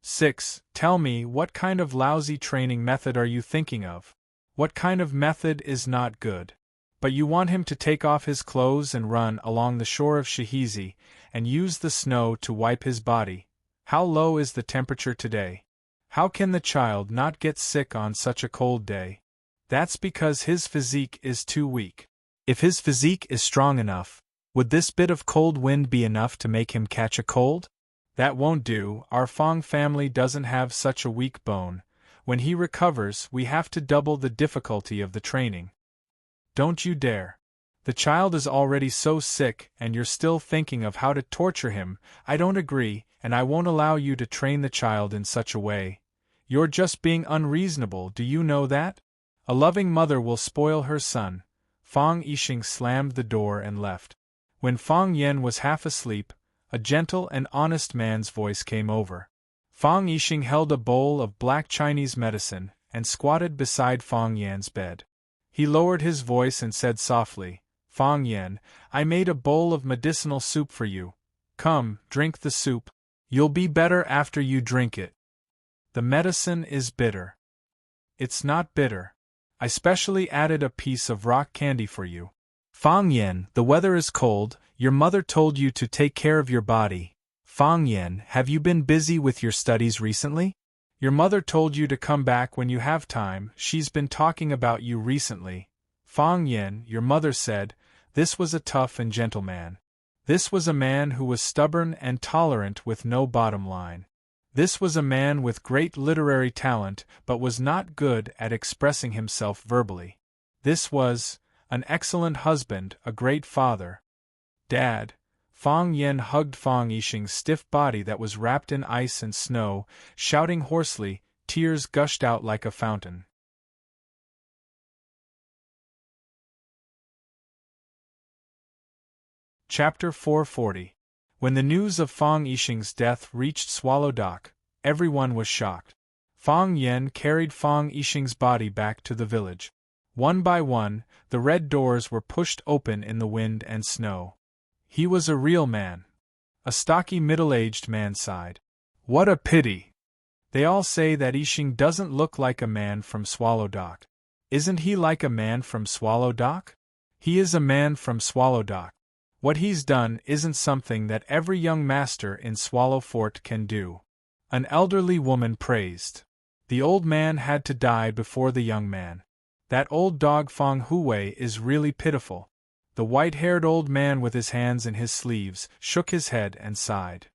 6. Tell me, what kind of lousy training method are you thinking of? What kind of method is not good? But you want him to take off his clothes and run along the shore of Shihizi, and use the snow to wipe his body. How low is the temperature today? How can the child not get sick on such a cold day? That's because his physique is too weak. If his physique is strong enough, would this bit of cold wind be enough to make him catch a cold? That won't do, our Fang family doesn't have such a weak bone. When he recovers, we have to double the difficulty of the training. Don't you dare. The child is already so sick, and you're still thinking of how to torture him. I don't agree, and I won't allow you to train the child in such a way. You're just being unreasonable, do you know that? A loving mother will spoil her son. Fang Yixing slammed the door and left. When Fang Yen was half asleep, a gentle and honest man's voice came over. Fang Yixing held a bowl of black Chinese medicine and squatted beside Fang Yan's bed. He lowered his voice and said softly, Fang Yen, I made a bowl of medicinal soup for you. Come, drink the soup. You'll be better after you drink it. The medicine is bitter. It's not bitter. I specially added a piece of rock candy for you. Fang Yen, the weather is cold, your mother told you to take care of your body. Fang Yen, have you been busy with your studies recently? Your mother told you to come back when you have time, she's been talking about you recently. Fang Yen, your mother said, this was a tough and gentle man. This was a man who was stubborn and tolerant with no bottom line. This was a man with great literary talent but was not good at expressing himself verbally. This was an excellent husband, a great father. Dad. Fang Yen hugged Fang Yixing's stiff body that was wrapped in ice and snow, shouting hoarsely, tears gushed out like a fountain. Chapter 440. When the news of Fang Yixing's death reached Swallow Dock, everyone was shocked. Fang Yen carried Fang Yixing's body back to the village. One by one, the red doors were pushed open in the wind and snow. He was a real man. A stocky middle-aged man sighed. What a pity! They all say that Yixing doesn't look like a man from Swallow Dock. Isn't he like a man from Swallow Dock? He is a man from Swallow Dock. What he's done isn't something that every young master in Swallow Fort can do. An elderly woman praised. The old man had to die before the young man. That old dog Fang Huwei is really pitiful. The white-haired old man with his hands in his sleeves shook his head and sighed.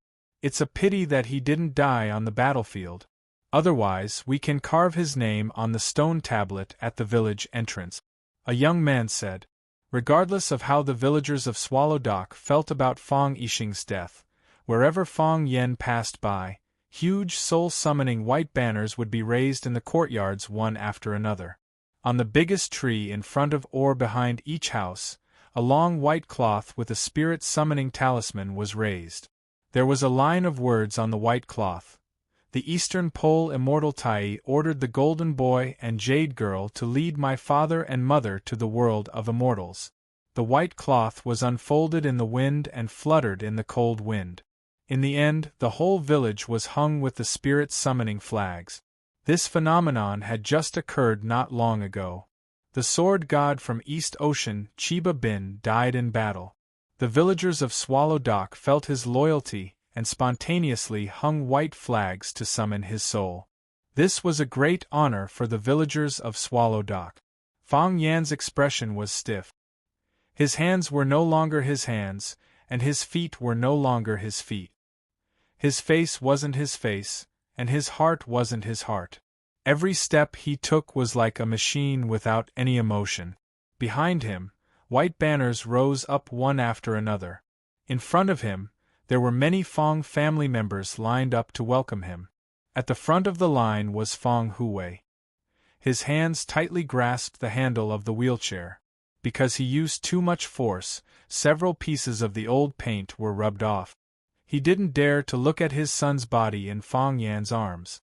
It's a pity that he didn't die on the battlefield. Otherwise, we can carve his name on the stone tablet at the village entrance. A young man said. Regardless of how the villagers of Swallow Dock felt about Fang Yixing's death, wherever Fang Yen passed by, huge soul-summoning white banners would be raised in the courtyards one after another. On the biggest tree in front of or behind each house, a long white cloth with a spirit-summoning talisman was raised. There was a line of words on the white cloth. The Eastern Pole Immortal Tai ordered the Golden Boy and Jade Girl to lead my father and mother to the world of immortals. The white cloth was unfolded in the wind and fluttered in the cold wind. In the end, the whole village was hung with the spirit-summoning flags. This phenomenon had just occurred not long ago. The sword god from East Ocean, Chiba Bin, died in battle. The villagers of Swallow Dock felt his loyalty and spontaneously hung white flags to summon his soul. This was a great honor for the villagers of Swallow Dock. Fang Yan's expression was stiff. His hands were no longer his hands, and his feet were no longer his feet. His face wasn't his face, and his heart wasn't his heart. Every step he took was like a machine without any emotion. Behind him, white banners rose up one after another. In front of him, there were many Fang family members lined up to welcome him. At the front of the line was Fang Huwei. His hands tightly grasped the handle of the wheelchair. Because he used too much force, several pieces of the old paint were rubbed off. He didn't dare to look at his son's body in Fang Yan's arms.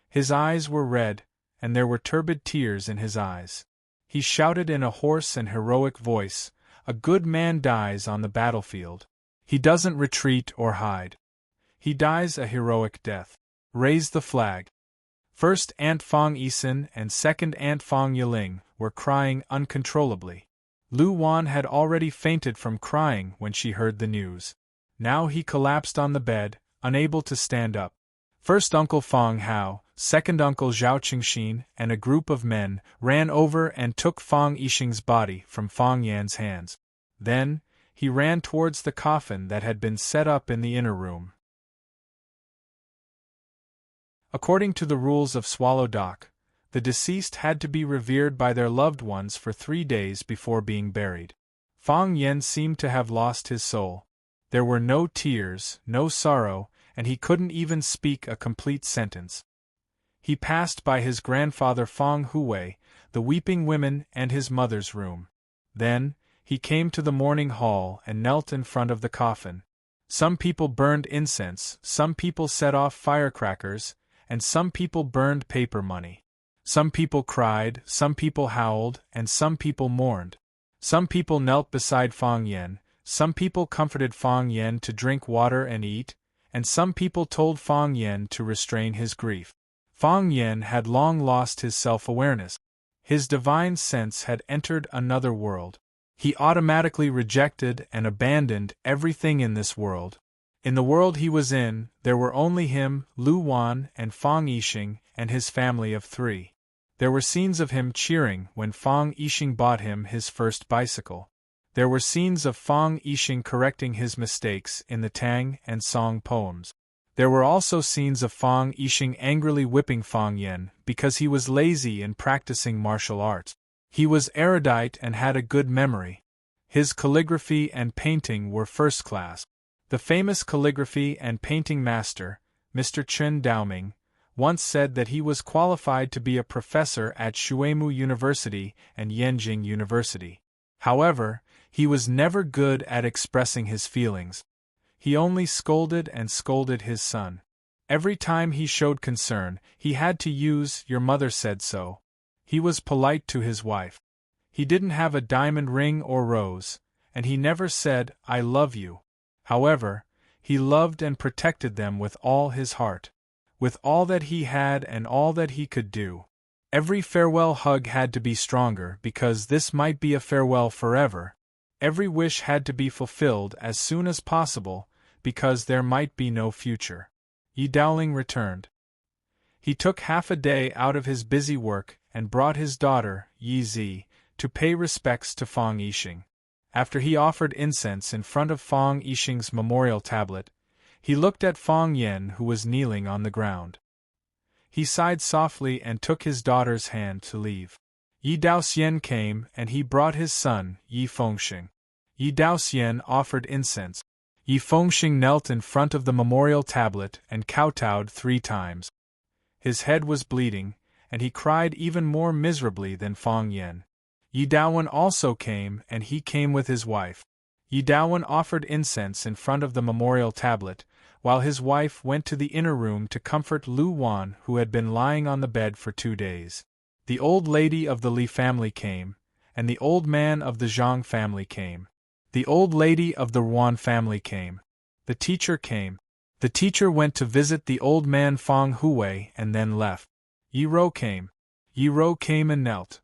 His eyes were red, and there were turbid tears in his eyes. He shouted in a hoarse and heroic voice, "A good man dies on the battlefield. He doesn't retreat or hide. He dies a heroic death. Raise the flag." First Aunt Fang Yixin and second Aunt Fang Yiling were crying uncontrollably. Lu Wan had already fainted from crying when she heard the news. Now he collapsed on the bed, unable to stand up. First Uncle Fang Hao, second Uncle Zhao Qingxin, and a group of men ran over and took Fang Yixing's body from Fang Yan's hands. Then, he ran towards the coffin that had been set up in the inner room. According to the rules of Swallow Dock, the deceased had to be revered by their loved ones for 3 days before being buried. Fang Yen seemed to have lost his soul. There were no tears, no sorrow, and he couldn't even speak a complete sentence. He passed by his grandfather Fang Huwei, the weeping women, and his mother's room. Then, he came to the mourning hall and knelt in front of the coffin. Some people burned incense, some people set off firecrackers, and some people burned paper money. Some people cried, some people howled, and some people mourned. Some people knelt beside Fang Yen, some people comforted Fang Yen to drink water and eat, and some people told Fang Yen to restrain his grief. Fang Yen had long lost his self-awareness. His divine sense had entered another world. He automatically rejected and abandoned everything in this world. In the world he was in, there were only him, Lu Wan, and Fang Yixing, and his family of 3. There were scenes of him cheering when Fang Yixing bought him his first bicycle. There were scenes of Fang Yixing correcting his mistakes in the Tang and Song poems. There were also scenes of Fang Yixing angrily whipping Fang Yen because he was lazy in practicing martial arts. He was erudite and had a good memory. His calligraphy and painting were first class. The famous calligraphy and painting master, Mr. Chen Daoming, once said that he was qualified to be a professor at Shuimu University and Yenjing University. However, He was never good at expressing his feelings. He only scolded and scolded his son. Every time he showed concern, he had to use "your mother said so." He was polite to his wife. He didn't have a diamond ring or rose, and he never said, "I love you." However, he loved and protected them with all his heart, with all that he had and all that he could do. Every farewell hug had to be stronger because this might be a farewell forever. Every wish had to be fulfilled as soon as possible because there might be no future. Yi Dowling returned. He took half a day out of his busy work and brought his daughter, Yi Zi, to pay respects to Fang Yixing. After he offered incense in front of Fang Yixing's memorial tablet, he looked at Fang Yan, who was kneeling on the ground. He sighed softly and took his daughter's hand to leave. Yi Daoxian came and he brought his son, Yi Fengxing. Yi Daoxian offered incense. Yi Fengxing knelt in front of the memorial tablet and kowtowed 3 times. His head was bleeding, and he cried even more miserably than Fang Yan. Yi Daowen also came and he came with his wife. Yi Daowen offered incense in front of the memorial tablet, while his wife went to the inner room to comfort Lu Wan, who had been lying on the bed for 2 days. The old lady of the Li family came, and the old man of the Zhang family came. The old lady of the Yuan family came. The teacher came. The teacher went to visit the old man Fang Huwei and then left. Yi Rou came. Yi Rou came and knelt.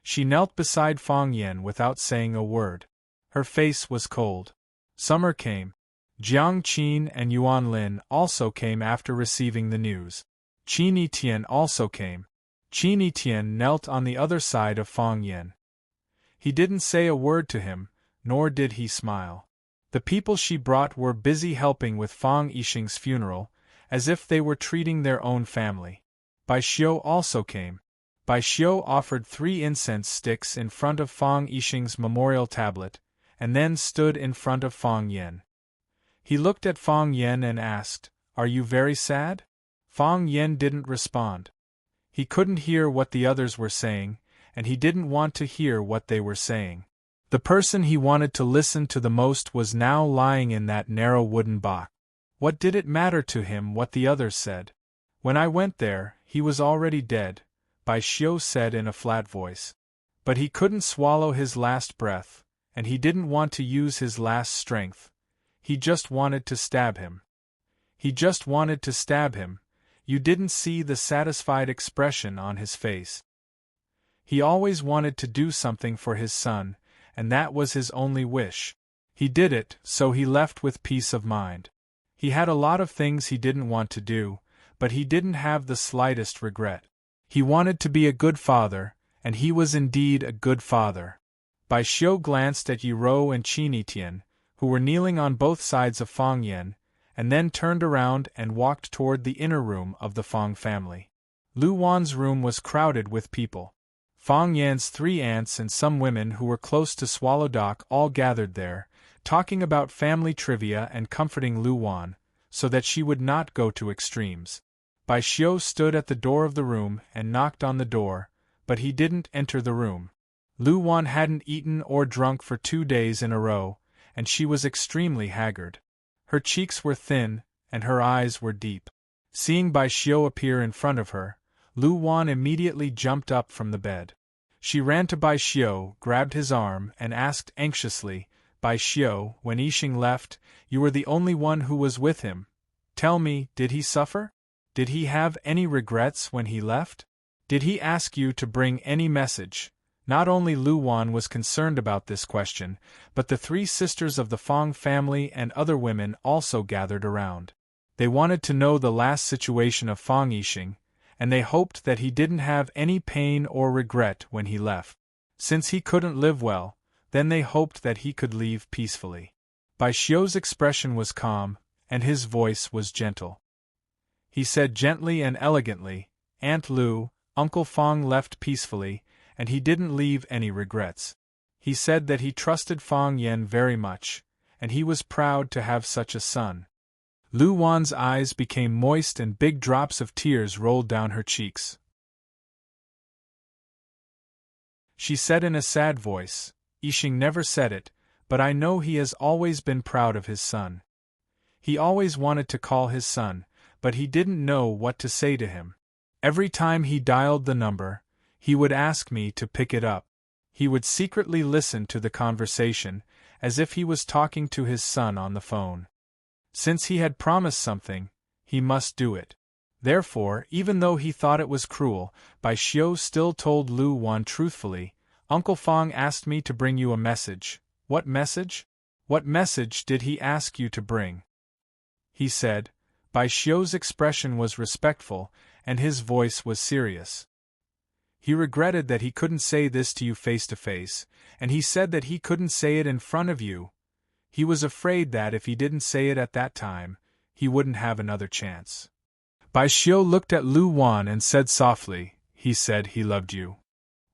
She knelt beside Fang Yan without saying a word. Her face was cold. Summer came. Jiang Qin and Yuan Lin also came after receiving the news. Qin Etian also came. Qin Etian knelt on the other side of Fang Yan. He didn't say a word to him, nor did he smile. The people she brought were busy helping with Fang Yixing's funeral, as if they were treating their own family. Bai Xiu also came. Bai Xiu offered 3 incense sticks in front of Fang Yixing's memorial tablet, and then stood in front of Fang Yan. He looked at Fang Yan and asked, "Are you very sad?" Fang Yan didn't respond. He couldn't hear what the others were saying, and he didn't want to hear what they were saying. The person he wanted to listen to the most was now lying in that narrow wooden box. What did it matter to him what the others said? "When I went there, he was already dead," Bai Xiu said in a flat voice. But he couldn't swallow his last breath, and he didn't want to use his last strength. He just wanted to stab him. He just wanted to stab him. You didn't see the satisfied expression on his face. He always wanted to do something for his son, and that was his only wish. He did it, so he left with peace of mind. He had a lot of things he didn't want to do, but he didn't have the slightest regret. He wanted to be a good father, and he was indeed a good father. Bai Xiu glanced at Yi Rou and Qin Etian, who were kneeling on both sides of Fang Yan, and then turned around and walked toward the inner room of the Fang family. Lu Wan's room was crowded with people. Fang Yan's 3 aunts and some women who were close to Swallow Dock all gathered there, talking about family trivia and comforting Lu Wan, so that she would not go to extremes. Bai Xiu stood at the door of the room and knocked on the door, but he didn't enter the room. Lu Wan hadn't eaten or drunk for 2 days in a row, and she was extremely haggard. Her cheeks were thin, and her eyes were deep. Seeing Bai Xiu appear in front of her, Lu Wan immediately jumped up from the bed. She ran to Bai Xiu, grabbed his arm, and asked anxiously, "Bai Xiu, when Yixing left, you were the only one who was with him. Tell me, did he suffer? Did he have any regrets when he left? Did he ask you to bring any message?" Not only Lu Wan was concerned about this question, but the 3 sisters of the Fang family and other women also gathered around. They wanted to know the last situation of Fang Yixing, and they hoped that he didn't have any pain or regret when he left. Since he couldn't live well, then they hoped that he could leave peacefully. Bai Xiu's expression was calm, and his voice was gentle. He said gently and elegantly, "Aunt Lu, Uncle Fang left peacefully, and he didn't leave any regrets. He said that he trusted Fang Yan very much, and he was proud to have such a son." Lu Wan's eyes became moist and big drops of tears rolled down her cheeks. She said in a sad voice. Yixing never said it, but I know he has always been proud of his son. He always wanted to call his son, but he didn't know what to say to him. Every time he dialed the number, he would ask me to pick it up. He would secretly listen to the conversation, as if he was talking to his son on the phone. Since he had promised something, he must do it. Therefore, even though he thought it was cruel, Bai Xiu still told Lu Wan truthfully, "Uncle Fang asked me to bring you a message." "What message? What message did he ask you to bring?" he said. Bai Xiu's expression was respectful, and his voice was serious. He regretted that he couldn't say this to you face to face, and he said that he couldn't say it in front of you. He was afraid that if he didn't say it at that time, he wouldn't have another chance. Bai Xiu looked at Lu Wan and said softly, "He said he loved you."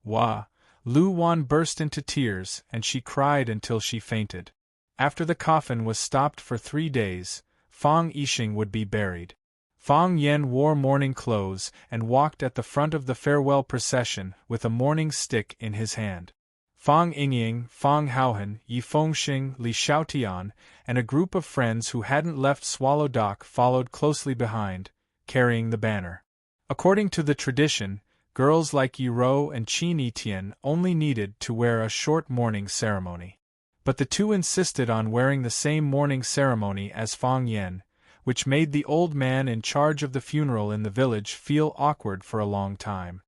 Wah! Lu Wan burst into tears, and she cried until she fainted. After the coffin was stopped for 3 days, Fang Yixing would be buried. Fang Yen wore mourning clothes and walked at the front of the farewell procession with a mourning stick in his hand. Fang Yingying, Fang Haohan, Yi Fengxing, Li Xiaotian, and a group of friends who hadn't left Swallow Dock followed closely behind, carrying the banner. According to the tradition, girls like Yi Rou and Qin Yitian only needed to wear a short mourning ceremony. But the two insisted on wearing the same mourning ceremony as Fang Yen, which made the old man in charge of the funeral in the village feel awkward for a long time.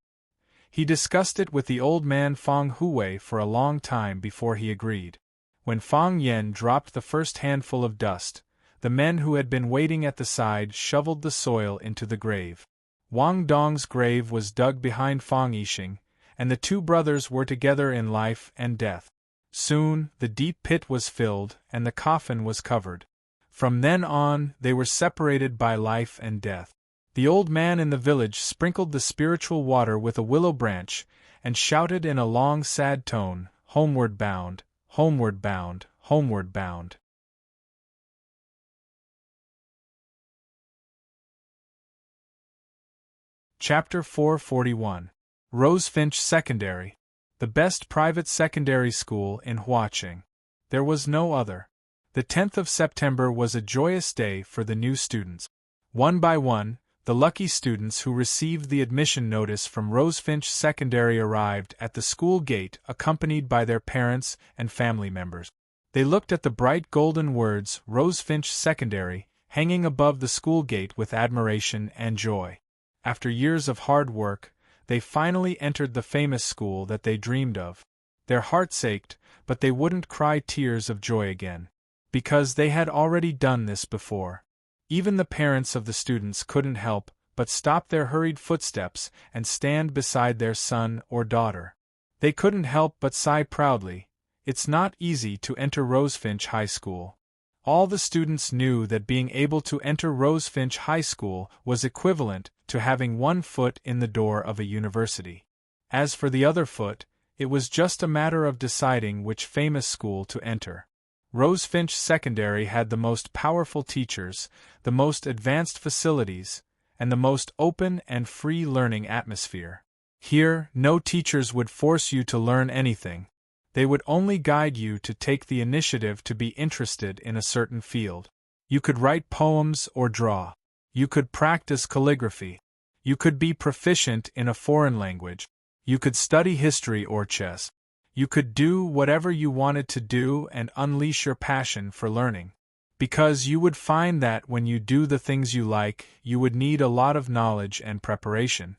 He discussed it with the old man Fang Huwei for a long time before he agreed. When Fang Yen dropped the first handful of dust, the men who had been waiting at the side shoveled the soil into the grave. Wang Dong's grave was dug behind Fang Yixing, and the two brothers were together in life and death. Soon, the deep pit was filled, and the coffin was covered. From then on, they were separated by life and death. The old man in the village sprinkled the spiritual water with a willow branch, and shouted in a long sad tone, "Homeward bound, homeward bound, homeward bound." Chapter 441. Rosefinch Secondary. The best private secondary school in Huaqing. There was no other. The 10th of September was a joyous day for the new students. One by one, the lucky students who received the admission notice from Rosefinch Secondary arrived at the school gate accompanied by their parents and family members. They looked at the bright golden words Rosefinch Secondary hanging above the school gate with admiration and joy. After years of hard work, they finally entered the famous school that they dreamed of. Their hearts ached, but they wouldn't cry tears of joy again, because they had already done this before. Even the parents of the students couldn't help but stop their hurried footsteps and stand beside their son or daughter. They couldn't help but sigh proudly. It's not easy to enter Rosefinch High School. All the students knew that being able to enter Rosefinch High School was equivalent to having one foot in the door of a university. As for the other foot, it was just a matter of deciding which famous school to enter. Rosefinch Secondary had the most powerful teachers, the most advanced facilities, and the most open and free learning atmosphere. Here, no teachers would force you to learn anything. They would only guide you to take the initiative to be interested in a certain field. You could write poems or draw. You could practice calligraphy. You could be proficient in a foreign language. You could study history or chess. You could do whatever you wanted to do and unleash your passion for learning. Because you would find that when you do the things you like, you would need a lot of knowledge and preparation.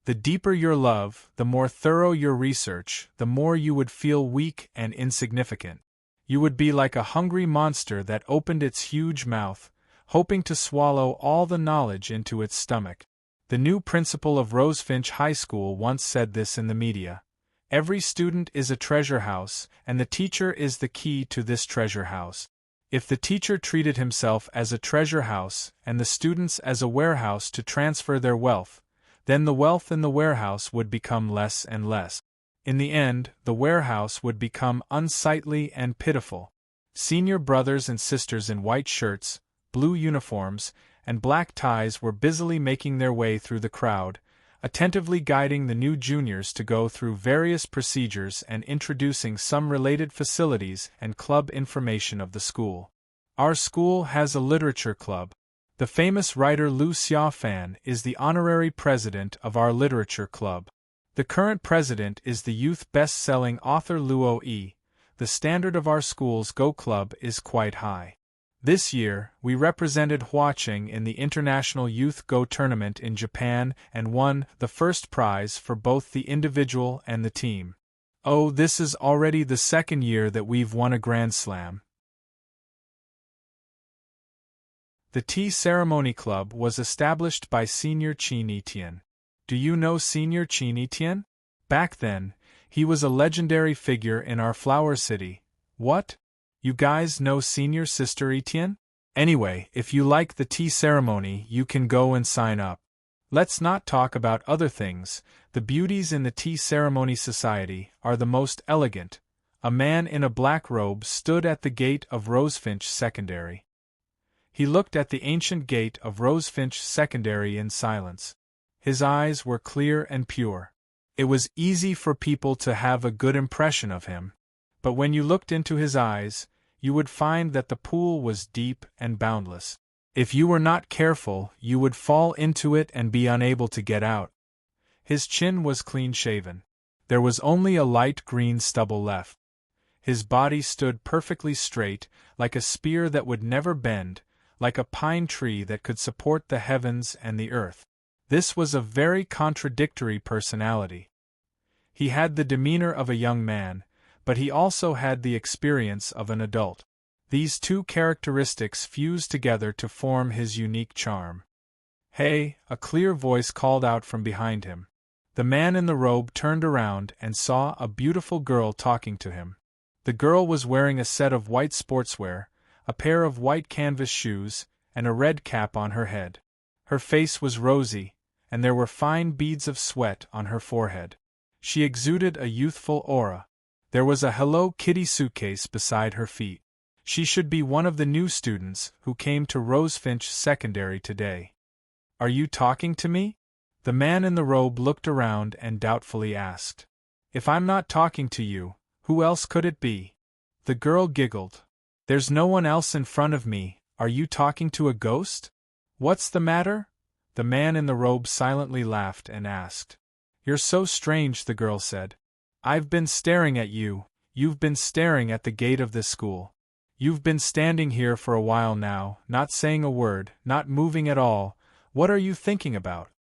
The deeper your love, the more thorough your research, the more you would feel weak and insignificant. You would be like a hungry monster that opened its huge mouth, hoping to swallow all the knowledge into its stomach. The new principal of Rosefinch High School once said this in the media. Every student is a treasure house, and the teacher is the key to this treasure house. If the teacher treated himself as a treasure house and the students as a warehouse to transfer their wealth, then the wealth in the warehouse would become less and less. In the end, the warehouse would become unsightly and pitiful. Senior brothers and sisters in white shirts, blue uniforms, and black ties were busily making their way through the crowd, attentively guiding the new juniors to go through various procedures and introducing some related facilities and club information of the school. Our school has a literature club. The famous writer Liu Xiaofan is the honorary president of our literature club. The current president is the youth best-selling author Luo Yi. The standard of our school's Go Club is quite high. This year, we represented Huaqing in the International Youth Go Tournament in Japan and won the first prize for both the individual and the team. Oh, this is already the second year that we've won a Grand Slam. The Tea Ceremony Club was established by Senior Qin Etienne. Do you know Senior Qin Etienne? Back then, he was a legendary figure in our flower city. What? You guys know Senior Sister Etienne? Anyway, if you like the tea ceremony, you can go and sign up. Let's not talk about other things. The beauties in the tea ceremony society are the most elegant. A man in a black robe stood at the gate of Rosefinch Secondary. He looked at the ancient gate of Rosefinch Secondary in silence. His eyes were clear and pure. It was easy for people to have a good impression of him. But when you looked into his eyes, you would find that the pool was deep and boundless. If you were not careful, you would fall into it and be unable to get out. His chin was clean-shaven. There was only a light green stubble left. His body stood perfectly straight, like a spear that would never bend, like a pine tree that could support the heavens and the earth. This was a very contradictory personality. He had the demeanor of a young man, but he also had the experience of an adult. These two characteristics fused together to form his unique charm. "Hey!" a clear voice called out from behind him. The man in the robe turned around and saw a beautiful girl talking to him. The girl was wearing a set of white sportswear, a pair of white canvas shoes, and a red cap on her head. Her face was rosy, and there were fine beads of sweat on her forehead. She exuded a youthful aura. There was a Hello Kitty suitcase beside her feet. She should be one of the new students who came to Rosefinch Secondary today. "Are you talking to me?" The man in the robe looked around and doubtfully asked. "If I'm not talking to you, who else could it be?" The girl giggled. "There's no one else in front of me. Are you talking to a ghost?" "What's the matter?" The man in the robe silently laughed and asked. "You're so strange," the girl said. "I've been staring at you. You've been staring at the gate of this school. You've been standing here for a while now, not saying a word, not moving at all. What are you thinking about?"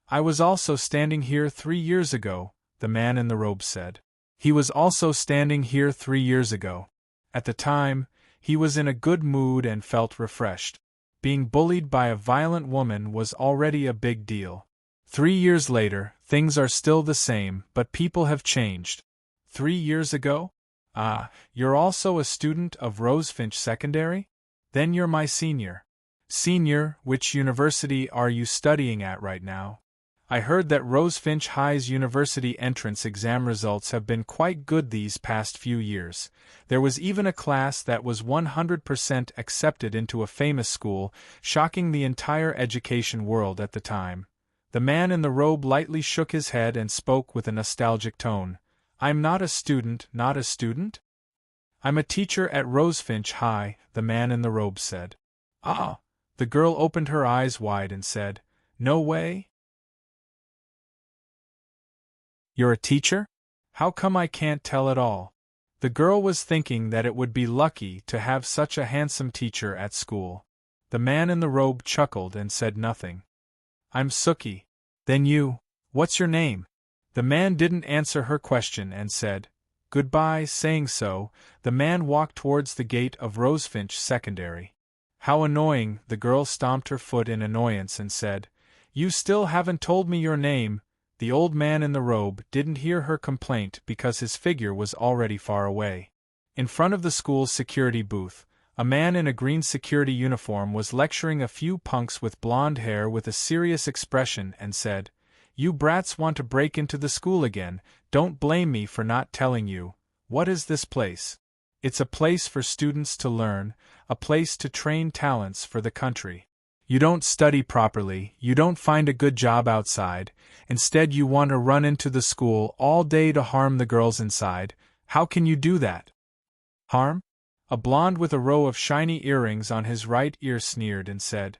"I was also standing here 3 years ago," the man in the robe said. He was also standing here 3 years ago. At the time, he was in a good mood and felt refreshed. Being bullied by a violent woman was already a big deal. 3 years later, things are still the same, but people have changed. 3 years ago? Ah, you're also a student of Rosefinch Secondary? Then you're my senior. Senior, which university are you studying at right now? I heard that Rosefinch High's university entrance exam results have been quite good these past few years. There was even a class that was 100% accepted into a famous school, shocking the entire education world at the time. The man in the robe lightly shook his head and spoke with a nostalgic tone. "I'm not a student, not a student? I'm a teacher at Rosefinch High," the man in the robe said. "Ah!" The girl opened her eyes wide and said, "No way? You're a teacher? How come I can't tell at all?" The girl was thinking that it would be lucky to have such a handsome teacher at school. The man in the robe chuckled and said nothing. "I'm Suki. Then you, what's your name?" The man didn't answer her question and said, "Goodbye." Saying so, the man walked towards the gate of Rosefinch Secondary. "How annoying," the girl stomped her foot in annoyance and said, "You still haven't told me your name." The old man in the robe didn't hear her complaint because his figure was already far away. In front of the school's security booth, a man in a green security uniform was lecturing a few punks with blonde hair with a serious expression and said, "You brats want to break into the school again, don't blame me for not telling you. What is this place? It's a place for students to learn, a place to train talents for the country. You don't study properly, you don't find a good job outside, instead you want to run into the school all day to harm the girls inside. How can you do that? Harm? A blonde with a row of shiny earrings on his right ear sneered and said,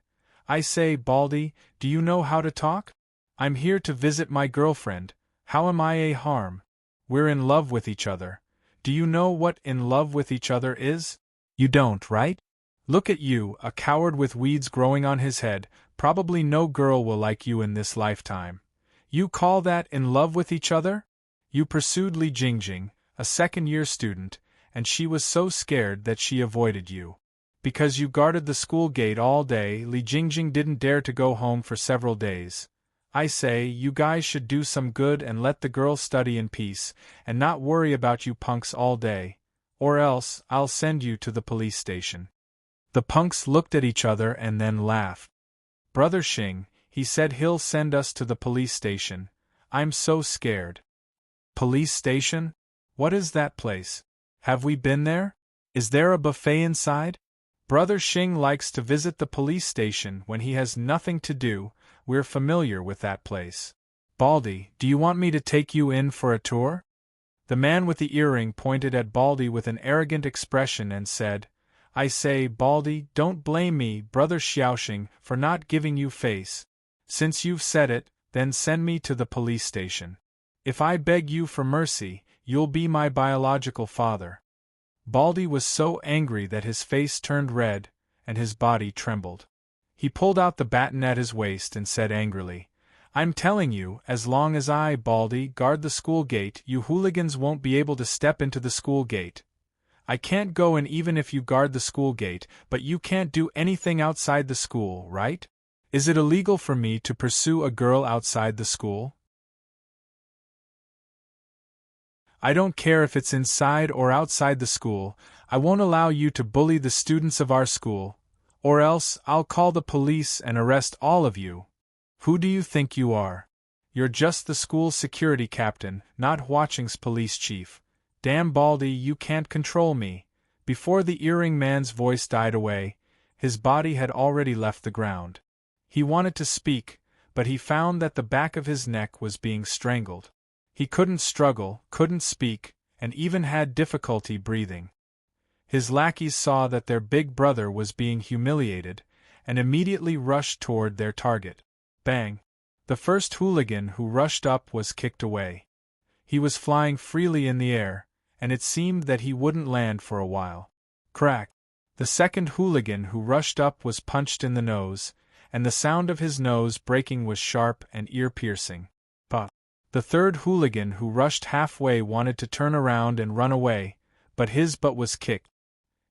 I say, Baldy, do you know how to talk? I'm here to visit my girlfriend. How am I a harm? We're in love with each other. Do you know what in love with each other is? You don't, right? Look at you, a coward with weeds growing on his head. Probably no girl will like you in this lifetime. You call that in love with each other? You pursued Li Jingjing, a second-year student, and she was so scared that she avoided you. Because you guarded the school gate all day, Li Jingjing didn't dare to go home for several days. I say, you guys should do some good and let the girl study in peace, and not worry about you punks all day. Or else, I'll send you to the police station. The punks looked at each other and then laughed. Brother Xing, he said he'll send us to the police station. I'm so scared. Police station? What is that place? Have we been there? Is there a buffet inside? Brother Xing likes to visit the police station when he has nothing to do. We're familiar with that place. Baldy, do you want me to take you in for a tour? The man with the earring pointed at Baldy with an arrogant expression and said, I say, Baldy, don't blame me, Brother Xiaoxing, for not giving you face. Since you've said it, then send me to the police station. If I beg you for mercy, you'll be my biological father. Baldy was so angry that his face turned red, and his body trembled. He pulled out the baton at his waist and said angrily, I'm telling you, as long as I, Baldy, guard the school gate, you hooligans won't be able to step into the school gate. I can't go in even if you guard the school gate, but you can't do anything outside the school, right? Is it illegal for me to pursue a girl outside the school? I don't care if it's inside or outside the school, I won't allow you to bully the students of our school, or else I'll call the police and arrest all of you. Who do you think you are? You're just the school's security captain, not Huaqing's police chief. Damn Baldy, you can't control me. Before the earring man's voice died away, his body had already left the ground. He wanted to speak, but he found that the back of his neck was being strangled. He couldn't struggle, couldn't speak, and even had difficulty breathing. His lackeys saw that their big brother was being humiliated, and immediately rushed toward their target. Bang! The first hooligan who rushed up was kicked away. He was flying freely in the air, and it seemed that he wouldn't land for a while. Crack! The second hooligan who rushed up was punched in the nose, and the sound of his nose breaking was sharp and ear-piercing. Puff! The third hooligan who rushed halfway wanted to turn around and run away, but his butt was kicked.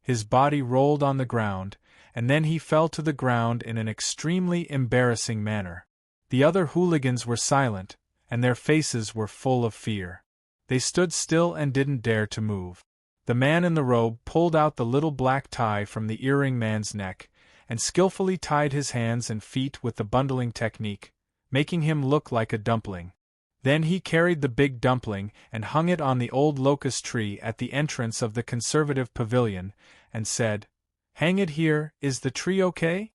His body rolled on the ground, and then he fell to the ground in an extremely embarrassing manner. The other hooligans were silent, and their faces were full of fear. They stood still and didn't dare to move. The man in the robe pulled out the little black tie from the earring man's neck, and skillfully tied his hands and feet with the bundling technique, making him look like a dumpling. Then he carried the big dumpling and hung it on the old locust tree at the entrance of the conservative pavilion, and said, Hang it here, is the tree okay?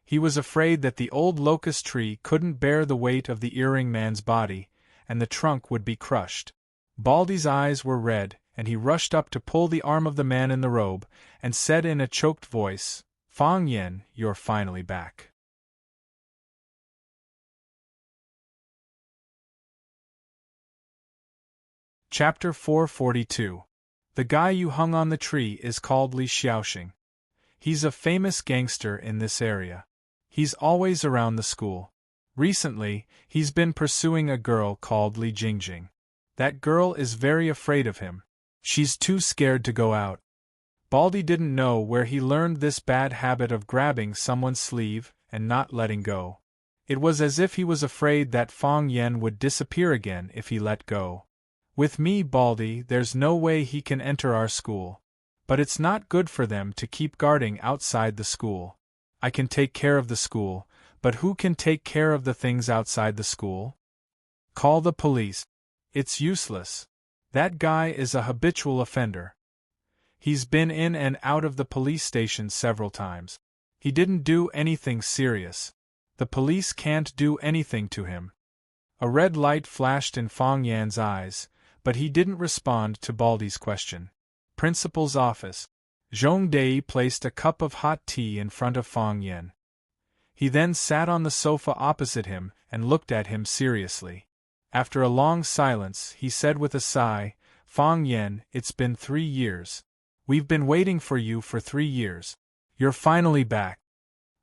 He was afraid that the old locust tree couldn't bear the weight of the earring man's body, and the trunk would be crushed. Baldy's eyes were red, and he rushed up to pull the arm of the man in the robe, and said in a choked voice, Fang Yen, you're finally back. Chapter 442. The guy you hung on the tree is called Li Xiaoxing. He's a famous gangster in this area. He's always around the school. Recently, he's been pursuing a girl called Li Jingjing. That girl is very afraid of him. She's too scared to go out. Baldy didn't know where he learned this bad habit of grabbing someone's sleeve and not letting go. It was as if he was afraid that Fang Yen would disappear again if he let go. With me, Baldy, there's no way he can enter our school. But it's not good for them to keep guarding outside the school. I can take care of the school, but who can take care of the things outside the school? Call the police. It's useless. That guy is a habitual offender. He's been in and out of the police station several times. He didn't do anything serious. The police can't do anything to him. A red light flashed in Fong Yan's eyes, but he didn't respond to Baldy's question. Principal's office. Zhong Dei placed a cup of hot tea in front of Fong Yan. He then sat on the sofa opposite him and looked at him seriously. After a long silence, he said with a sigh, "Fong Yan, it's been 3 years. We've been waiting for you for 3 years. You're finally back."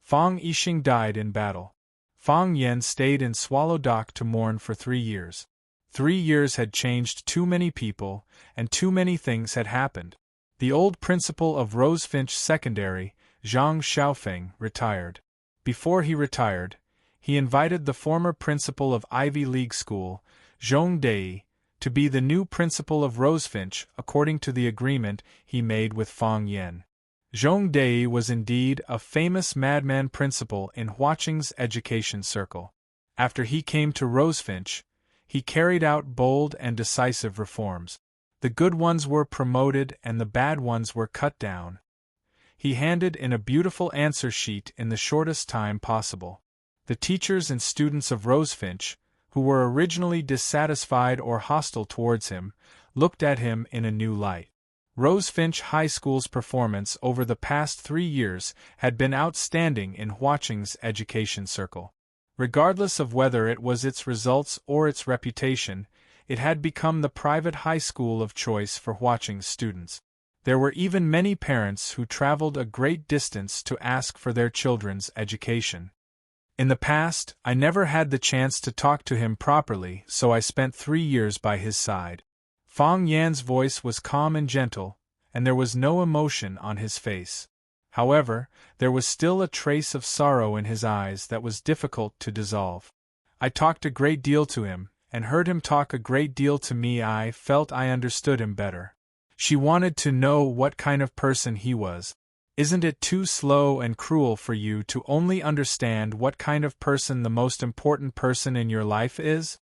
Fong Yixing died in battle. Fong Yan stayed in Swallow Dock to mourn for 3 years. 3 years had changed too many people, and too many things had happened. The old principal of Rosefinch Secondary, Zhang Xiaofeng, retired. Before he retired, he invited the former principal of Ivy League School, Zhong Dei, to be the new principal of Rosefinch according to the agreement he made with Fong Yan. Zhong Dei was indeed a famous madman principal in Huaqing's education circle. After he came to Rosefinch, he carried out bold and decisive reforms. The good ones were promoted and the bad ones were cut down. He handed in a beautiful answer sheet in the shortest time possible. The teachers and students of Rosefinch, who were originally dissatisfied or hostile towards him, looked at him in a new light. Rosefinch High School's performance over the past 3 years had been outstanding in Huaqing's education circle. Regardless of whether it was its results or its reputation, it had become the private high school of choice for Huaqing's students. There were even many parents who traveled a great distance to ask for their children's education. In the past, I never had the chance to talk to him properly, so I spent 3 years by his side. Fong Yan's voice was calm and gentle, and there was no emotion on his face. However, there was still a trace of sorrow in his eyes that was difficult to dissolve. I talked a great deal to him, and heard him talk a great deal to me. I felt I understood him better. She wanted to know what kind of person he was. Isn't it too slow and cruel for you to only understand what kind of person the most important person in your life is?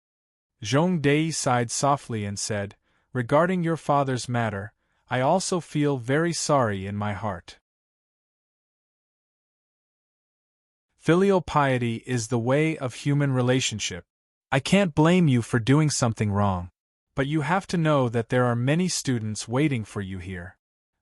Zhong Dei sighed softly and said, "Regarding your father's matter, I also feel very sorry in my heart. Filial piety is the way of human relationship. I can't blame you for doing something wrong. But you have to know that there are many students waiting for you here.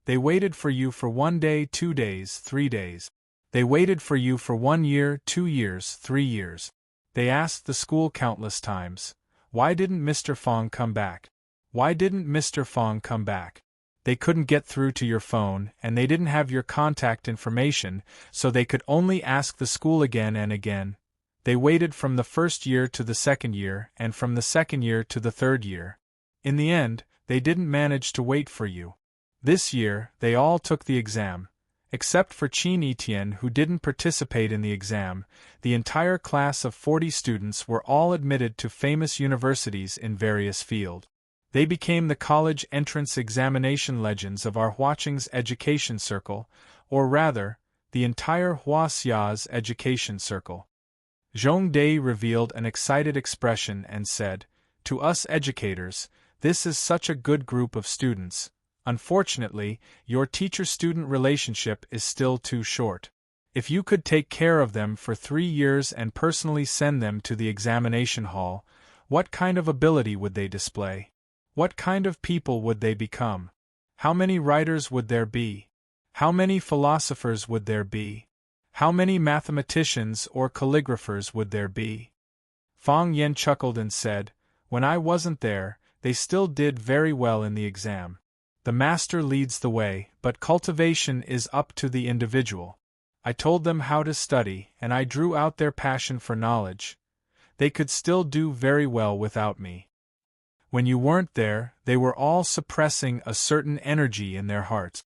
They waited for you for 1 day, 2 days, 3 days. They waited for you for 1 year, 2 years, 3 years. They asked the school countless times, 'Why didn't Mr. Fong come back? Why didn't Mr. Fong come back?' They couldn't get through to your phone, and they didn't have your contact information, so they could only ask the school again and again. They waited from the 1st year to the 2nd year, and from the 2nd year to the 3rd year. In the end, they didn't manage to wait for you. This year, they all took the exam. Except for Qin Etienne, who didn't participate in the exam, the entire class of 40 students were all admitted to famous universities in various fields. They became the college entrance examination legends of our Huaqing's education circle, or rather, the entire Huaxia's education circle. Zhong Dei revealed an excited expression and said, "To us educators, this is such a good group of students. Unfortunately, your teacher-student relationship is still too short. If you could take care of them for 3 years and personally send them to the examination hall, what kind of ability would they display? What kind of people would they become? How many writers would there be? How many philosophers would there be? How many mathematicians or calligraphers would there be?" Fong Yan chuckled and said, "When I wasn't there, they still did very well in the exam. The master leads the way, but cultivation is up to the individual. I told them how to study, and I drew out their passion for knowledge. They could still do very well without me. When you weren't there, they were all suppressing a certain energy in their hearts."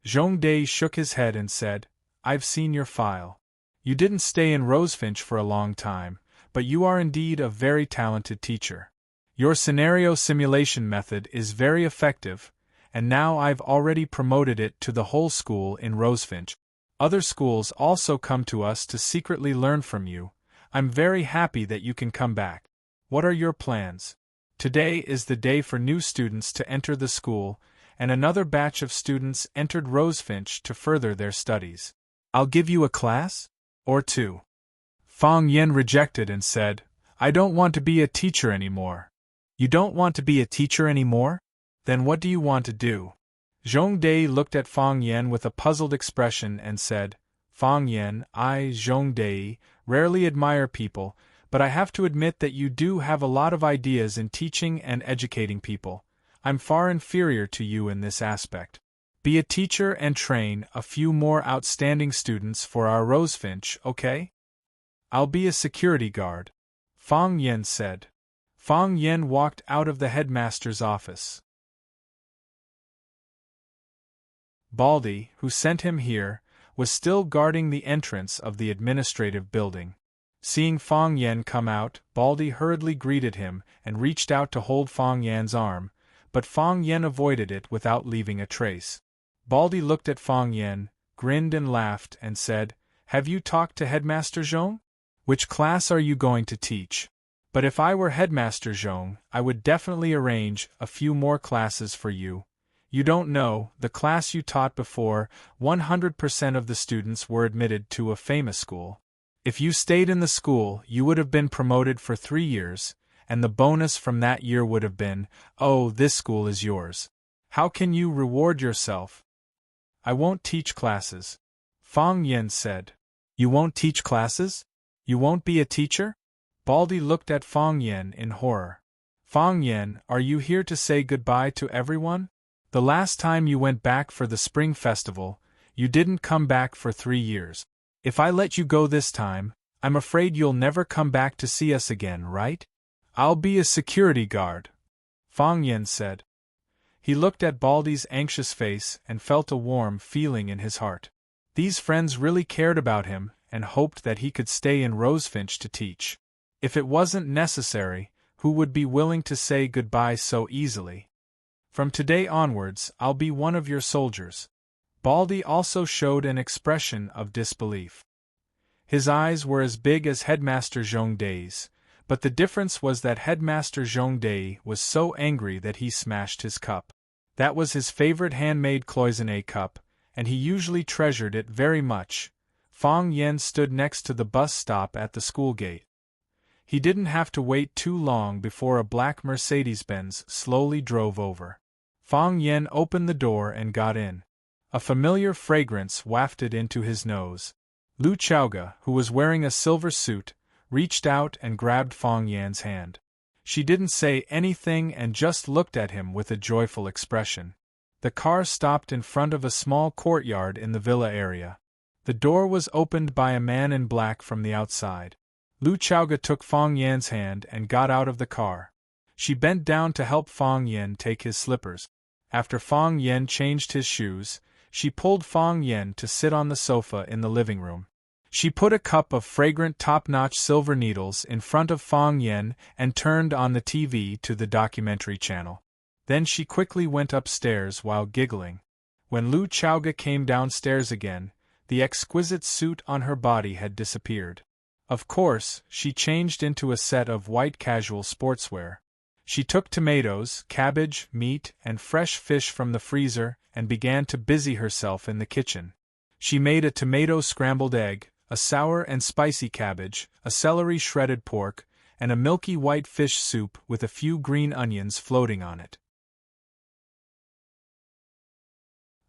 Zhong Dei shook his head and said, "I've seen your file. You didn't stay in Rosefinch for a long time, but you are indeed a very talented teacher. Your scenario simulation method is very effective, and now I've already promoted it to the whole school in Rosefinch. Other schools also come to us to secretly learn from you. I'm very happy that you can come back. What are your plans? Today is the day for new students to enter the school, and another batch of students entered Rosefinch to further their studies. I'll give you a class? Or two. Fang Yen rejected and said, I don't want to be a teacher anymore. You don't want to be a teacher anymore? Then what do you want to do? Zhongdei looked at Fang Yen with a puzzled expression and said, Fang Yen, I, Zhongdei, rarely admire people, but I have to admit that you do have a lot of ideas in teaching and educating people. I'm far inferior to you in this aspect. Be a teacher and train a few more outstanding students for our rosefinch, okay? I'll be a security guard, Fang Yen said. Fang Yen walked out of the headmaster's office. Baldy, who sent him here, was still guarding the entrance of the administrative building. Seeing Fang Yen come out, Baldy hurriedly greeted him and reached out to hold Fang Yen's arm, but Fang Yen avoided it without leaving a trace. Baldy looked at Fang Yen, grinned and laughed, and said, Have you talked to Headmaster Zhong? Which class are you going to teach? But if I were Headmaster Zhong, I would definitely arrange a few more classes for you. You don't know, the class you taught before, 100% of the students were admitted to a famous school. If you stayed in the school, you would have been promoted for 3 years, and the bonus from that year would have been, oh, this school is yours. How can you reward yourself? I won't teach classes, Fang Yen said. You won't teach classes? You won't be a teacher? Baldy looked at Fang Yen in horror. Fang Yen, are you here to say goodbye to everyone? The last time you went back for the Spring Festival, you didn't come back for 3 years. If I let you go this time, I'm afraid you'll never come back to see us again, right? I'll be a security guard, Fang Yen said. He looked at Baldy's anxious face and felt a warm feeling in his heart. These friends really cared about him and hoped that he could stay in Rosefinch to teach. If it wasn't necessary, who would be willing to say goodbye so easily? From today onwards, I'll be one of your soldiers. Baldy also showed an expression of disbelief. His eyes were as big as Headmaster Zhongdei's, but the difference was that Headmaster Zhongdei was so angry that he smashed his cup. That was his favorite handmade cloisonné cup, and he usually treasured it very much. Fang Yen stood next to the bus stop at the school gate. He didn't have to wait too long before a black Mercedes-Benz slowly drove over. Fang Yen opened the door and got in. A familiar fragrance wafted into his nose. Lu Chaoga, who was wearing a silver suit, reached out and grabbed Fang Yan's hand. She didn't say anything and just looked at him with a joyful expression. The car stopped in front of a small courtyard in the villa area. The door was opened by a man in black from the outside. Lu Chaoga took Fang Yan's hand and got out of the car. She bent down to help Fang Yan take his slippers. After Fang Yan changed his shoes, she pulled Fang Yan to sit on the sofa in the living room. She put a cup of fragrant top-notch silver needles in front of Fang Yan and turned on the TV to the documentary channel. Then she quickly went upstairs while giggling. When Lu Chaoga came downstairs again, the exquisite suit on her body had disappeared. Of course, she changed into a set of white casual sportswear. She took tomatoes, cabbage, meat, and fresh fish from the freezer and began to busy herself in the kitchen. She made a tomato scrambled egg, a sour and spicy cabbage, a celery shredded pork, and a milky white fish soup with a few green onions floating on it.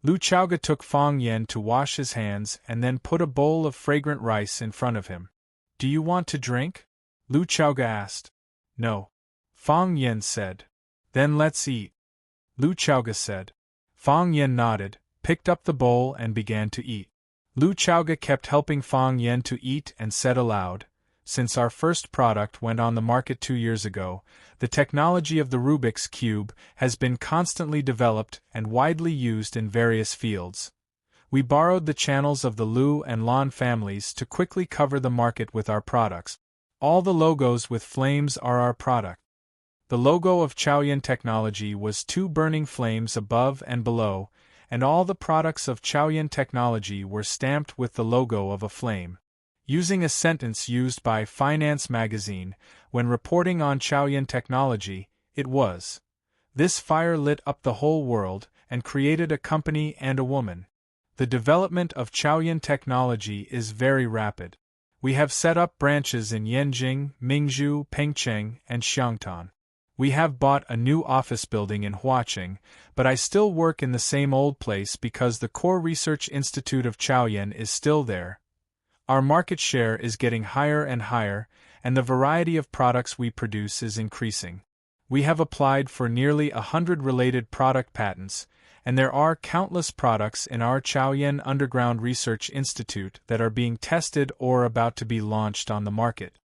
Lu Chaoga took Fang Yan to wash his hands and then put a bowl of fragrant rice in front of him. Do you want to drink? Lu Chaoga asked. No. Fang Yan said. Then let's eat. Lu Chaoga said. Fang Yan nodded, picked up the bowl and began to eat. Lu Chaoga kept helping Fang Yan to eat and said aloud, Since our first product went on the market 2 years ago, the technology of the Rubik's Cube has been constantly developed and widely used in various fields. We borrowed the channels of the Lu and Lan families to quickly cover the market with our products. All the logos with flames are our product. The logo of Chaoyan Technology was 2 burning flames above and below, and all the products of Chaoyan Technology were stamped with the logo of a flame. Using a sentence used by Finance magazine when reporting on Chaoyan Technology, it was, "This fire lit up the whole world and created a company and a woman." The development of Chaoyan technology is very rapid. We have set up branches in Yanjing, Mingzhou, Pengcheng, and Xiangtan. We have bought a new office building in Huaqing, but I still work in the same old place because the core research institute of Chaoyan is still there. Our market share is getting higher and higher, and the variety of products we produce is increasing. We have applied for nearly 100 related product patents, and there are countless products in our Chaoyan Underground Research Institute that are being tested or about to be launched on the market.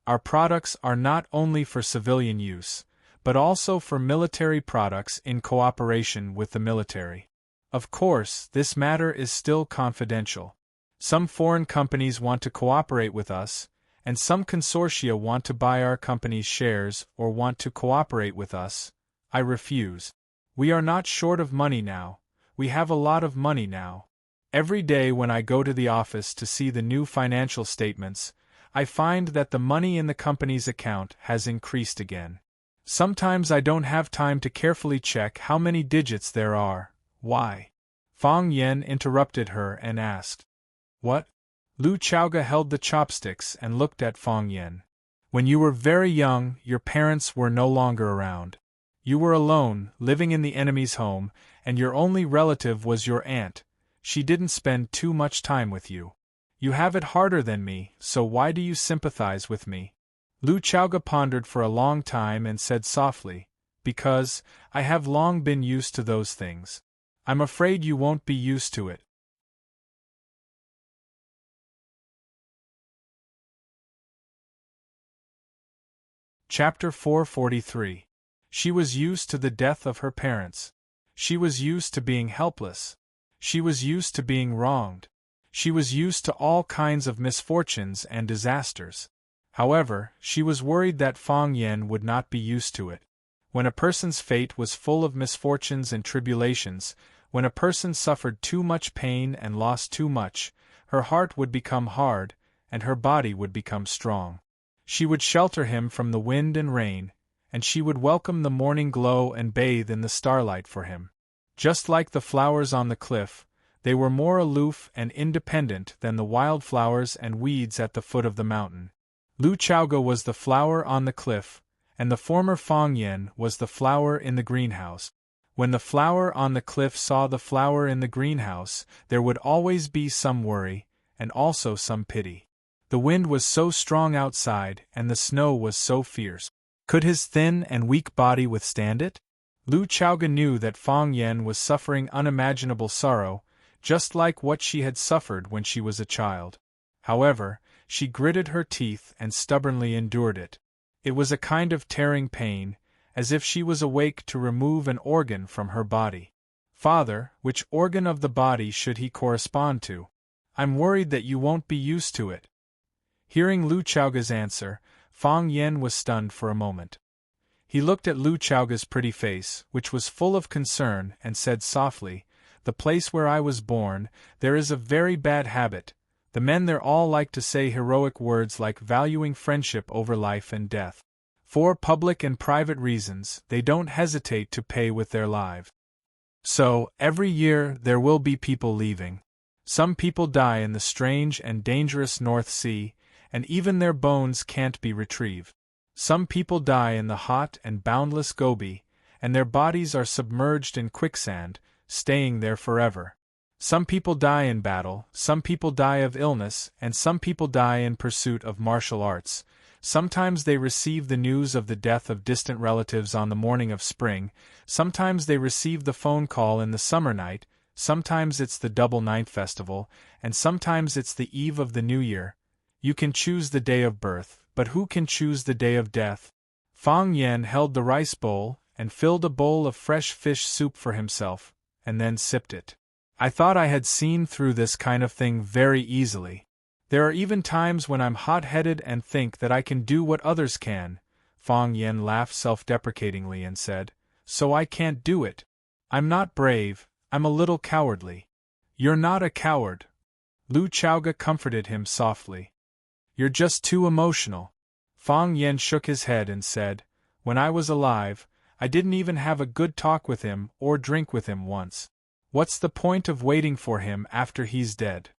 Our products are not only for civilian use, but also for military products in cooperation with the military. Of course, this matter is still confidential. Some foreign companies want to cooperate with us, and some consortia want to buy our company's shares or want to cooperate with us. I refuse. We are not short of money now, we have a lot of money now. Every day when I go to the office to see the new financial statements, I find that the money in the company's account has increased again. Sometimes I don't have time to carefully check how many digits there are. Why? Fang Yan interrupted her and asked. What? Lu Chaoga held the chopsticks and looked at Fang Yan. When you were very young, your parents were no longer around. You were alone, living in the enemy's home, and your only relative was your aunt. She didn't spend too much time with you. You have it harder than me, so why do you sympathize with me? Lu Chaoga pondered for a long time and said softly, Because, I have long been used to those things. I'm afraid you won't be used to it. Chapter 443. She was used to the death of her parents. She was used to being helpless. She was used to being wronged. She was used to all kinds of misfortunes and disasters. However, she was worried that Fang Yan would not be used to it. When a person's fate was full of misfortunes and tribulations, when a person suffered too much pain and lost too much, her heart would become hard, and her body would become strong. She would shelter him from the wind and rain, and she would welcome the morning glow and bathe in the starlight for him. Just like the flowers on the cliff, they were more aloof and independent than the wild flowers and weeds at the foot of the mountain. Lu Chaoga was the flower on the cliff, and the former Fang Yan was the flower in the greenhouse. When the flower on the cliff saw the flower in the greenhouse, there would always be some worry, and also some pity. The wind was so strong outside, and the snow was so fierce. Could his thin and weak body withstand it? Lu Chaoga knew that Fang Yan was suffering unimaginable sorrow, just like what she had suffered when she was a child. However, she gritted her teeth and stubbornly endured it. It was a kind of tearing pain, as if she was awake to remove an organ from her body. Father, which organ of the body should he correspond to? I'm worried that you won't be used to it. Hearing Lu Chaoga's answer, Fang Yan was stunned for a moment. He looked at Lu Chaoga's pretty face, which was full of concern, and said softly, The place where I was born, there is a very bad habit. The men there all like to say heroic words like valuing friendship over life and death. For public and private reasons, they don't hesitate to pay with their lives. So, every year there will be people leaving. Some people die in the strange and dangerous North Sea, and even their bones can't be retrieved. Some people die in the hot and boundless Gobi, and their bodies are submerged in quicksand, staying there forever. Some people die in battle, some people die of illness, and some people die in pursuit of martial arts. Sometimes they receive the news of the death of distant relatives on the morning of spring, sometimes they receive the phone call in the summer night, sometimes it's the double ninth festival, and sometimes it's the eve of the new year. You can choose the day of birth, but who can choose the day of death? Fang Yan held the rice bowl and filled a bowl of fresh fish soup for himself, and then sipped it. I thought I had seen through this kind of thing very easily. There are even times when I'm hot-headed and think that I can do what others can. Fang Yan laughed self-deprecatingly and said, So I can't do it. I'm not brave, I'm a little cowardly. You're not a coward. Lu Chaoga comforted him softly. You're just too emotional. Fang Yan shook his head and said, When I was alive, I didn't even have a good talk with him or drink with him once. What's the point of waiting for him after he's dead?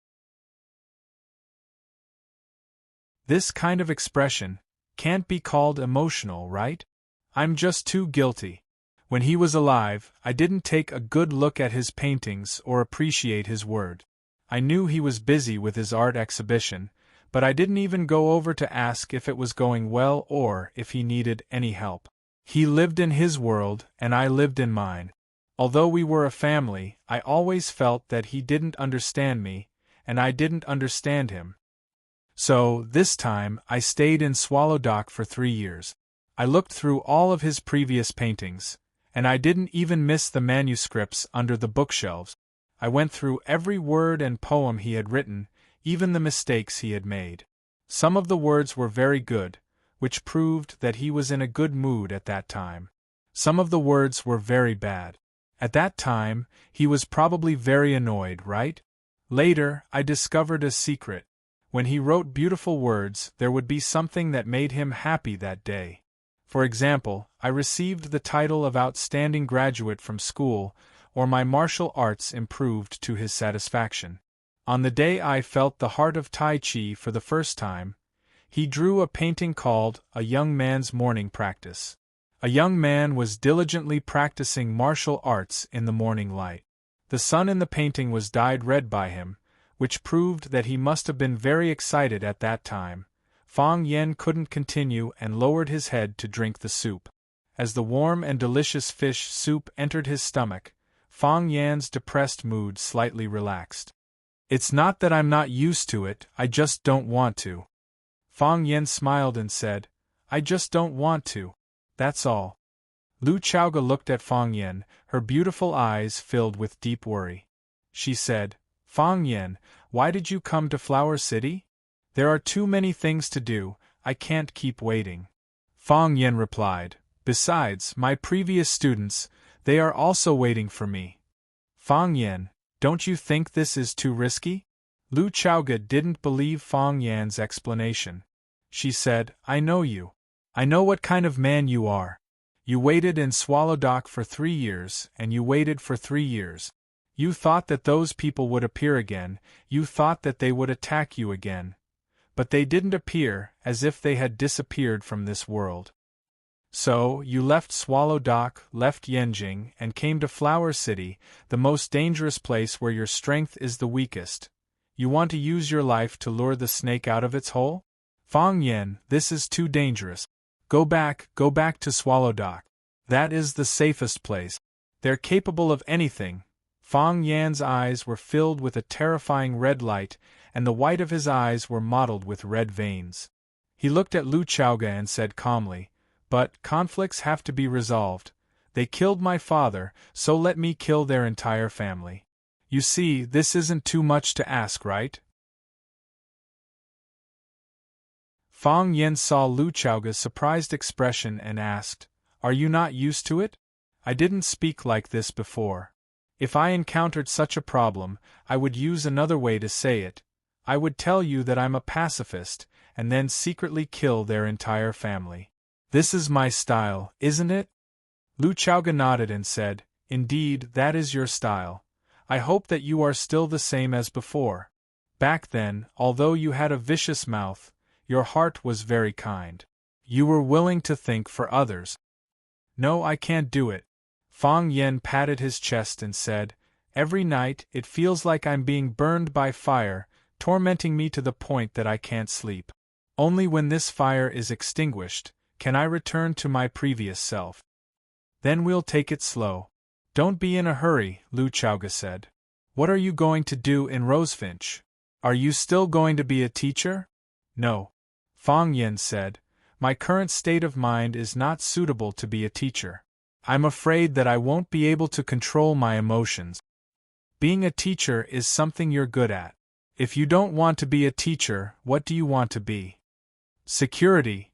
This kind of expression can't be called emotional, right? I'm just too guilty. When he was alive, I didn't take a good look at his paintings or appreciate his work. I knew he was busy with his art exhibition, but I didn't even go over to ask if it was going well or if he needed any help. He lived in his world, and I lived in mine. Although we were a family, I always felt that he didn't understand me, and I didn't understand him. So, this time, I stayed in Swallowdock for 3 years. I looked through all of his previous paintings, and I didn't even miss the manuscripts under the bookshelves. I went through every word and poem he had written, even the mistakes he had made. Some of the words were very good, which proved that he was in a good mood at that time. Some of the words were very bad. At that time, he was probably very annoyed, right? Later, I discovered a secret. When he wrote beautiful words, there would be something that made him happy that day. For example, I received the title of outstanding graduate from school, or my martial arts improved to his satisfaction. On the day I felt the heart of Tai Chi for the first time, he drew a painting called A Young Man's Morning Practice. A young man was diligently practicing martial arts in the morning light. The sun in the painting was dyed red by him, which proved that he must have been very excited at that time. Fang Yen couldn't continue and lowered his head to drink the soup. As the warm and delicious fish soup entered his stomach, Fang Yan's depressed mood slightly relaxed. It's not that I'm not used to it, I just don't want to. Fang Yen smiled and said, I just don't want to. That's all. Lu Chaoga looked at Fang Yen, her beautiful eyes filled with deep worry. She said, Fang Yen, why did you come to Flower City? There are too many things to do, I can't keep waiting. Fang Yen replied, besides, my previous students, they are also waiting for me. Fang Yen, don't you think this is too risky? Lu Chaoga didn't believe Fang Yan's explanation. She said, I know you. I know what kind of man you are. You waited in Swallowdock for 3 years, and you waited for 3 years. You thought that those people would appear again, you thought that they would attack you again. But they didn't appear, as if they had disappeared from this world. So, you left Swallowdock, left Yenjing, and came to Flower City, the most dangerous place where your strength is the weakest. You want to use your life to lure the snake out of its hole? Fang Yen, this is too dangerous. Go back to Swallowdock. That is the safest place. They're capable of anything. Fang Yan's eyes were filled with a terrifying red light, and the white of his eyes were mottled with red veins. He looked at Lu Chaoga and said calmly, but conflicts have to be resolved. They killed my father, so let me kill their entire family. You see, this isn't too much to ask, right? Fang Yen saw Lu Chaoga's surprised expression and asked, Are you not used to it? I didn't speak like this before. If I encountered such a problem, I would use another way to say it. I would tell you that I'm a pacifist, and then secretly kill their entire family. This is my style, isn't it? Lu Chaoga nodded and said, Indeed, that is your style. I hope that you are still the same as before. Back then, although you had a vicious mouth, your heart was very kind. You were willing to think for others. No, I can't do it. Fang Yen patted his chest and said, Every night, it feels like I'm being burned by fire, tormenting me to the point that I can't sleep. Only when this fire is extinguished, can I return to my previous self. Then we'll take it slow. Don't be in a hurry, Lu Chaoga said. What are you going to do in Rosefinch? Are you still going to be a teacher? No. Fang Yen said, My current state of mind is not suitable to be a teacher. I'm afraid that I won't be able to control my emotions. Being a teacher is something you're good at. If you don't want to be a teacher, what do you want to be? Security.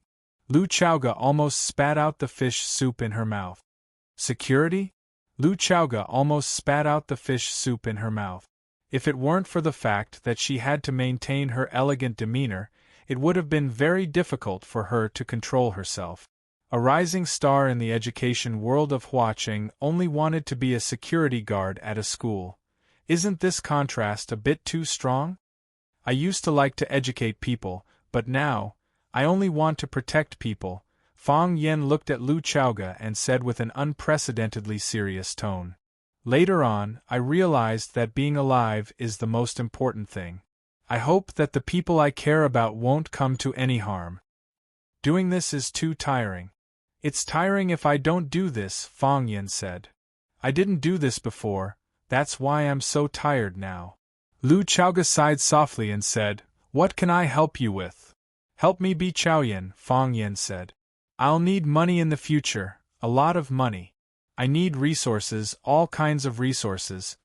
Lu Chaoga almost spat out the fish soup in her mouth. Security? Lu Chaoga almost spat out the fish soup in her mouth. If it weren't for the fact that she had to maintain her elegant demeanor, it would have been very difficult for her to control herself. A rising star in the education world of Huacheng only wanted to be a security guard at a school. Isn't this contrast a bit too strong? I used to like to educate people, but now, I only want to protect people. Fang Yen looked at Lu Chaoga and said with an unprecedentedly serious tone. Later on, I realized that being alive is the most important thing. I hope that the people I care about won't come to any harm. Doing this is too tiring. It's tiring if I don't do this, Fang Yen said. I didn't do this before, that's why I'm so tired now. Lu Chaoga sighed softly and said, "What can I help you with?" "Help me be Chaoyan," Fang Yen said. "I'll need money in the future, a lot of money. I need resources, all kinds of resources.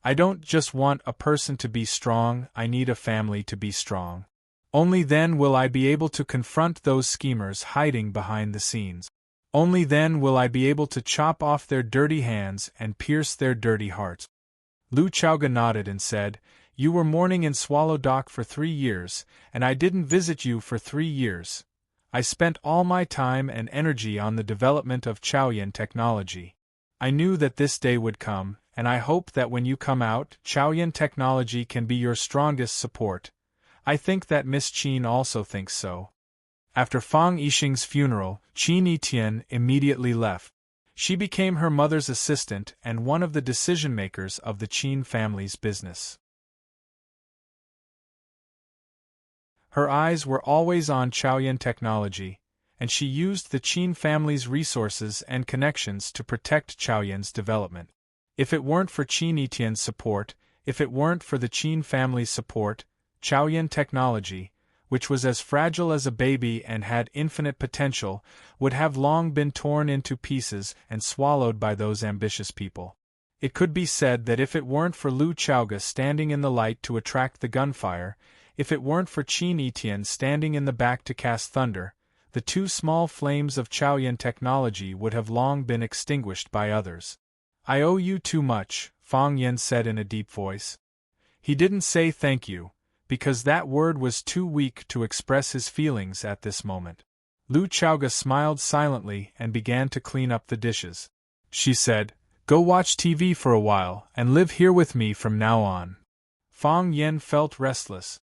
I don't just want a person to be strong, I need a family to be strong. Only then will I be able to confront those schemers hiding behind the scenes. Only then will I be able to chop off their dirty hands and pierce their dirty hearts." Lu Chaoga nodded and said, "You were mourning in Swallow Dock for 3 years, and I didn't visit you for 3 years. I spent all my time and energy on the development of Chaoyan technology. I knew that this day would come, and I hope that when you come out, Chaoyan technology can be your strongest support. I think that Miss Qin also thinks so." After Fang Yixing's funeral, Qin Yitian immediately left. She became her mother's assistant and one of the decision-makers of the Qin family's business. Her eyes were always on Chaoyan technology, and she used the Qin family's resources and connections to protect Chaoyan's development. If it weren't for Qin Yitian's support, if it weren't for the Qin family's support, Chaoyan technology, which was as fragile as a baby and had infinite potential, would have long been torn into pieces and swallowed by those ambitious people. It could be said that if it weren't for Lu Chaoga standing in the light to attract the gunfire, if it weren't for Qin Yitian standing in the back to cast thunder, the 2 small flames of Chaoyan technology would have long been extinguished by others. "I owe you too much," Fang Yen said in a deep voice. He didn't say thank you, because that word was too weak to express his feelings at this moment. Lu Chaoga smiled silently and began to clean up the dishes. She said, "Go watch TV for a while and live here with me from now on." Fang Yen felt restless.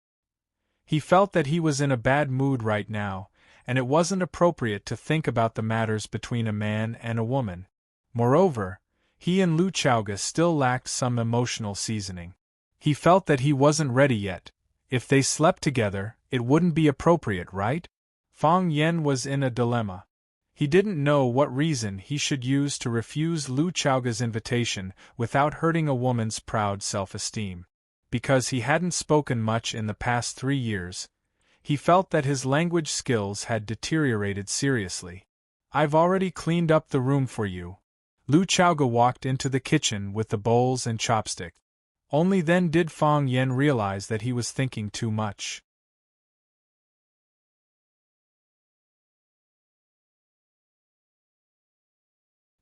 He felt that he was in a bad mood right now, and it wasn't appropriate to think about the matters between a man and a woman. Moreover, he and Lu Chaoga still lacked some emotional seasoning. He felt that he wasn't ready yet. If they slept together, it wouldn't be appropriate, right? Fang Yen was in a dilemma. He didn't know what reason he should use to refuse Lu Chaoga's invitation without hurting a woman's proud self-esteem. Because he hadn't spoken much in the past 3 years, he felt that his language skills had deteriorated seriously. "I've already cleaned up the room for you." Lu Chaoga walked into the kitchen with the bowls and chopsticks. Only then did Fang Yen realize that he was thinking too much.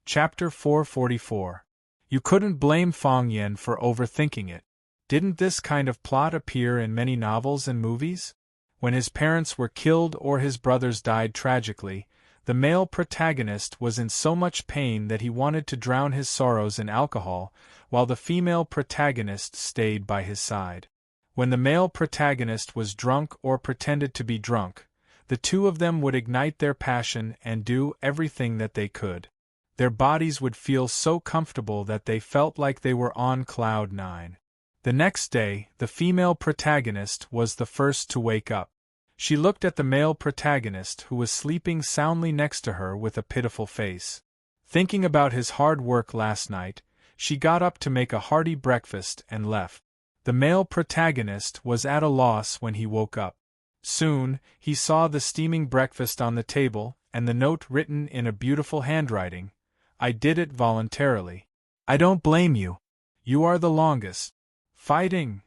Chapter 444. You couldn't blame Fang Yen for overthinking it. Didn't this kind of plot appear in many novels and movies? When his parents were killed or his brothers died tragically, the male protagonist was in so much pain that he wanted to drown his sorrows in alcohol, while the female protagonist stayed by his side. When the male protagonist was drunk or pretended to be drunk, the two of them would ignite their passion and do everything that they could. Their bodies would feel so comfortable that they felt like they were on cloud 9. The next day, the female protagonist was the first to wake up. She looked at the male protagonist who was sleeping soundly next to her with a pitiful face. Thinking about his hard work last night, she got up to make a hearty breakfast and left. The male protagonist was at a loss when he woke up. Soon, he saw the steaming breakfast on the table and the note written in a beautiful handwriting. "I did it voluntarily. I don't blame you. You are the longest. Fighting."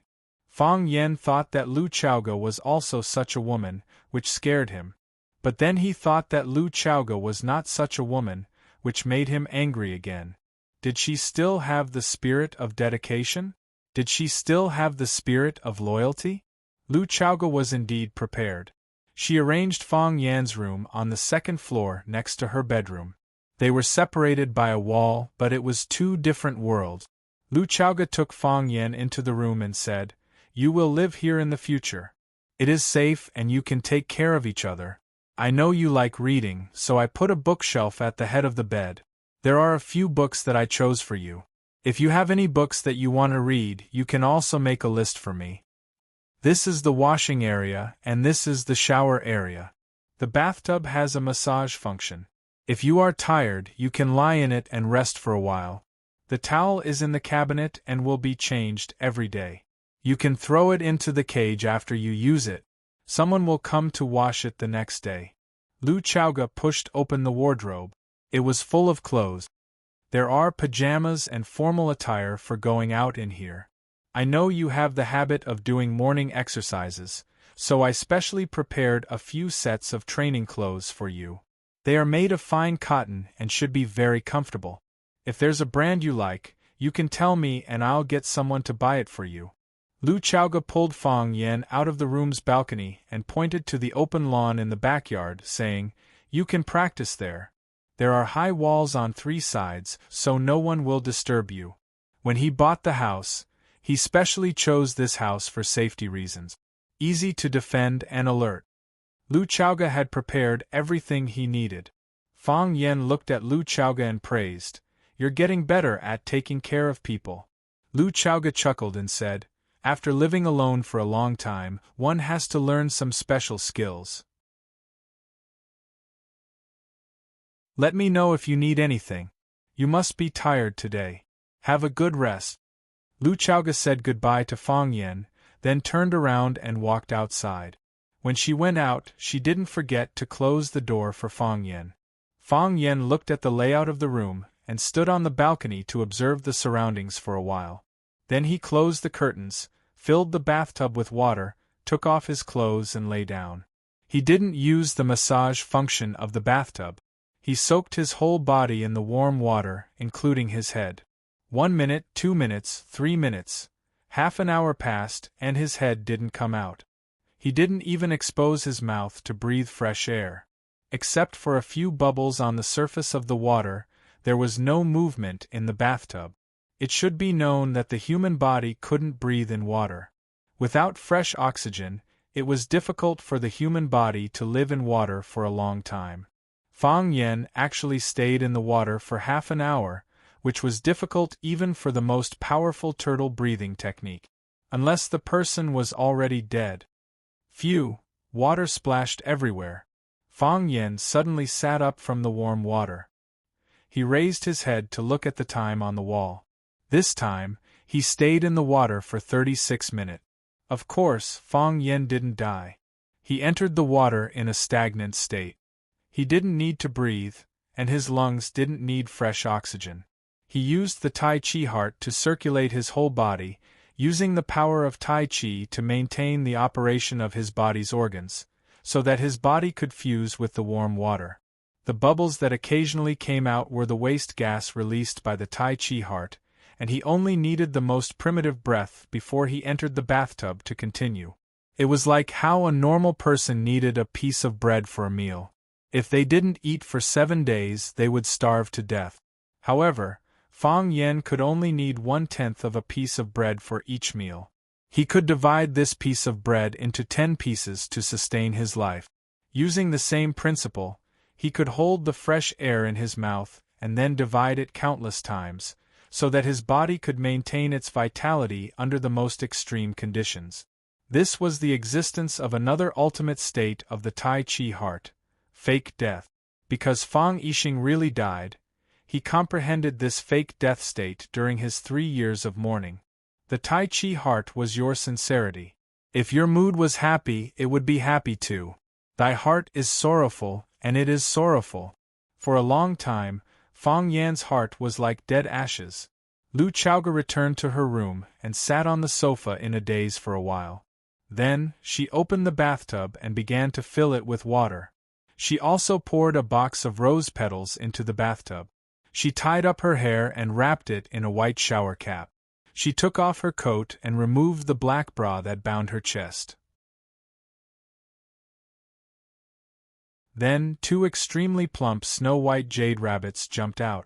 Fang Yen thought that Lu Chaoga was also such a woman, which scared him. But then he thought that Lu Chaoga was not such a woman, which made him angry again. Did she still have the spirit of dedication? Did she still have the spirit of loyalty? Lu Chaoga was indeed prepared. She arranged Fang Yan's room on the second floor next to her bedroom. They were separated by a wall, but it was two different worlds. Lu Chaoga took Fang Yan into the room and said, "You will live here in the future. It is safe and you can take care of each other. I know you like reading, so I put a bookshelf at the head of the bed. There are a few books that I chose for you. If you have any books that you want to read, you can also make a list for me. This is the washing area and this is the shower area. The bathtub has a massage function. If you are tired, you can lie in it and rest for a while. The towel is in the cabinet and will be changed every day. You can throw it into the cage after you use it. Someone will come to wash it the next day." Lu Chaoga pushed open the wardrobe. It was full of clothes. "There are pajamas and formal attire for going out in here. I know you have the habit of doing morning exercises, so I specially prepared a few sets of training clothes for you. They are made of fine cotton and should be very comfortable. If there's a brand you like, you can tell me and I'll get someone to buy it for you." Lu Chaoga pulled Fang Yan out of the room's balcony and pointed to the open lawn in the backyard, saying, "You can practice there. There are high walls on 3 sides, so no one will disturb you." When he bought the house, he specially chose this house for safety reasons. Easy to defend and alert. Lu Chaoga had prepared everything he needed. Fang Yan looked at Lu Chaoga and praised, "You're getting better at taking care of people." Lu Chaoga chuckled and said, "After living alone for a long time, one has to learn some special skills. Let me know if you need anything. You must be tired today. Have a good rest." Lu Chaoga said goodbye to Fang Yan, then turned around and walked outside. When she went out, she didn't forget to close the door for Fang Yan. Fang Yan looked at the layout of the room and stood on the balcony to observe the surroundings for a while. Then he closed the curtains, filled the bathtub with water, took off his clothes and lay down. He didn't use the massage function of the bathtub. He soaked his whole body in the warm water, including his head. 1 minute, 2 minutes, 3 minutes. Half an hour passed, and his head didn't come out. He didn't even expose his mouth to breathe fresh air. Except for a few bubbles on the surface of the water, there was no movement in the bathtub. It should be known that the human body couldn't breathe in water. Without fresh oxygen, it was difficult for the human body to live in water for a long time. Fang Yan actually stayed in the water for half an hour, which was difficult even for the most powerful turtle breathing technique. Unless the person was already dead. Phew! Water splashed everywhere. Fang Yan suddenly sat up from the warm water. He raised his head to look at the time on the wall. This time, he stayed in the water for 36 minutes. Of course, Fang Yan didn't die. He entered the water in a stagnant state. He didn't need to breathe, and his lungs didn't need fresh oxygen. He used the Tai Chi heart to circulate his whole body, using the power of Tai Chi to maintain the operation of his body's organs, so that his body could fuse with the warm water. The bubbles that occasionally came out were the waste gas released by the Tai Chi heart, and he only needed the most primitive breath before he entered the bathtub to continue. It was like how a normal person needed a piece of bread for a meal. If they didn't eat for 7 days, they would starve to death. However, Fang Yan could only need 1/10 of a piece of bread for each meal. He could divide this piece of bread into 10 pieces to sustain his life. Using the same principle, he could hold the fresh air in his mouth and then divide it countless times, so that his body could maintain its vitality under the most extreme conditions. This was the existence of another ultimate state of the Tai Chi heart, fake death. Because Fang Yixing really died, he comprehended this fake death state during his 3 years of mourning. The Tai Chi heart was your sincerity. If your mood was happy, it would be happy too. Thy heart is sorrowful, and it is sorrowful. For a long time, Fang Yan's heart was like dead ashes. Lu Chaoga returned to her room and sat on the sofa in a daze for a while. Then, she opened the bathtub and began to fill it with water. She also poured a box of rose petals into the bathtub. She tied up her hair and wrapped it in a white shower cap. She took off her coat and removed the black bra that bound her chest. Then, two extremely plump snow-white jade rabbits jumped out.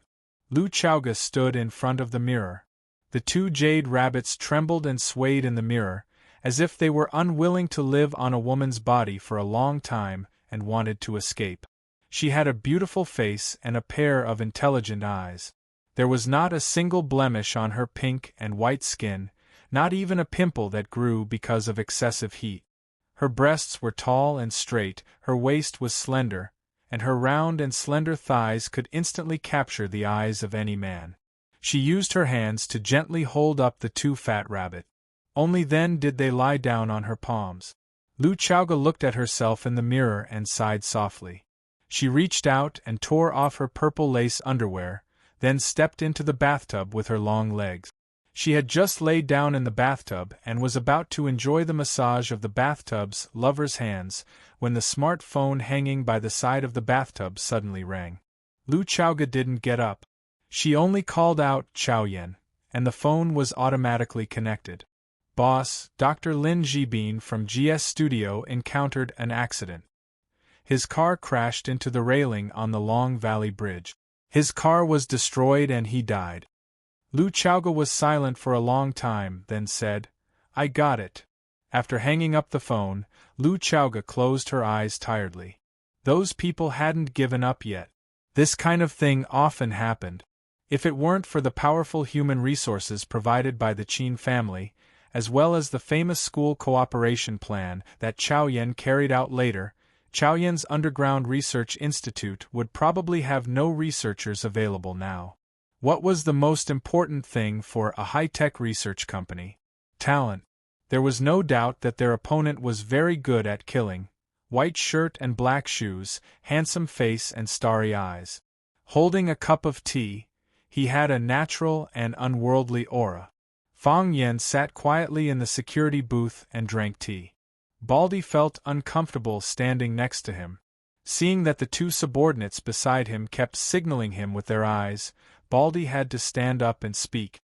Lu Chaoga stood in front of the mirror. The two jade rabbits trembled and swayed in the mirror, as if they were unwilling to live on a woman's body for a long time and wanted to escape. She had a beautiful face and a pair of intelligent eyes. There was not a single blemish on her pink and white skin, not even a pimple that grew because of excessive heat. Her breasts were tall and straight, her waist was slender, and her round and slender thighs could instantly capture the eyes of any man. She used her hands to gently hold up the two fat rabbits. Only then did they lie down on her palms. Lu Chaoga looked at herself in the mirror and sighed softly. She reached out and tore off her purple lace underwear, then stepped into the bathtub with her long legs. She had just laid down in the bathtub and was about to enjoy the massage of the bathtub's lover's hands when the smart phone hanging by the side of the bathtub suddenly rang. Lu Chaoga didn't get up. She only called out Chaoyan, and the phone was automatically connected. Boss, Dr. Lin Jibin from GS Studio encountered an accident. His car crashed into the railing on the Long Valley Bridge. His car was destroyed and he died. Lu Chaoga was silent for a long time, then said, "I got it." After hanging up the phone, Lu Chaoga closed her eyes tiredly. Those people hadn't given up yet. This kind of thing often happened. If it weren't for the powerful human resources provided by the Qin family, as well as the famous school cooperation plan that Chaoyan carried out later, Chaoyan's Underground Research Institute would probably have no researchers available now. What was the most important thing for a high-tech research company? Talent. There was no doubt that their opponent was very good at killing. White shirt and black shoes, handsome face and starry eyes. Holding a cup of tea, he had a natural and unworldly aura. Fang Yen sat quietly in the security booth and drank tea. Baldy felt uncomfortable standing next to him. Seeing that the two subordinates beside him kept signaling him with their eyes, Baldy had to stand up and speak.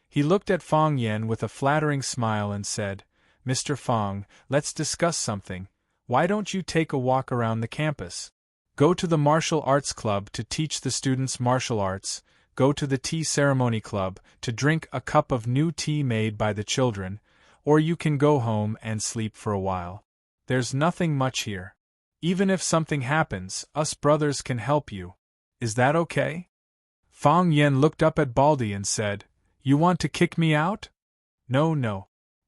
He looked at Fang Yen with a flattering smile and said, "Mr. Fang, let's discuss something. Why don't you take a walk around the campus? Go to the martial arts club to teach the students martial arts, go to the tea ceremony club to drink a cup of new tea made by the children, or you can go home and sleep for a while. There's nothing much here. Even if something happens, us brothers can help you. Is that okay?" Fang Yen looked up at Baldy and said, "You want to kick me out?" No.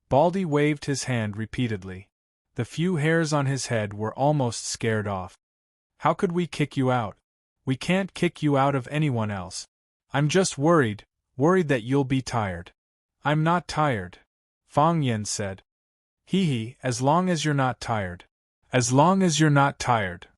Baldy waved his hand repeatedly. The few hairs on his head were almost scared off. "How could we kick you out? We can't kick you out of anyone else. I'm just worried that you'll be tired." "I'm not tired," Fang Yen said. Hee, as long as you're not tired. As long as you're not tired."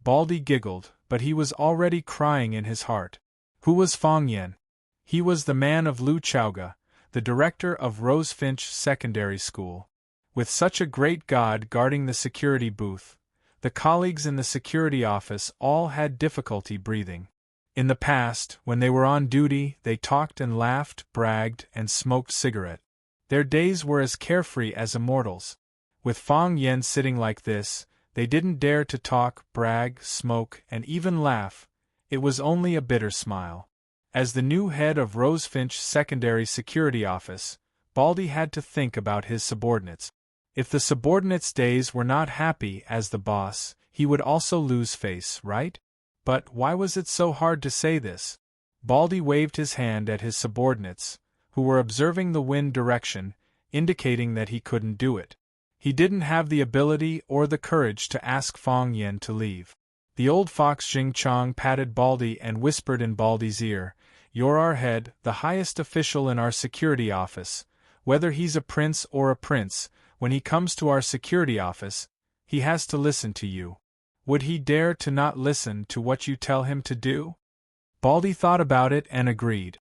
Baldy giggled, but he was already crying in his heart. Who was Fang Yen? He was the man of Lu Chaoga, the director of Rosefinch Secondary School. With such a great god guarding the security booth, the colleagues in the security office all had difficulty breathing. In the past, when they were on duty, they talked and laughed, bragged, and smoked cigarette. Their days were as carefree as immortals. With Fang Yen sitting like this, they didn't dare to talk, brag, smoke, and even laugh. It was only a bitter smile. As the new head of Rosefinch Secondary Security Office, Baldy had to think about his subordinates. If the subordinates' days were not happy as the boss, he would also lose face, right? But why was it so hard to say this? Baldy waved his hand at his subordinates, who were observing the wind direction, indicating that he couldn't do it. He didn't have the ability or the courage to ask Fang Yen to leave. The old fox Jing Chong patted Baldy and whispered in Baldy's ear, "You're our head, the highest official in our security office. Whether he's a prince or a prince, when he comes to our security office, he has to listen to you. Would he dare to not listen to what you tell him to do?" Baldy thought about it and agreed.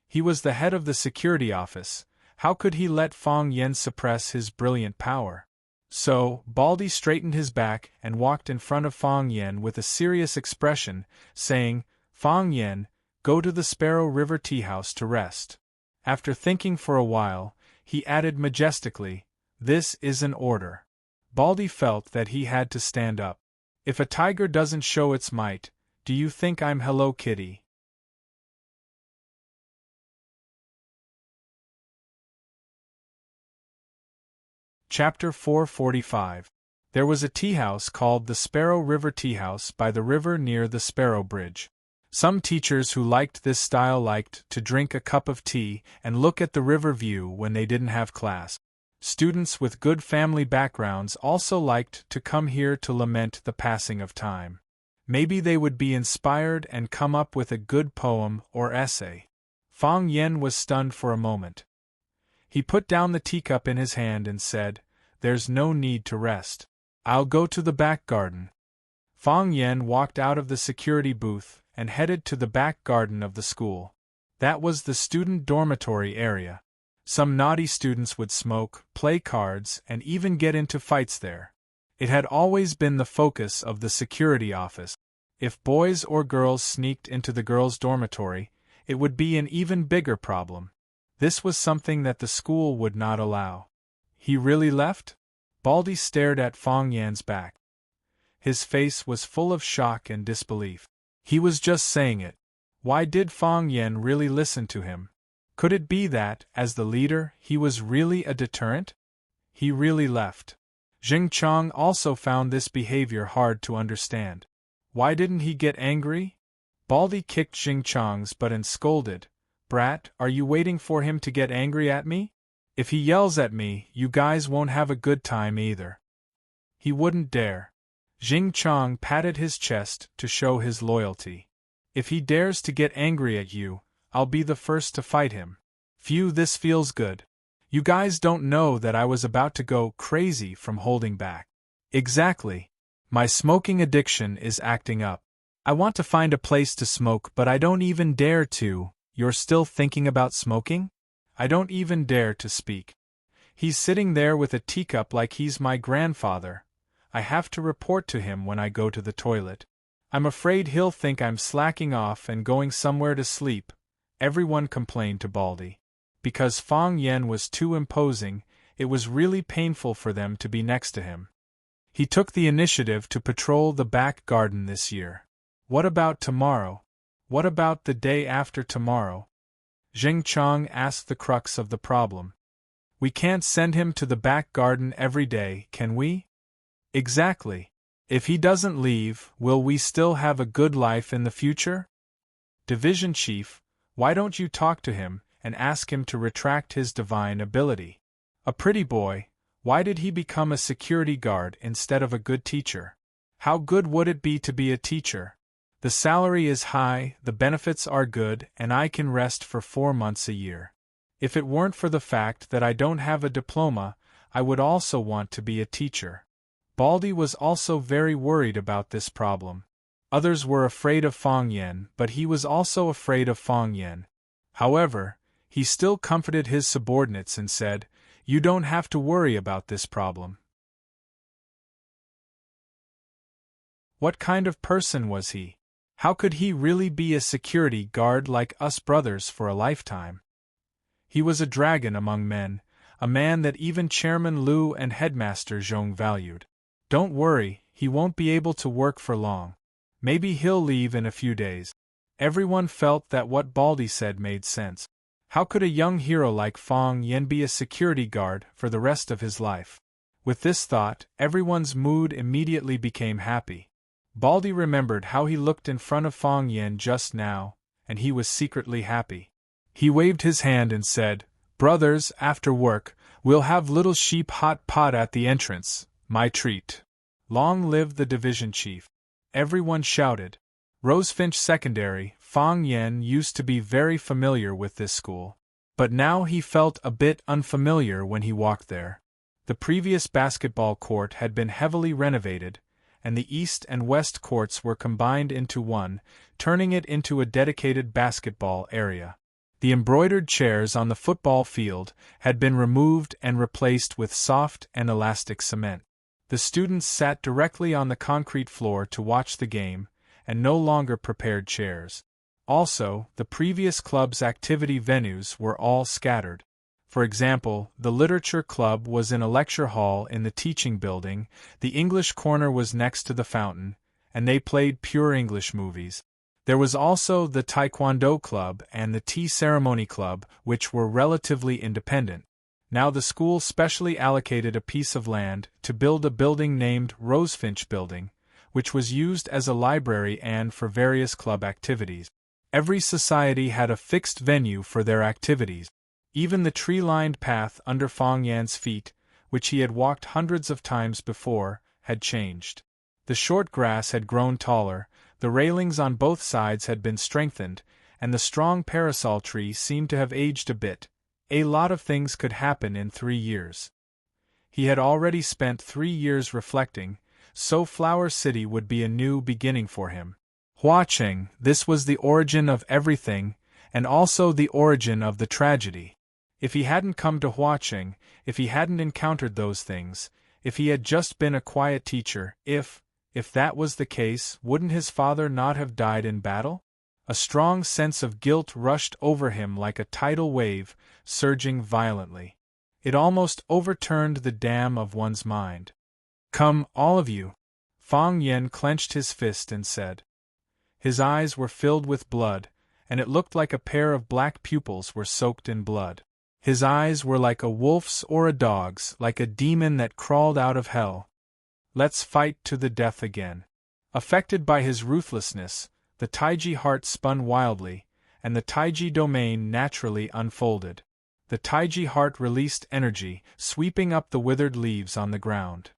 He was the head of the security office. How could he let Fang Yen suppress his brilliant power? So, Baldy straightened his back and walked in front of Fang Yen with a serious expression, saying, "Fang Yen, go to the Sparrow River Tea House to rest." After thinking for a while, he added majestically, "This is an order. Baldy felt that he had to stand up. If a tiger doesn't show its might, do you think I'm Hello Kitty? Chapter 445. There was a tea-house called the Sparrow River Tea House by the river near the Sparrow Bridge. Some teachers who liked this style liked to drink a cup of tea and look at the river view when they didn't have class. Students with good family backgrounds also liked to come here to lament the passing of time. Maybe they would be inspired and come up with a good poem or essay. Fang Yen was stunned for a moment. He put down the teacup in his hand and said, "There's no need to rest. I'll go to the back garden." Fang Yen walked out of the security booth and headed to the back garden of the school. That was the student dormitory area. Some naughty students would smoke, play cards, and even get into fights there. It had always been the focus of the security office. If boys or girls sneaked into the girls' dormitory, it would be an even bigger problem. This was something that the school would not allow. He really left? Baldy stared at Fang Yan's back. His face was full of shock and disbelief. He was just saying it. Why did Fang Yan really listen to him? Could it be that, as the leader, he was really a deterrent? He really left. Jing Chong also found this behavior hard to understand. Why didn't he get angry? Baldy kicked Jing Chong's butt and scolded, "Brat, are you waiting for him to get angry at me? If he yells at me, you guys won't have a good time either." He wouldn't dare. Jing Chong patted his chest to show his loyalty. "If he dares to get angry at you, I'll be the first to fight him." Phew, this feels good. You guys don't know that I was about to go crazy from holding back. Exactly. My smoking addiction is acting up. I want to find a place to smoke, but I don't even dare to. You're still thinking about smoking? I don't even dare to speak. He's sitting there with a teacup like he's my grandfather. I have to report to him when I go to the toilet. I'm afraid he'll think I'm slacking off and going somewhere to sleep, everyone complained to Baldy. Because Fang Yen was too imposing, it was really painful for them to be next to him. He took the initiative to patrol the back garden this year. What about tomorrow? What about the day after tomorrow? Jing Chong asked the crux of the problem. We can't send him to the back garden every day, can we? Exactly. If he doesn't leave, will we still have a good life in the future? Division Chief, why don't you talk to him and ask him to retract his divine ability? A pretty boy, why did he become a security guard instead of a good teacher? How good would it be to be a teacher? The salary is high, the benefits are good, and I can rest for 4 months a year. If it weren't for the fact that I don't have a diploma, I would also want to be a teacher. Baldy was also very worried about this problem. Others were afraid of Fang Yen, but he was also afraid of Fang Yen. However, he still comforted his subordinates and said, "You don't have to worry about this problem." What kind of person was he? How could he really be a security guard like us brothers for a lifetime? He was a dragon among men, a man that even Chairman Liu and Headmaster Zhong valued. Don't worry, he won't be able to work for long. Maybe he'll leave in a few days. Everyone felt that what Baldy said made sense. How could a young hero like Fang Yen be a security guard for the rest of his life? With this thought, everyone's mood immediately became happy. Baldy remembered how he looked in front of Fang Yen just now, and he was secretly happy. He waved his hand and said, "Brothers, after work, we'll have little sheep hot pot at the entrance, my treat." Long live the division chief. Everyone shouted. Rosefinch Secondary, Fang Yen used to be very familiar with this school. But now he felt a bit unfamiliar when he walked there. The previous basketball court had been heavily renovated, and the east and west courts were combined into one, turning it into a dedicated basketball area. The embroidered chairs on the football field had been removed and replaced with soft and elastic cement. The students sat directly on the concrete floor to watch the game, and no longer prepared chairs. Also, the previous club's activity venues were all scattered. For example, the literature club was in a lecture hall in the teaching building, the English corner was next to the fountain, and they played pure English movies. There was also the Taekwondo club and the tea ceremony club, which were relatively independent. Now the school specially allocated a piece of land to build a building named Rosefinch Building, which was used as a library and for various club activities. Every society had a fixed venue for their activities. Even the tree-lined path under Fang Yan's feet, which he had walked hundreds of times before, had changed. The short grass had grown taller, the railings on both sides had been strengthened, and the strong parasol tree seemed to have aged a bit. A lot of things could happen in 3 years. He had already spent 3 years reflecting, so Flower City would be a new beginning for him. Huaqing, this was the origin of everything, and also the origin of the tragedy. If he hadn't come to Huaqing, if he hadn't encountered those things, if he had just been a quiet teacher, if that was the case, wouldn't his father not have died in battle? A strong sense of guilt rushed over him like a tidal wave, surging violently. It almost overturned the dam of one's mind. "Come, all of you!" Fang Yan clenched his fist and said. His eyes were filled with blood, and it looked like a pair of black pupils were soaked in blood. His eyes were like a wolf's or a dog's, like a demon that crawled out of hell. "Let's fight to the death again." Affected by his ruthlessness, the Taiji heart spun wildly, and the Taiji domain naturally unfolded. The Taiji heart released energy, sweeping up the withered leaves on the ground.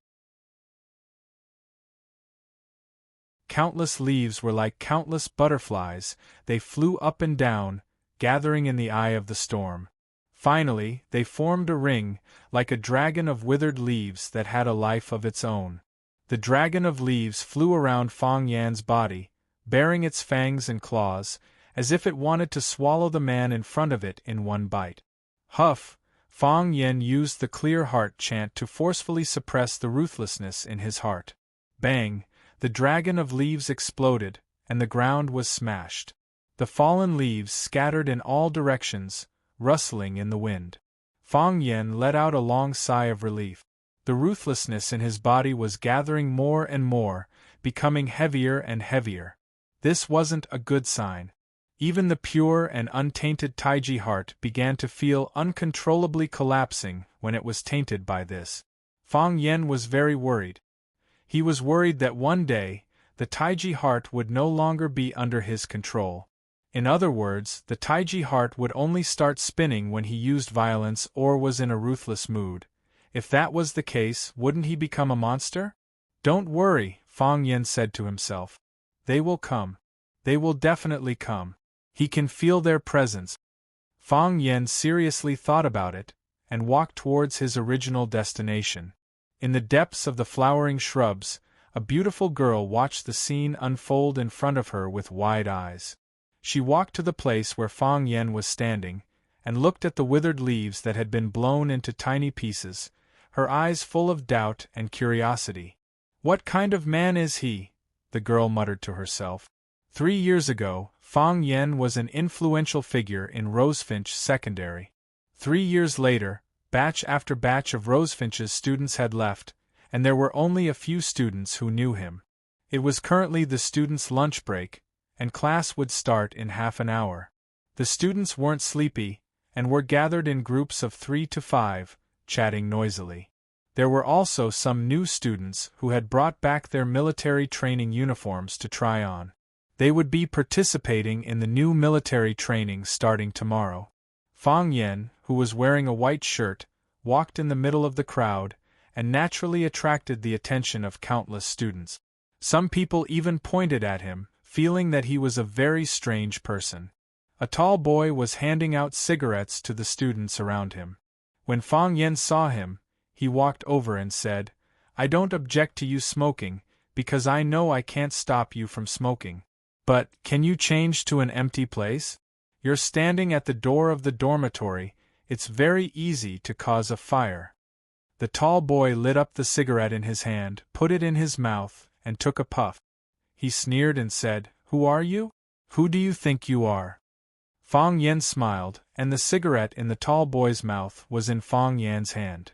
Countless leaves were like countless butterflies, they flew up and down, gathering in the eye of the storm. Finally, they formed a ring, like a dragon of withered leaves that had a life of its own. The dragon of leaves flew around Fang Yan's body, baring its fangs and claws, as if it wanted to swallow the man in front of it in one bite. Huff! Fang Yan used the clear heart chant to forcefully suppress the ruthlessness in his heart. Bang! The dragon of leaves exploded, and the ground was smashed. The fallen leaves scattered in all directions, rustling in the wind. Fang Yan let out a long sigh of relief. The ruthlessness in his body was gathering more and more, becoming heavier and heavier. This wasn't a good sign. Even the pure and untainted Taiji heart began to feel uncontrollably collapsing when it was tainted by this. Fang Yan was very worried. He was worried that one day, the Taiji heart would no longer be under his control. In other words, the Taiji heart would only start spinning when he used violence or was in a ruthless mood. If that was the case, wouldn't he become a monster? "Don't worry," Fang Yan said to himself. "They will come. They will definitely come. He can feel their presence." Fang Yan seriously thought about it, and walked towards his original destination. In the depths of the flowering shrubs, a beautiful girl watched the scene unfold in front of her with wide eyes. She walked to the place where Fang Yan was standing, and looked at the withered leaves that had been blown into tiny pieces, her eyes full of doubt and curiosity. "What kind of man is he?" the girl muttered to herself. 3 years ago, Fang Yan was an influential figure in Rosefinch Secondary. 3 years later, batch after batch of Rosefinch's students had left, and there were only a few students who knew him. It was currently the students' lunch break, and class would start in half an hour. The students weren't sleepy, and were gathered in groups of 3 to 5, chatting noisily. There were also some new students who had brought back their military training uniforms to try on. They would be participating in the new military training starting tomorrow. Fang Yan, who was wearing a white shirt, walked in the middle of the crowd, and naturally attracted the attention of countless students. Some people even pointed at him, feeling that he was a very strange person. A tall boy was handing out cigarettes to the students around him. When Fang Yan saw him, he walked over and said, "I don't object to you smoking, because I know I can't stop you from smoking. But, can you change to an empty place? You're standing at the door of the dormitory, it's very easy to cause a fire." The tall boy lit up the cigarette in his hand, put it in his mouth, and took a puff. He sneered and said, "Who are you? Who do you think you are?" Fong Yen smiled, and the cigarette in the tall boy's mouth was in Fong Yan's hand.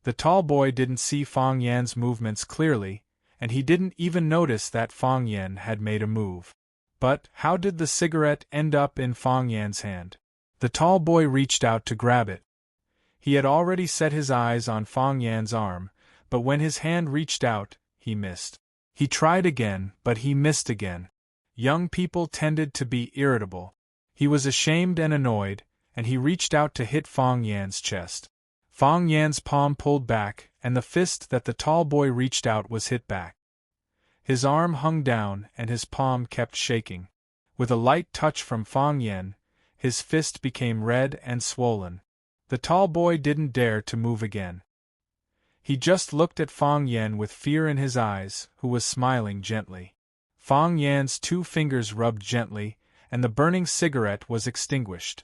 The tall boy didn't see Fong Yan's movements clearly, and he didn't even notice that Fong Yan had made a move. But how did the cigarette end up in Fong Yan's hand? The tall boy reached out to grab it. He had already set his eyes on Fong Yan's arm, but when his hand reached out, he missed. He tried again, but he missed again. Young people tended to be irritable. He was ashamed and annoyed, and he reached out to hit Fong Yan's chest. Fong Yan's palm pulled back, and the fist that the tall boy reached out was hit back. His arm hung down, and his palm kept shaking. With a light touch from Fong Yan, his fist became red and swollen. The tall boy didn't dare to move again. He just looked at Fong Yan with fear in his eyes, who was smiling gently. Fong Yan's 2 fingers rubbed gently, and the burning cigarette was extinguished.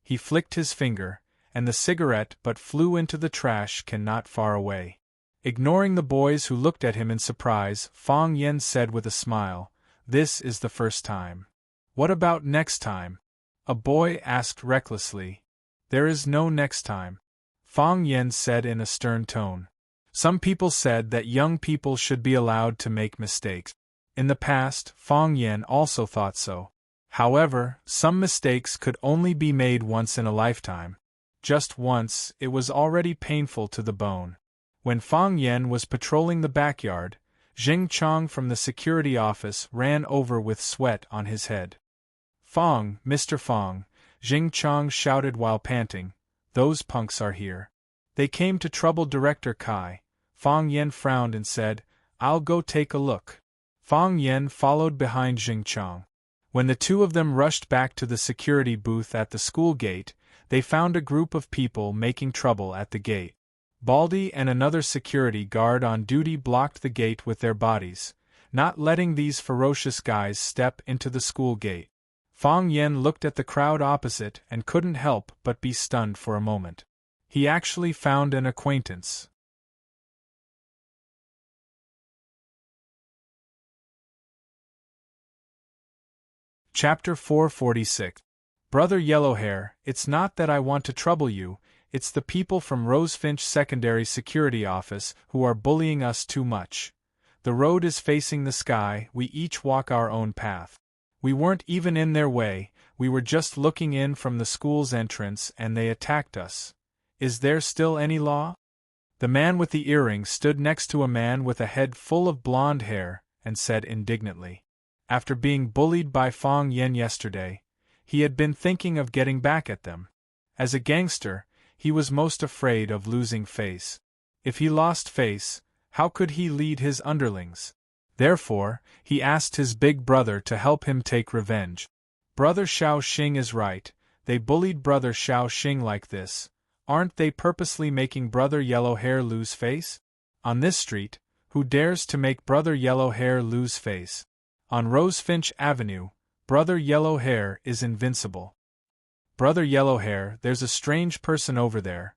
He flicked his finger, and the cigarette but flew into the trash can not far away. Ignoring the boys who looked at him in surprise, Fong Yan said with a smile, "This is the first time." "What about next time?" a boy asked recklessly. "There is no next time," Fong Yan said in a stern tone. Some people said that young people should be allowed to make mistakes. In the past, Fong Yan also thought so. However, some mistakes could only be made once in a lifetime. Just once, it was already painful to the bone. When Fong Yan was patrolling the backyard, Jing Chong from the security office ran over with sweat on his head. "Fong, Mr. Fong," Jing Chong shouted while panting, "those punks are here. They came to trouble Director Kai." Fong Yan frowned and said, "I'll go take a look." Fong Yan followed behind Jing Chong. When the 2 of them rushed back to the security booth at the school gate, they found a group of people making trouble at the gate. Baldy and another security guard on duty blocked the gate with their bodies, not letting these ferocious guys step into the school gate. Fong Yan looked at the crowd opposite and couldn't help but be stunned for a moment. He actually found an acquaintance. Chapter 446. Brother Yellowhair, it's not that I want to trouble you, it's the people from Rosefinch Secondary Security Office who are bullying us too much. The road is facing the sky, we each walk our own path. We weren't even in their way, we were just looking in from the school's entrance and they attacked us. Is there still any law? The man with the earring stood next to a man with a head full of blonde hair and said indignantly. After being bullied by Fong Yan yesterday, he had been thinking of getting back at them. As a gangster, he was most afraid of losing face. If he lost face, how could he lead his underlings? Therefore, he asked his big brother to help him take revenge. Brother Xiao Xing is right, they bullied Brother Xiao Xing like this. Aren't they purposely making Brother Yellowhair lose face? On this street, who dares to make Brother Yellowhair lose face? On Rosefinch Avenue, Brother Yellowhair is invincible. Brother Yellowhair, there's a strange person over there.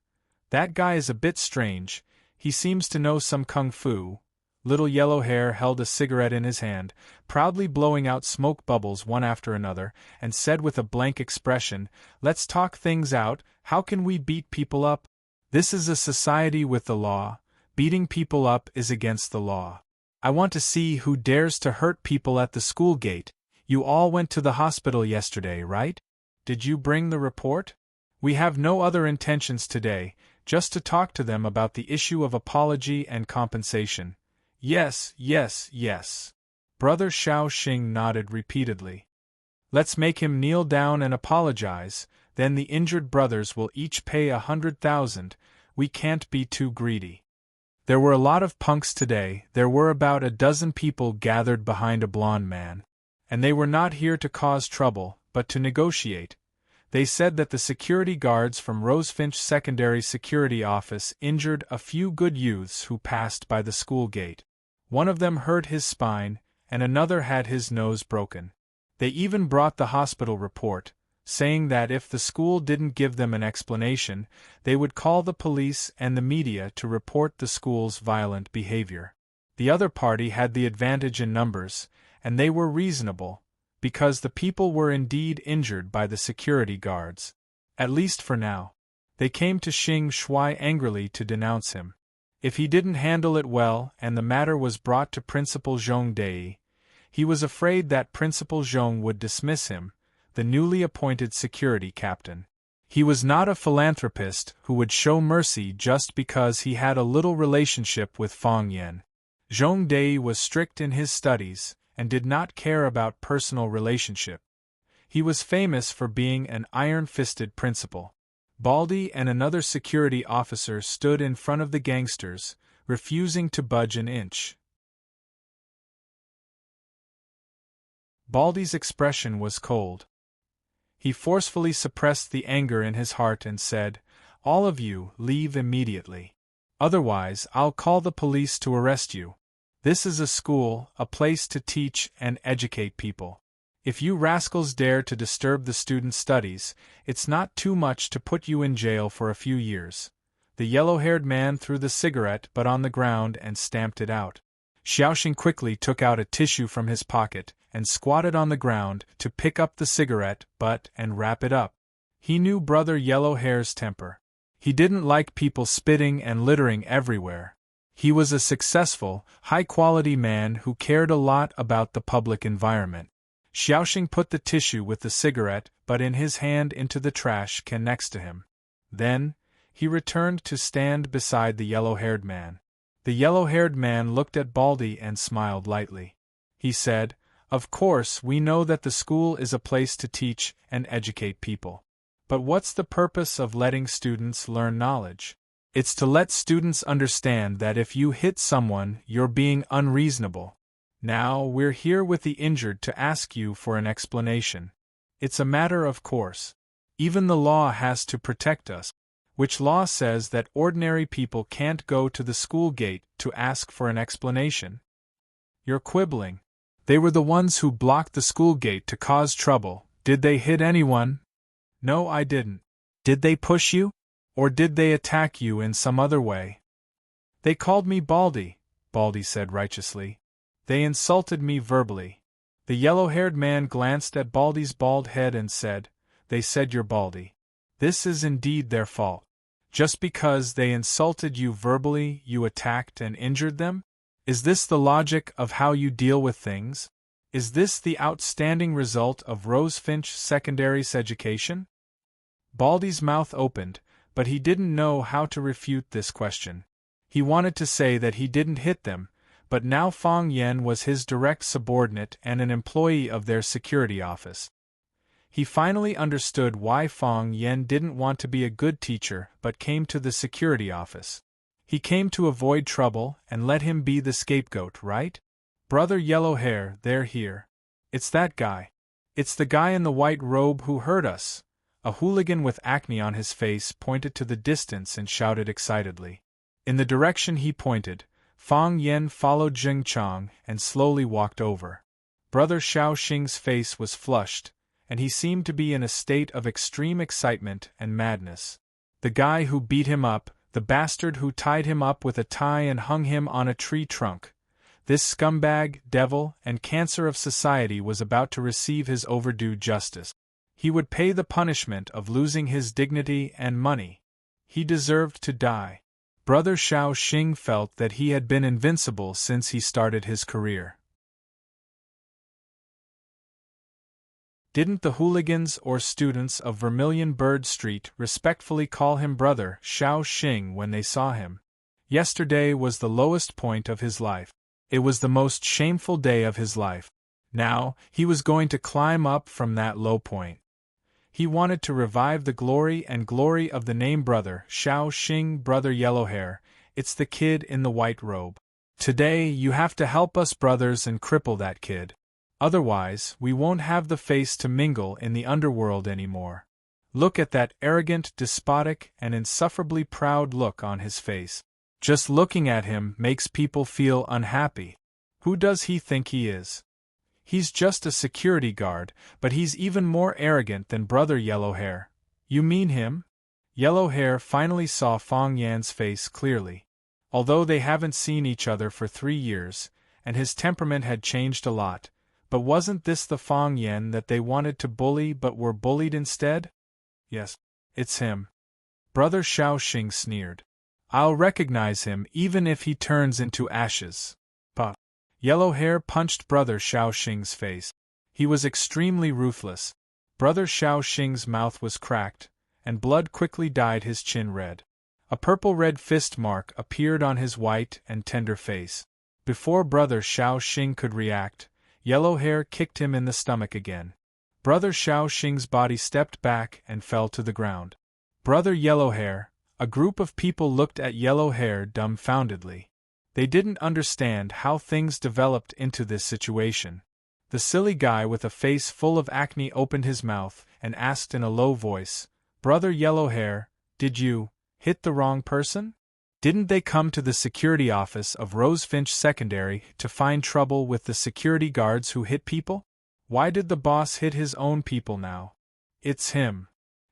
That guy is a bit strange, he seems to know some kung fu. Little Yellowhair held a cigarette in his hand, proudly blowing out smoke bubbles one after another, and said with a blank expression, "Let's talk things out, how can we beat people up? This is a society with the law, beating people up is against the law. I want to see who dares to hurt people at the school gate. You all went to the hospital yesterday, right? Did you bring the report? We have no other intentions today, just to talk to them about the issue of apology and compensation." "Yes, yes, yes." Brother Xiao Xing nodded repeatedly. "Let's make him kneel down and apologize, then the injured brothers will each pay 100,000, we can't be too greedy." There were a lot of punks today, there were about a dozen people gathered behind a blonde man. And they were not here to cause trouble, but to negotiate. They said that the security guards from Rosefinch Secondary Security Office injured a few good youths who passed by the school gate. One of them hurt his spine, and another had his nose broken. They even brought the hospital report, saying that if the school didn't give them an explanation, they would call the police and the media to report the school's violent behavior. The other party had the advantage in numbers, and they were reasonable, because the people were indeed injured by the security guards. At least for now. They came to Xing Shui angrily to denounce him. If he didn't handle it well and the matter was brought to Principal Zhong Dei, he was afraid that Principal Zhong would dismiss him, the newly appointed security captain. He was not a philanthropist who would show mercy just because he had a little relationship with Fang Yan. Zhong Dei was strict in his studies and did not care about personal relationship. He was famous for being an iron-fisted principal. Baldy and another security officer stood in front of the gangsters, refusing to budge an inch. Baldy's expression was cold. He forcefully suppressed the anger in his heart and said, "All of you, leave immediately. Otherwise, I'll call the police to arrest you. This is a school, a place to teach and educate people. If you rascals dare to disturb the students' studies, it's not too much to put you in jail for a few years." The yellow-haired man threw the cigarette butt on the ground and stamped it out. Xiaoxing quickly took out a tissue from his pocket and squatted on the ground to pick up the cigarette butt and wrap it up. He knew Brother Yellowhair's temper. He didn't like people spitting and littering everywhere. He was a successful, high-quality man who cared a lot about the public environment. Xiaoxing put the tissue with the cigarette butt in his hand into the trash can next to him. Then, he returned to stand beside the yellow-haired man. The yellow-haired man looked at Baldy and smiled lightly. He said, "Of course, we know that the school is a place to teach and educate people. But what's the purpose of letting students learn knowledge? It's to let students understand that if you hit someone, you're being unreasonable. Now, we're here with the injured to ask you for an explanation. It's a matter of course. Even the law has to protect us. Which law says that ordinary people can't go to the school gate to ask for an explanation? You're quibbling. They were the ones who blocked the school gate to cause trouble. Did they hit anyone?" "No, I didn't." "Did they push you? Or did they attack you in some other way?" "They called me Baldy," Baldy said righteously. "They insulted me verbally." The yellow-haired man glanced at Baldy's bald head and said, "They said you're Baldy. This is indeed their fault. Just because they insulted you verbally, you attacked and injured them? Is this the logic of how you deal with things? Is this the outstanding result of Rosefinch Secondary's education?" Baldy's mouth opened, but he didn't know how to refute this question. He wanted to say that he didn't hit them, but now Fang Yan was his direct subordinate and an employee of their security office. He finally understood why Fang Yan didn't want to be a good teacher but came to the security office. He came to avoid trouble and let him be the scapegoat, right? "Brother Yellowhair, they're here. It's that guy. It's the guy in the white robe who hurt us." A hooligan with acne on his face pointed to the distance and shouted excitedly. In the direction he pointed, Fang Yan followed Jing Chang and slowly walked over. Brother Xiaoxing's face was flushed, and he seemed to be in a state of extreme excitement and madness. The guy who beat him up, the bastard who tied him up with a tie and hung him on a tree trunk. This scumbag, devil, and cancer of society was about to receive his overdue justice. He would pay the punishment of losing his dignity and money. He deserved to die. Brother Xiaoxing felt that he had been invincible since he started his career. Didn't the hooligans or students of Vermilion Bird Street respectfully call him Brother Xiaoxing when they saw him? Yesterday was the lowest point of his life. It was the most shameful day of his life. Now, he was going to climb up from that low point. He wanted to revive the glory of the name Brother Xiaoxing, Brother Yellowhair. It's the kid in the white robe. Today you have to help us brothers and cripple that kid. Otherwise, we won't have the face to mingle in the underworld anymore. Look at that arrogant, despotic, and insufferably proud look on his face. Just looking at him makes people feel unhappy. Who does he think he is? He's just a security guard, but he's even more arrogant than Brother Yellowhair. You mean him? Yellowhair finally saw Fang Yan's face clearly. Although they haven't seen each other for 3 years, and his temperament had changed a lot, But wasn't this the Fang Yen that they wanted to bully but were bullied instead? Yes, it's him. Brother Shaoxing sneered. I'll recognize him even if he turns into ashes. Puff. Yellow Hair punched Brother Shaoxing's face. He was extremely ruthless. Brother Shaoxing's mouth was cracked, and blood quickly dyed his chin red. A purple-red fist mark appeared on his white and tender face. Before Brother Shaoxing could react, Yellow Hair kicked him in the stomach again. Brother Shaoxing's body stepped back and fell to the ground. Brother Yellow Hair, a group of people looked at Yellow Hair dumbfoundedly. They didn't understand how things developed into this situation. The silly guy with a face full of acne opened his mouth and asked in a low voice, Brother Yellow Hair, did you hit the wrong person? Didn't they come to the security office of Rosefinch Secondary to find trouble with the security guards who hit people? Why did the boss hit his own people now? It's him.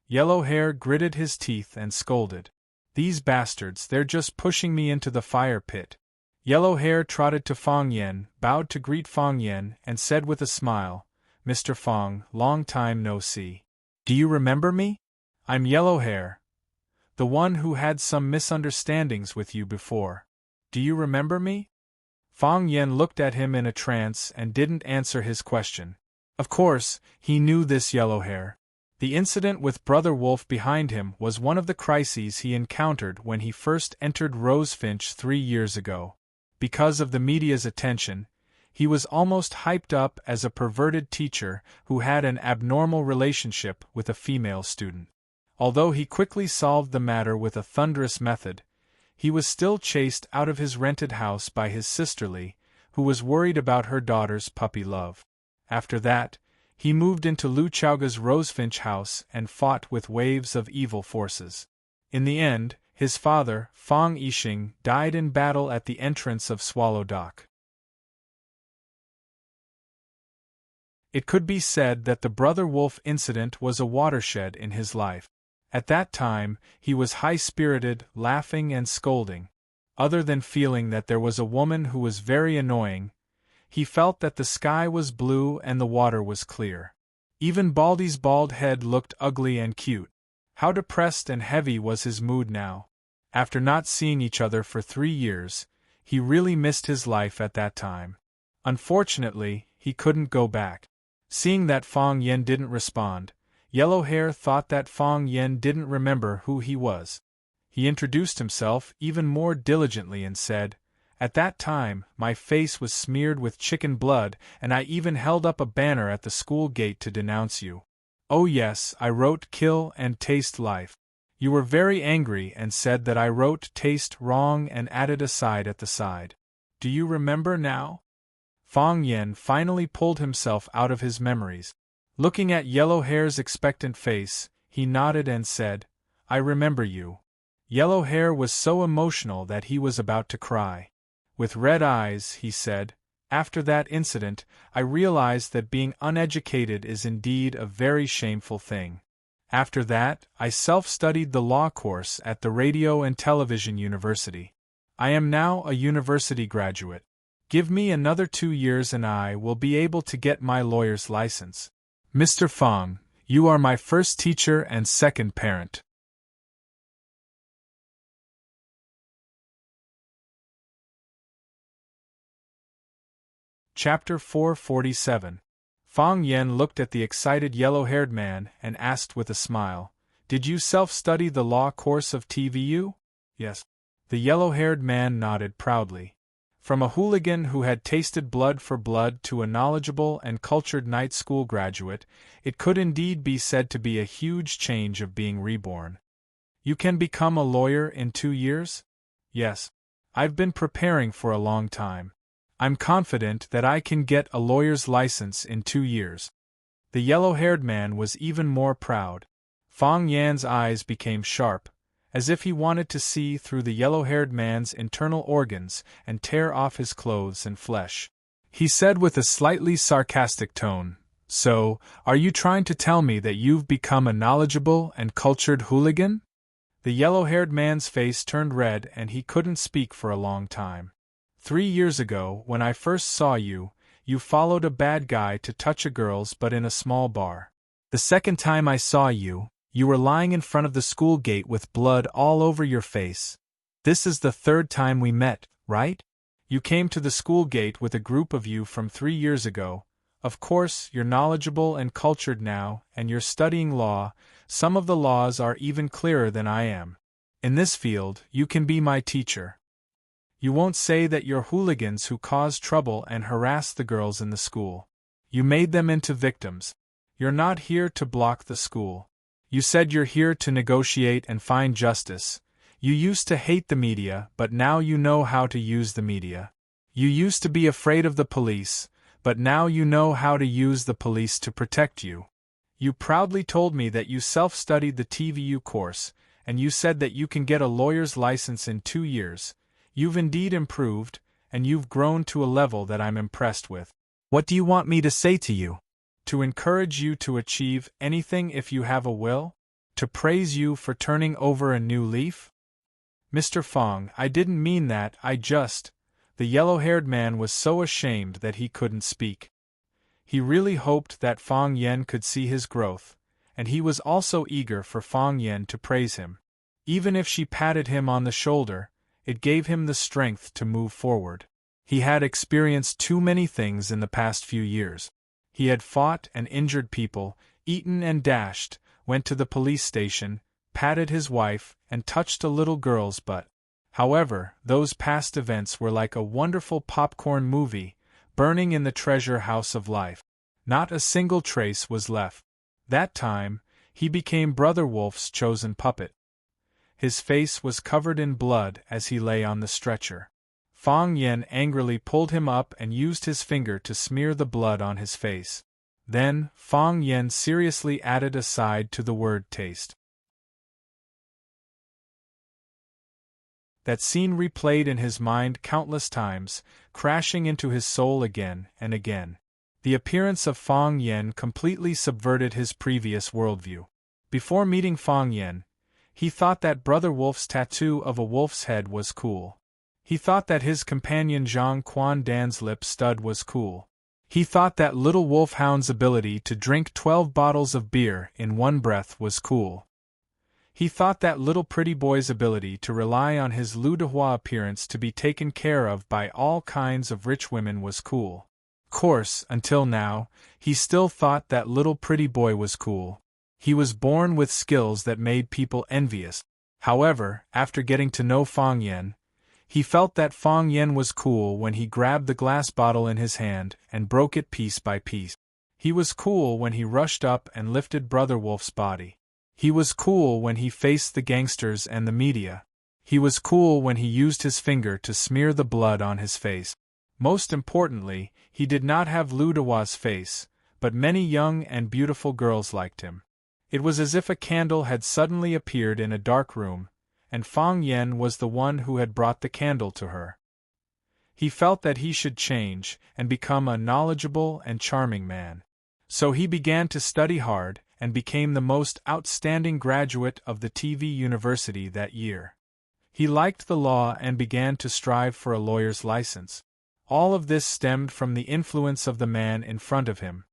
Yellow Hair gritted his teeth and scolded. These bastards, they're just pushing me into the fire pit. Yellow Hair trotted to Fang Yen, bowed to greet Fang Yen, and said with a smile, Mr. Fang, long time no see. Do you remember me? I'm Yellow Hair. The one who had some misunderstandings with you before. Do you remember me? Fang Yen looked at him in a trance and didn't answer his question. Of course, he knew this Yellow Hair. The incident with Brother Wolf behind him was one of the crises he encountered when he first entered Rosefinch 3 years ago. Because of the media's attention, he was almost hyped up as a perverted teacher who had an abnormal relationship with a female student. Although he quickly solved the matter with a thunderous method, he was still chased out of his rented house by his sister Lee, who was worried about her daughter's puppy love. After that, he moved into Lu Chaoga's Rosefinch house and fought with waves of evil forces. In the end, his father, Fang Yixing, died in battle at the entrance of Swallow Dock. It could be said that the Brother Wolf incident was a watershed in his life. At that time, he was high-spirited, laughing and scolding. Other than feeling that there was a woman who was very annoying, he felt that the sky was blue and the water was clear. Even Baldy's bald head looked ugly and cute. How depressed and heavy was his mood now. After not seeing each other for 3 years, he really missed his life at that time. Unfortunately, he couldn't go back. Seeing that Fang Yen didn't respond, Yellow Hair thought that Fang Yen didn't remember who he was. He introduced himself even more diligently and said, At that time, my face was smeared with chicken blood and I even held up a banner at the school gate to denounce you. Oh yes, I wrote kill and taste life. You were very angry and said that I wrote taste wrong and added a side at the side. Do you remember now? Fang Yen finally pulled himself out of his memories. Looking at Yellow Hair's expectant face, he nodded and said, I remember you. Yellow Hair was so emotional that he was about to cry. With red eyes, he said, After that incident, I realized that being uneducated is indeed a very shameful thing. After that, I self-studied the law course at the Radio and Television University. I am now a university graduate. Give me another 2 years and I will be able to get my lawyer's license. Mr. Fang, you are my first teacher and second parent. Chapter 447. Fang Yen looked at the excited yellow-haired man and asked with a smile, Did you self-study the law course of TVU? Yes. The yellow-haired man nodded proudly. From a hooligan who had tasted blood for blood to a knowledgeable and cultured night school graduate, it could indeed be said to be a huge change of being reborn. You can become a lawyer in 2 years? Yes. I've been preparing for a long time. I'm confident that I can get a lawyer's license in 2 years. The yellow-haired man was even more proud. Fang Yan's eyes became sharp, as if he wanted to see through the yellow-haired man's internal organs and tear off his clothes and flesh. He said with a slightly sarcastic tone, So, are you trying to tell me that you've become a knowledgeable and cultured hooligan? The yellow-haired man's face turned red and he couldn't speak for a long time. 3 years ago, when I first saw you, You followed a bad guy to touch a girl's but in a small bar. The second time I saw you, you were lying in front of the school gate with blood all over your face. This is the third time we met, right? You came to the school gate with a group of you from 3 years ago. Of course, you're knowledgeable and cultured now, and you're studying law. Some of the laws are even clearer than I am. In this field, you can be my teacher. You won't say that you're hooligans who cause trouble and harass the girls in the school. You made them into victims. You're not here to block the school. You said you're here to negotiate and find justice. You used to hate the media, but now you know how to use the media. You used to be afraid of the police, but now you know how to use the police to protect you. You proudly told me that you self-studied the TVU course, and you said that you can get a lawyer's license in 2 years. You've indeed improved, and you've grown to a level that I'm impressed with. What do you want me to say to you? To encourage you to achieve anything if you have a will? To praise you for turning over a new leaf? Mr. Fong, I didn't mean that, The yellow-haired man was so ashamed that he couldn't speak. He really hoped that Fong Yen could see his growth, and he was also eager for Fong Yen to praise him. Even if she patted him on the shoulder, it gave him the strength to move forward. He had experienced too many things in the past few years. He had fought and injured people, eaten and dashed, went to the police station, patted his wife, and touched a little girl's butt. However, those past events were like a wonderful popcorn movie, burning in the treasure house of life. Not a single trace was left. That time, he became Brother Wolf's chosen puppet. His face was covered in blood as he lay on the stretcher. Fong Yen angrily pulled him up and used his finger to smear the blood on his face. Then, Fong Yen seriously added a side to the word taste. That scene replayed in his mind countless times, crashing into his soul again and again. The appearance of Fong Yen completely subverted his previous worldview. Before meeting Fong Yen, he thought that Brother Wolf's tattoo of a wolf's head was cool. He thought that his companion Zhang Quan Dan's lip stud was cool. He thought that little wolfhound's ability to drink 12 bottles of beer in one breath was cool. He thought that little pretty boy's ability to rely on his Lu Dehua appearance to be taken care of by all kinds of rich women was cool. Course, until now, he still thought that little pretty boy was cool. He was born with skills that made people envious. However, after getting to know Fong Yen, he felt that Fong Yen was cool when he grabbed the glass bottle in his hand and broke it piece by piece. He was cool when he rushed up and lifted Brother Wolf's body. He was cool when he faced the gangsters and the media. He was cool when he used his finger to smear the blood on his face. Most importantly, he did not have Lu Dehua's face, but many young and beautiful girls liked him. It was as if a candle had suddenly appeared in a dark room, and Fong Yen was the one who had brought the candle to her. He felt that he should change and become a knowledgeable and charming man. So he began to study hard and became the most outstanding graduate of the TV University that year. He liked the law and began to strive for a lawyer's license. All of this stemmed from the influence of the man in front of him.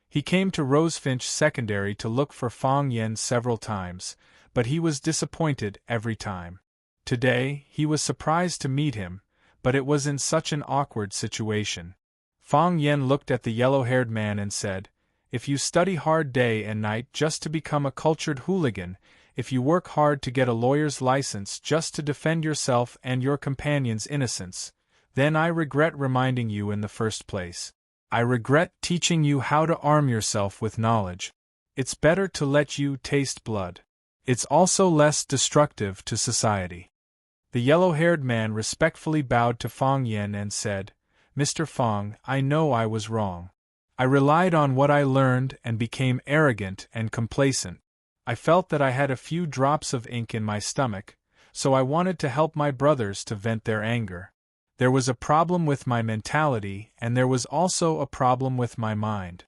He came to Rosefinch Secondary to look for Fong Yen several times, but he was disappointed every time. Today, he was surprised to meet him, but it was in such an awkward situation. Fong Yen looked at the yellow-haired man and said, "If you study hard day and night just to become a cultured hooligan, if you work hard to get a lawyer's license just to defend yourself and your companion's innocence, then I regret reminding you in the first place. I regret teaching you how to arm yourself with knowledge. It's better to let you taste blood. It's also less destructive to society." The yellow-haired man respectfully bowed to Fong Yen and said, "Mr. Fong, I know I was wrong. I relied on what I learned and became arrogant and complacent. I felt that I had a few drops of ink in my stomach, so I wanted to help my brothers to vent their anger. There was a problem with my mentality, and there was also a problem with my mind.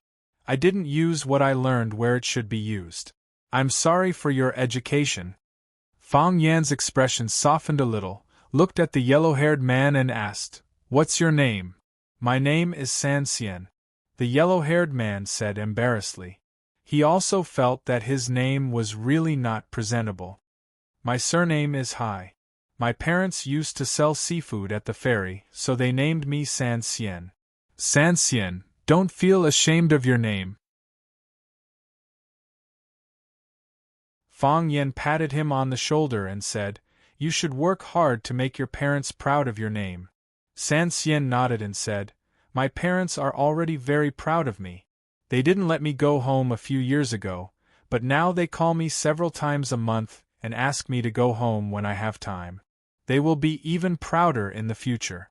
I didn't use what I learned where it should be used. I'm sorry for your education." Fong Yan's expression softened a little, looked at the yellow-haired man and asked, "What's your name?" My name is San Xian, the yellow-haired man said embarrassedly. He also felt that his name was really not presentable. My surname is Hai. My parents used to sell seafood at the ferry, so they named me San Xian. San Xian, don't feel ashamed of your name. Fang Yen patted him on the shoulder and said, You should work hard to make your parents proud of your name. San Xian nodded and said, My parents are already very proud of me. They didn't let me go home a few years ago, but now they call me several times a month and ask me to go home when I have time. They will be even prouder in the future.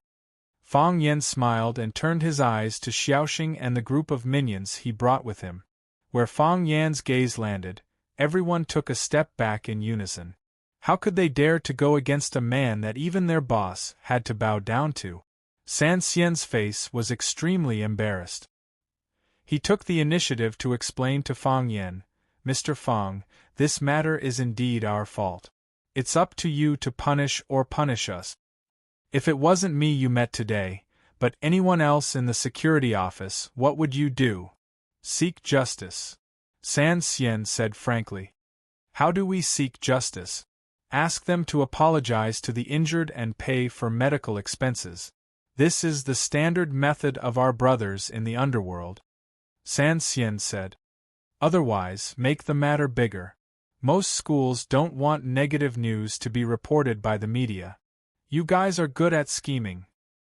Fang Yen smiled and turned his eyes to Xiaoxing and the group of minions he brought with him. Where Fang Yan's gaze landed, everyone took a step back in unison. How could they dare to go against a man that even their boss had to bow down to? San Xian's face was extremely embarrassed. He took the initiative to explain to Fang Yen, Mr. Fang, this matter is indeed our fault. It's up to you to punish or punish us. If it wasn't me you met today, but anyone else in the security office, what would you do? Seek justice. San Xian said frankly. How do we seek justice? Ask them to apologize to the injured and pay for medical expenses. This is the standard method of our brothers in the underworld. San Xian said. Otherwise, make the matter bigger. Most schools don't want negative news to be reported by the media. You guys are good at scheming.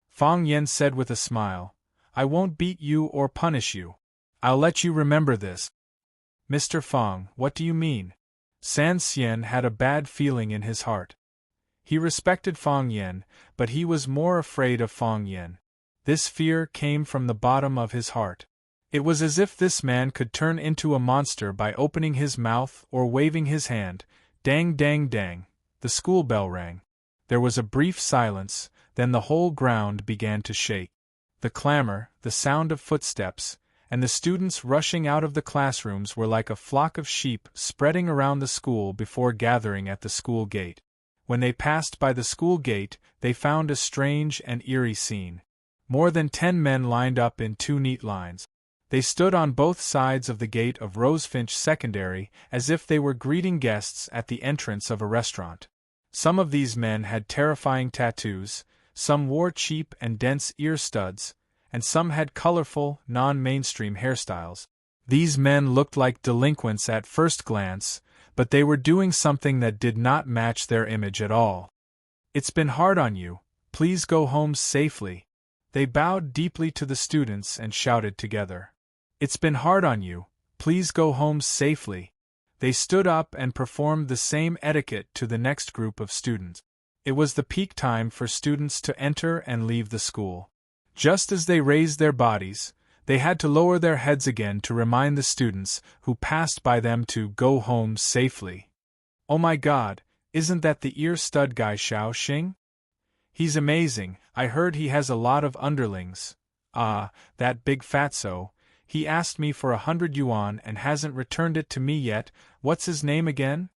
Fang Yen said with a smile. I won't beat you or punish you. I'll let you remember this. Mr. Fang, what do you mean? San Xian had a bad feeling in his heart. He respected Fang Yen, but he was more afraid of Fang Yen. This fear came from the bottom of his heart. It was as if this man could turn into a monster by opening his mouth or waving his hand. Dang dang dang, the school bell rang. There was a brief silence, then the whole ground began to shake. The clamor, the sound of footsteps, and the students rushing out of the classrooms were like a flock of sheep spreading around the school before gathering at the school gate. When they passed by the school gate, they found a strange and eerie scene. More than 10 men lined up in 2 neat lines. They stood on both sides of the gate of Rosefinch Secondary as if they were greeting guests at the entrance of a restaurant. Some of these men had terrifying tattoos, some wore cheap and dense ear studs, and some had colorful, non-mainstream hairstyles. These men looked like delinquents at first glance, but they were doing something that did not match their image at all. It's been hard on you, please go home safely. They bowed deeply to the students and shouted together. It's been hard on you, please go home safely. They stood up and performed the same etiquette to the next group of students. It was the peak time for students to enter and leave the school. Just as they raised their bodies, they had to lower their heads again to remind the students who passed by them to go home safely. Oh my God, isn't that the ear stud guy Xiaoxing? He's amazing, I heard he has a lot of underlings. Ah, that big fatso. He asked me for 100 yuan and hasn't returned it to me yet. What's his name again?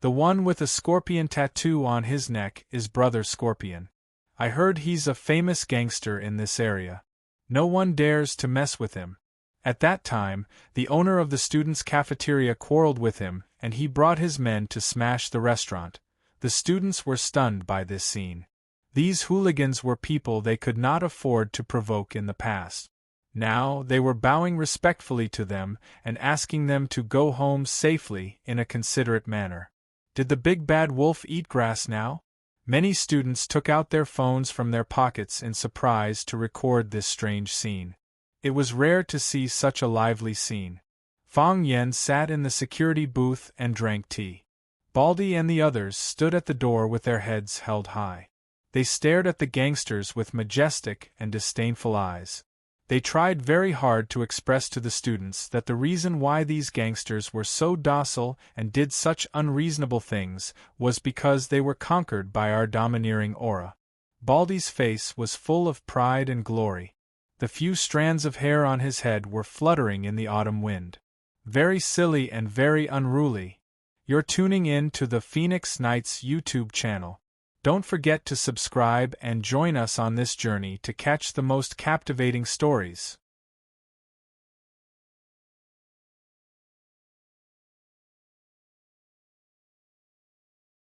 The one with a scorpion tattoo on his neck is Brother Scorpion. I heard he's a famous gangster in this area. No one dares to mess with him. At that time, the owner of the students' cafeteria quarreled with him, and he brought his men to smash the restaurant. The students were stunned by this scene. These hooligans were people they could not afford to provoke in the past. Now, they were bowing respectfully to them and asking them to go home safely in a considerate manner. Did the big bad wolf eat grass now? Many students took out their phones from their pockets in surprise to record this strange scene. It was rare to see such a lively scene. Fang Yen sat in the security booth and drank tea. Baldy and the others stood at the door with their heads held high. They stared at the gangsters with majestic and disdainful eyes. They tried very hard to express to the students that the reason why these gangsters were so docile and did such unreasonable things was because they were conquered by our domineering aura. Baldy's face was full of pride and glory. The few strands of hair on his head were fluttering in the autumn wind. Very silly and very unruly. You're tuning in to the Phoenix Knights YouTube channel. Don't forget to subscribe and join us on this journey to catch the most captivating stories.